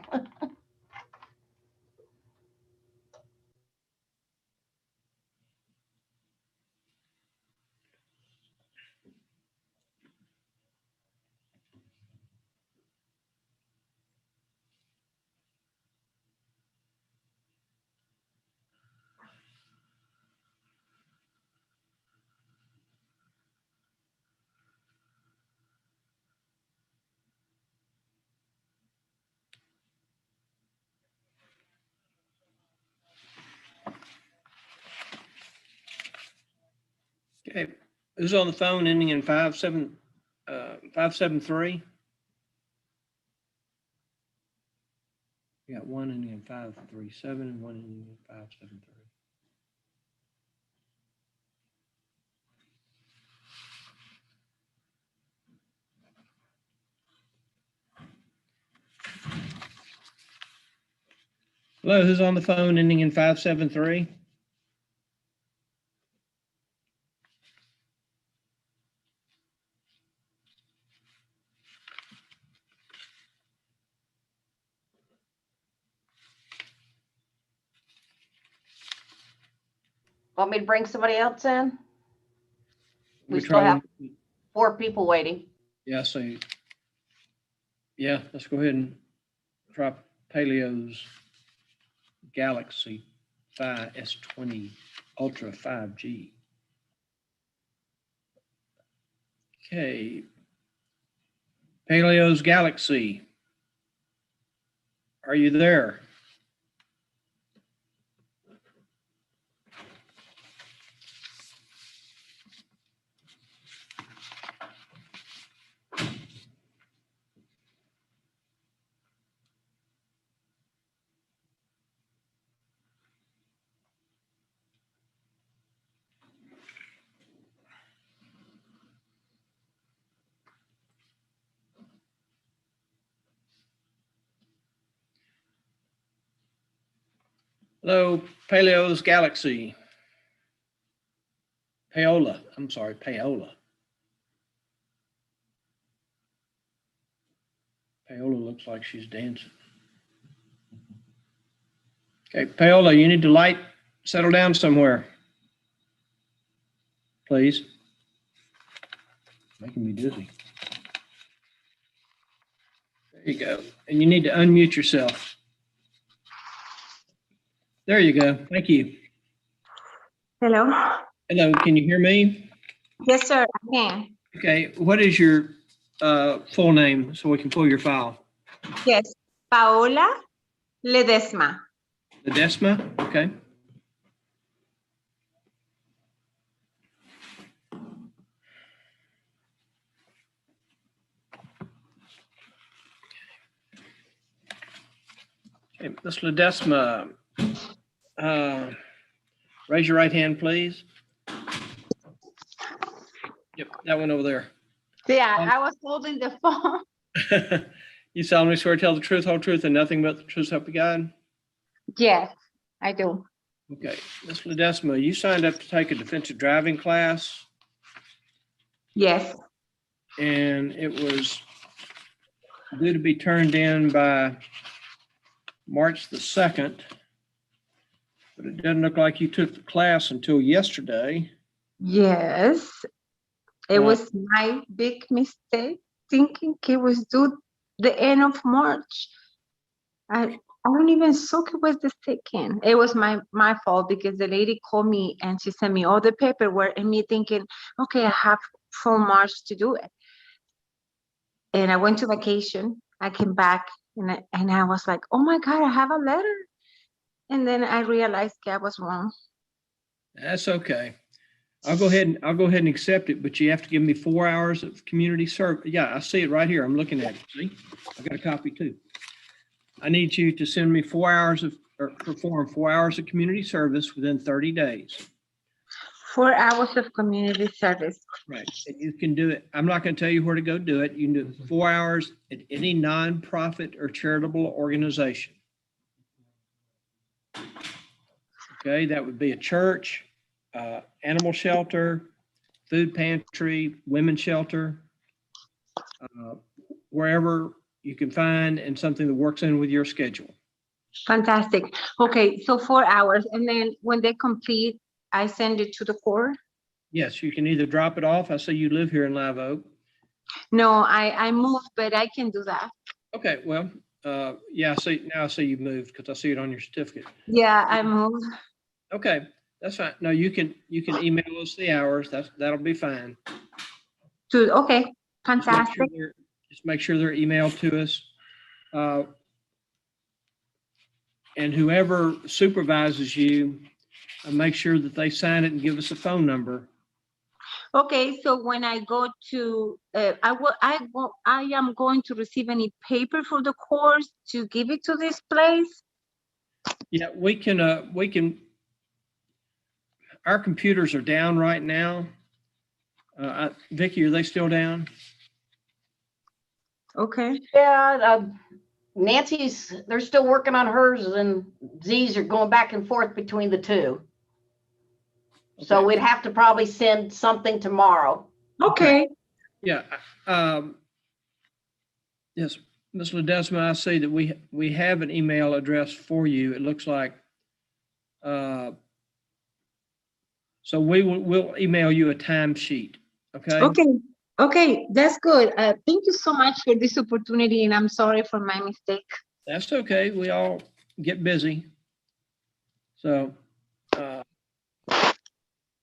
Okay. Who's on the phone ending in 573? We got one ending in 537 and one ending in 573. Hello, who's on the phone ending in 573? Want me to bring somebody else in? We We still try have to- 4 people waiting. Yeah, so, yeah, let's go ahead and try Paleo's Galaxy Fi S20 Ultra 5G. Okay. Paleo's Galaxy. Are you there? Hello, Paleo's Galaxy. Paola, I'm sorry, Paola. Paola looks like she's dancing. Okay, Paola, you need to settle down somewhere. Please. Making me dizzy. There you go. And you need to unmute yourself. There you go. Thank you. Hello. Hello, can you hear me? Yes, sir, I can. Okay, what is your full name so we can pull your file? Yes, Paola Ledesma. Ledesma, okay. Okay, Ms. Ledesma, raise your right hand, please. Yep, that one over there. Yeah, I was holding the phone. You solemnly swear to tell the truth, whole truth, and nothing but the truth, help you God? Yes, I do. Okay, Ms. Ledesma, you signed up to take a defensive driving class. Yes. And it was due to be turned in by March the 2nd, but it doesn't look like you took the class until yesterday. Yes, it Uh, was my big mistake thinking it was due the end of March. I don't even think it was the second. It was my fault because the lady called me and she sent me all the paperwork and me thinking, okay, I have full March to do it. And I went to vacation. I came back and I was like, oh my God, I have a letter. And then I realized I was wrong. That's okay. I'll go ahead and accept it, but you have to give me 4 hours of community service. Yeah, I see it right here. I'm looking at it. See, I got a copy too. I need you to send me 4 hours of, or perform 4 hours of community service within 30 days. 4 hours of community service. Right. And you can do it. I'm not going to tell you where to go do it. You can do it 4 hours at any nonprofit or charitable organization. Okay, that would be a church, animal shelter, food pantry, women's shelter, wherever you can find, and something that works in with your schedule. Fantastic. Okay, so 4 hours. And then when they complete, I send it to the court? Yes, you can either drop it off. I see you live here in Live Oak. No, I moved, but I can do that. Okay, well, yeah, I see you moved because I see it on your certificate. Yeah, I moved. Okay, that's fine. No, you can email us the hours. That'll be fine. Okay, fantastic. Just make sure they're emailed to us. And whoever supervises you, make sure that they sign it and give us a phone number. Okay, so when I go to, I am going to receive any paper for the course to give it to this place? Yeah, we can, our computers are down right now. Vicky, are they still down? Okay. Yeah, Nancy's, they're still working on hers, and Z's are going back and forth between the two. So we'd have to probably send something tomorrow. Okay. Yeah. Yes, Ms. Ledesma, I see that we have an email address for you. It looks like, so we'll email you a timesheet. Okay. Okay, that's good. Thank you so much for this opportunity, and I'm sorry for my mistake. That's okay. We all get busy. So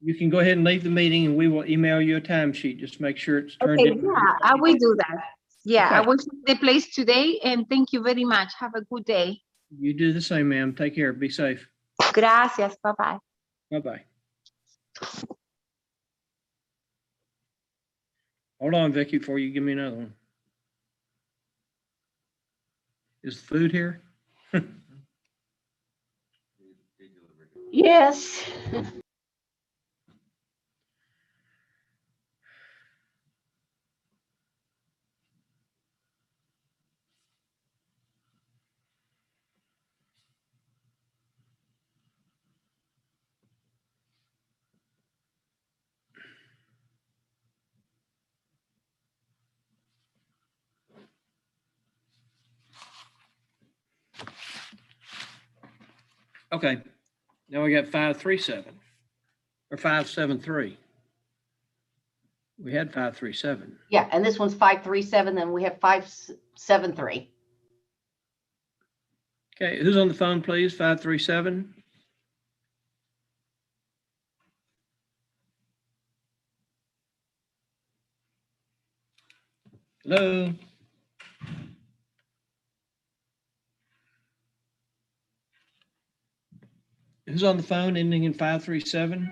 you can go ahead and leave the meeting and we will email you a timesheet. Just make sure it's turned in. Yeah, I will do that. Yeah, I Okay. will see the place today, and thank you very much. Have a good day. You do the same, ma'am. Take care. Be safe. Gracias. Bye-bye. Bye-bye. Hold on, Vicky, before you give me another one. Is the food here? Yes. Okay. Now we got 537 or 573. We had 537. Yeah, and this one's 537, then we have 573. Okay, who's on the phone, please? 537. Hello. Who's on the phone ending in 537?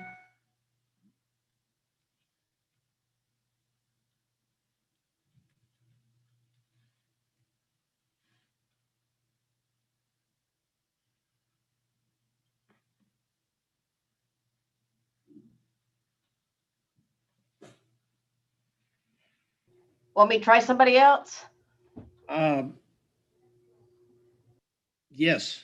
Want me to try somebody else? Yes.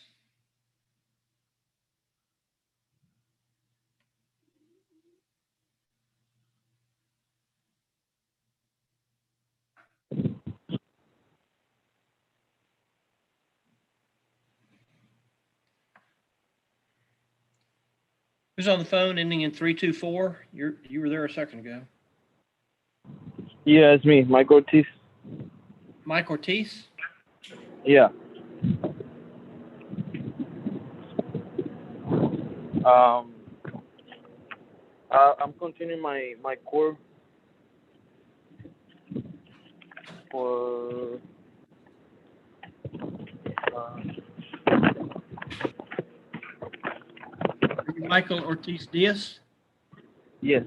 Who's on the phone ending in 324? You were there a second ago. Yeah, it's me, Mike Ortiz. Mike Ortiz? Yeah. I'm continuing my course for Are you Michael Ortiz Diaz? yes.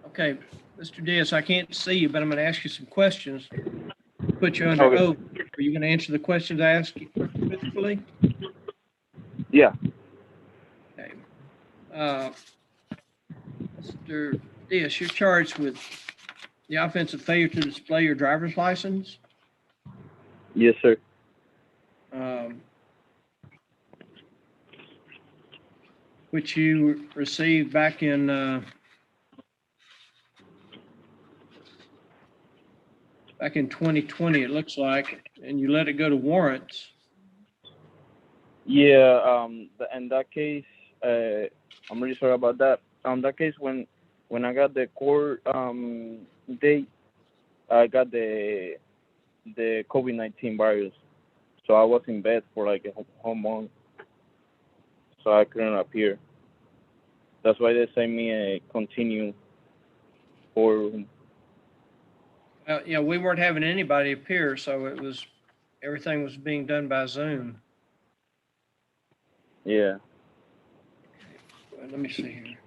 Okay, Mr. Diaz, I can't see you, but I'm going to ask you some questions. Put you under Okay. oath. Are you going to answer the questions I ask you truthfully? Yeah. Okay. Mr. Diaz, you're charged with the offensive failure to display your driver's license, Yes, sir. which you received back in back in 2020, it looks like, and you let it go to warrants. Yeah. In that case, I'm really sorry about that. That case, when I got the court date, I got the COVID-19 virus, so I was in bed for like a whole month, so I couldn't appear. That's why they sent me a continue for. Yeah, we weren't having anybody appear, so everything was being done by Zoom. Yeah. Let me see here.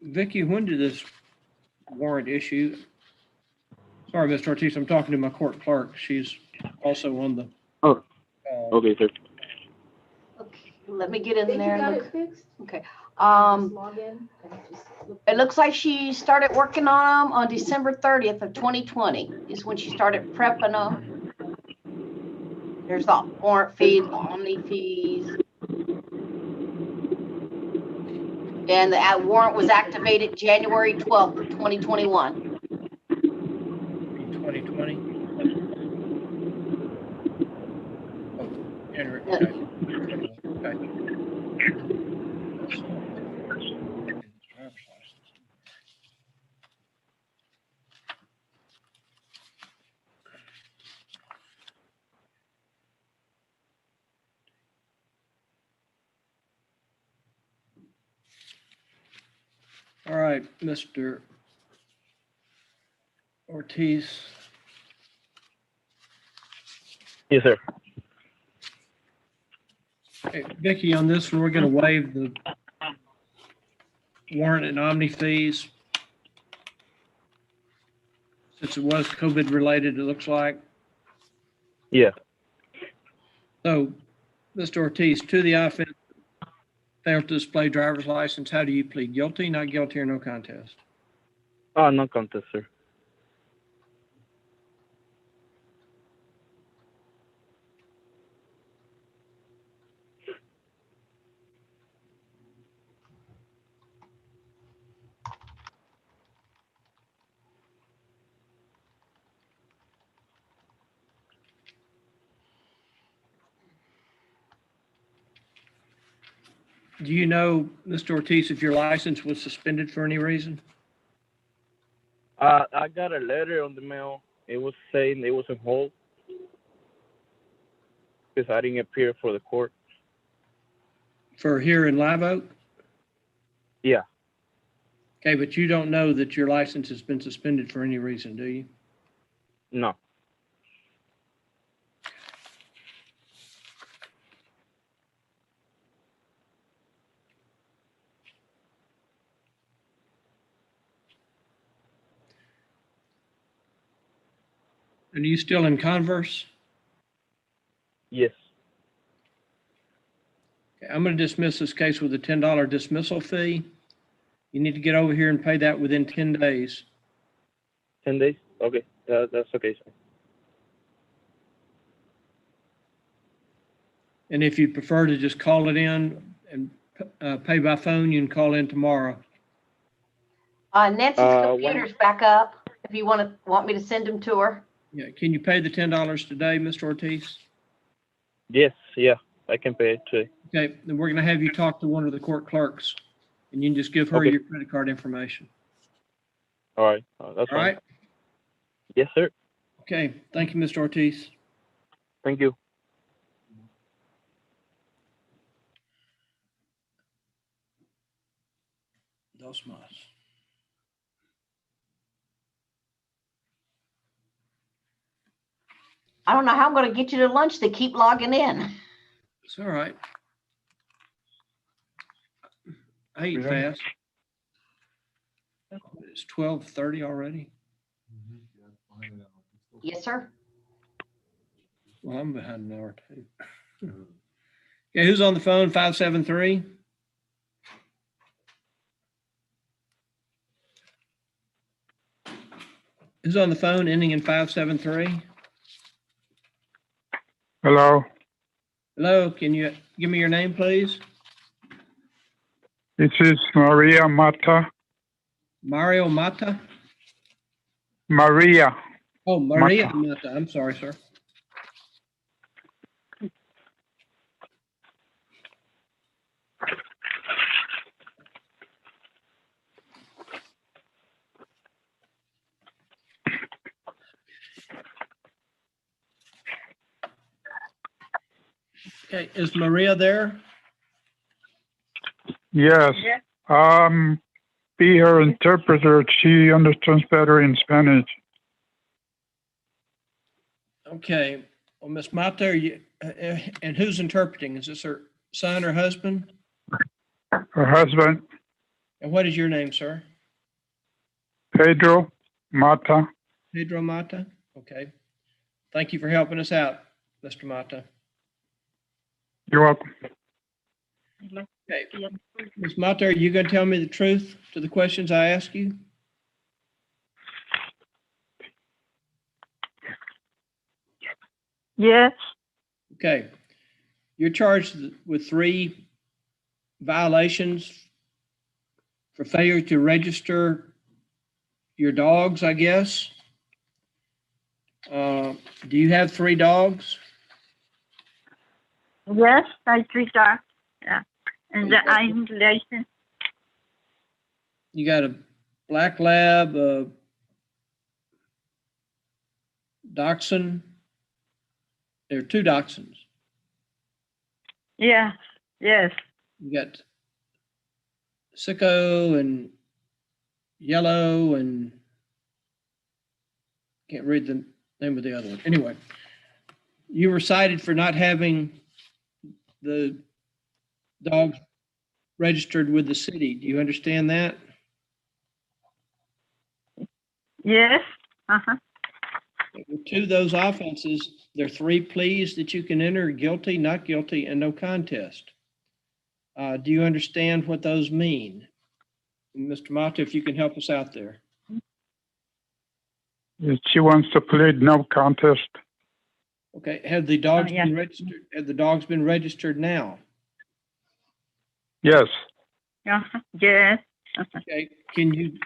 Vicky, when did this warrant issue? Sorry, Mr. Ortiz, I'm talking to my court clerk. She's also on the. Oh. Okay, sir. Let me get in Think you there. got and it fixed? Okay. Log in. It looks like she started working on them on December 30th of 2020 is when she started prepping them. There's the warrant fee, the omni fees. And the warrant was activated January 12th of 2021. 2020. Oh, January. Yeah. Okay. Okay. All right, Mr. Ortiz. Yes, sir. Hey, Vicky, on this one, we're going to waive the warrant and omni fees. Since it was COVID related, it looks like. Yeah. So, Mr. Ortiz, to the offense, failed to display driver's license, how do you plead? Guilty, not guilty, or no contest? Oh, no contest, sir. Do you know, Mr. Ortiz, if your license was suspended for any reason? I got a letter on the mail. It was saying it was on hold because I didn't appear for the court. For here in Live Oak? Yeah. Okay, but you don't know that your license has been suspended for any reason, do you? No. And are you still in Converse? Yes. Okay, I'm going to dismiss this case with a $10 dismissal fee. You need to get over here and pay that within 10 days. 10 days? Okay. That's okay, sir. And if you prefer to just call it in and pay by phone, you can call in tomorrow. Nancy's When, computer's back up. If you want me to send them to her. Yeah, can you pay the $10 today, Mr. Ortiz? yes, yeah, I can pay it today. Okay, then we're gonna have you talk to one of the court clerks, and you can just give her Okay. your credit card information. All right, that's All fine. right? Yes, sir. Okay, thank you, Mr. Ortiz. Thank you. Dos más. I don't know how I'm going to get you to lunch. They keep logging in. It's all right. I eat fast. It's 12:30 already. Yes, sir. Well, I'm behind an hour too. Okay, who's on the phone? 573? Who's on the phone ending in 573? Hello, Hello, can you give me your name, please? this is Maria Mata. Mario Mata? Maria. Oh, Maria Mata. I'm sorry, sir. Okay, is Maria there? Yes. Be her interpreter. She understands better in Spanish. Okay, well, Miss Mata, are you, and who's interpreting? Is this her son or husband? Her husband, And what is your name, sir? Pedro Mata. Pedro Mata? Okay. Thank you for helping us out, Mr. Mata. You're welcome. Okay. Ms. Mata, are you going to tell me the truth to the questions I ask you? Yes. Okay. You're charged with 3 violations for failure to register your dogs, I guess. Do you have 3 dogs? Yes, I 3 dogs. Yeah. And I'm licensed. You got a black lab, a dachshund. There are 2 dachshunds. Yeah. Yes. You got Sicko and Yellow and can't read the name of the other one. Anyway, you were cited for not having the dogs registered with the city. Do you understand that? Yes. Uh-huh. With 2 of those offenses, there are 3 pleas that you can enter: guilty, not guilty, and no contest. Do you understand what those mean? Mr. Mata, if you can help us out there. She wants to plead no contest. Okay, have the dogs yeah. been registered? Have the dogs been registered now? Yes. Uh-huh. Yes. Uh-huh. Okay, can you,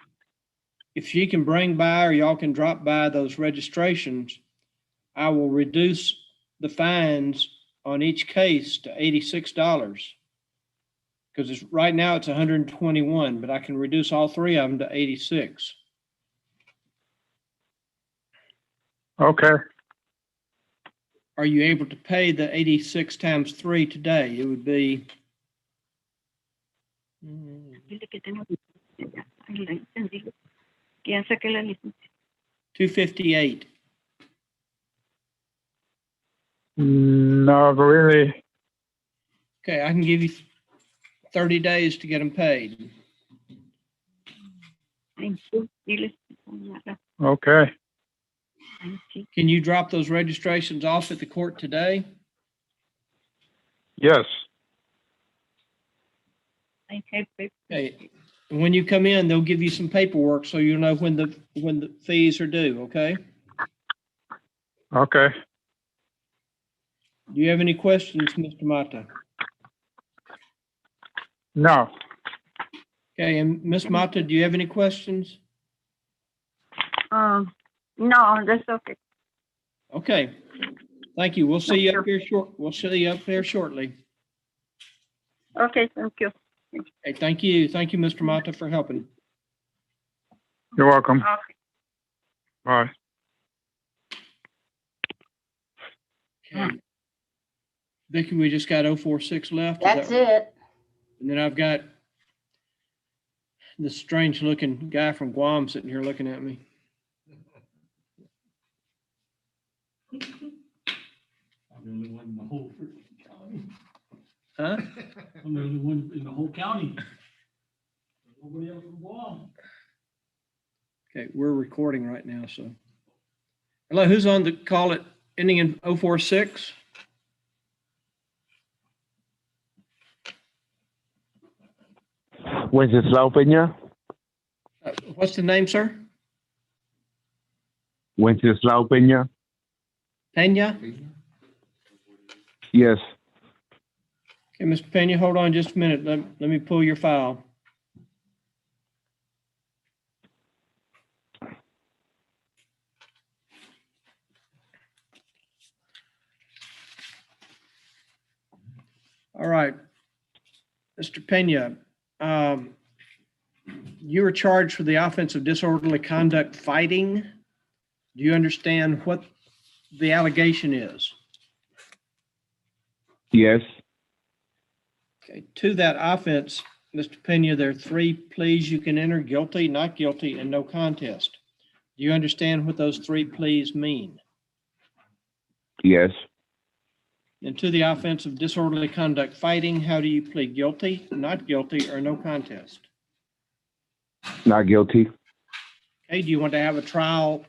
if she can bring by or y'all can drop by those registrations, I will reduce the fines on each case to $86. Because it's right now it's 121, but I can reduce all 3 of them to 86. Okay. Are you able to pay the 86 times 3 today? It would be 258. No, really. Okay, I can give you 30 days to get them paid. Okay. Can you drop those registrations off at the court today? Yes. Okay. When you come in, they'll give you some paperwork so you'll know when the fees are due, okay? Okay. Do you have any questions, Mr. Mata? No. Okay, and Ms. Mata, do you have any questions? No, that's okay. Okay, thank you. We'll see you up here We'll see you up there shortly. Okay, thank you. Hey, thank you. Thank you, Mr. Mata, for helping. You're welcome. Okay. Bye. Okay. Vicky, we just got 046 left. Is That's that right? it. And then I've got this strange looking guy from Guam sitting here looking at me. I'm the only one in the whole county. Huh? I'm the only one in the whole county. Nobody else from Guam. Okay, we're recording right now, so. Hello, who's on the call it ending in 046? Wenceslao Peña. What's the name, sir? Wenceslao Peña. Pena? Yes. Okay, Mr. Pena, hold on just a minute. Let me pull your file. All right. Mr. Pena, you were charged for the offense of disorderly conduct fighting. Do you understand what the allegation is? Yes. Okay, to that offense, Mr. Pena, there are 3 pleas you can enter: guilty, not guilty, and no contest. Do you understand what those 3 pleas mean? Yes. And to the offense of disorderly conduct fighting, how do you plead? Guilty, not guilty, or no contest? Not guilty. Okay, do you want to have a trial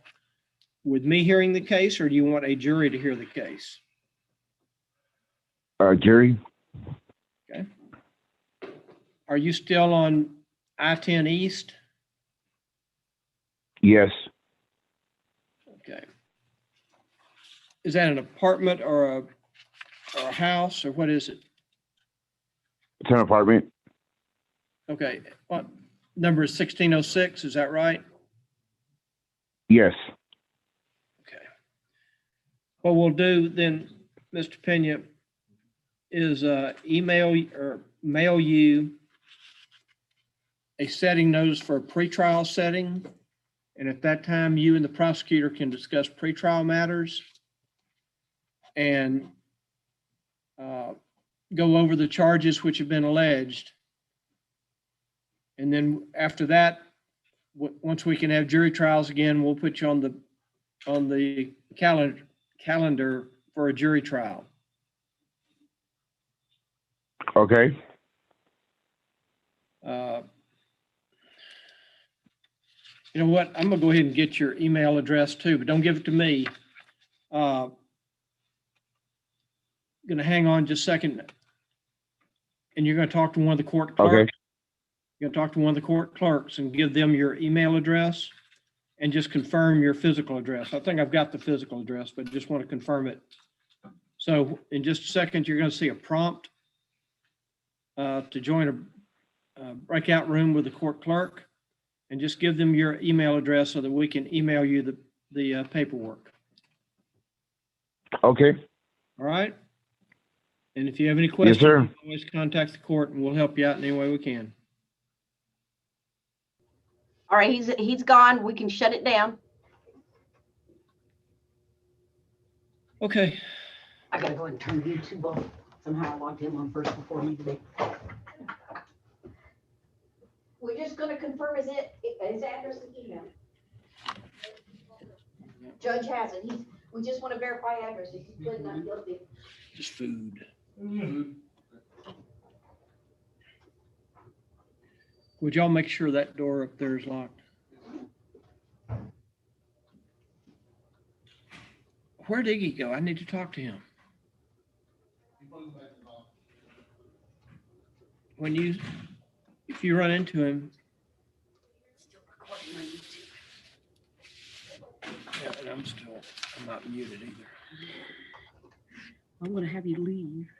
with me hearing the case, or do you want a jury to hear the case? Jury. Okay. Are you still on I-10 East? Yes. Okay. Is that an apartment or a house, or what is it? It's an apartment. Okay. What number is 1606? Is that right? Yes. Okay. What we'll do then, Mr. Pena, is email or mail you a setting notice for a pretrial setting. And at that time, you and the prosecutor can discuss pretrial matters and go over the charges which have been alleged. And then after that, once we can have jury trials again, we'll put you on the calendar for a jury trial. Okay. You know what? I'm gonna go ahead and get your email address too, but don't give it to me. Gonna hang on just a second. And you're gonna talk to one of the court clerks. Okay. You're gonna talk to one of the court clerks and give them your email address and just confirm your physical address. I think I've got the physical address, but just want to confirm it. So in just a second, you're gonna see a prompt to join a breakout room with the court clerk, and just give them your email address so that we can email you the paperwork. Okay. All right? And if you have any questions, Yes, sir. you can always contact the court and we'll help you out in any way we can. All right, he's gone. We can shut it down. Okay. I gotta go and turn YouTube off. Somehow I logged him on first before me today. We're just gonna confirm his address and email. Judge has it. We just want to verify address. He's pleading not guilty. Just food. Would y'all make sure that door up there is locked? Where did he go? I need to talk to him. If you run into him. Yeah, and I'm not muted either. I'm gonna have you leave.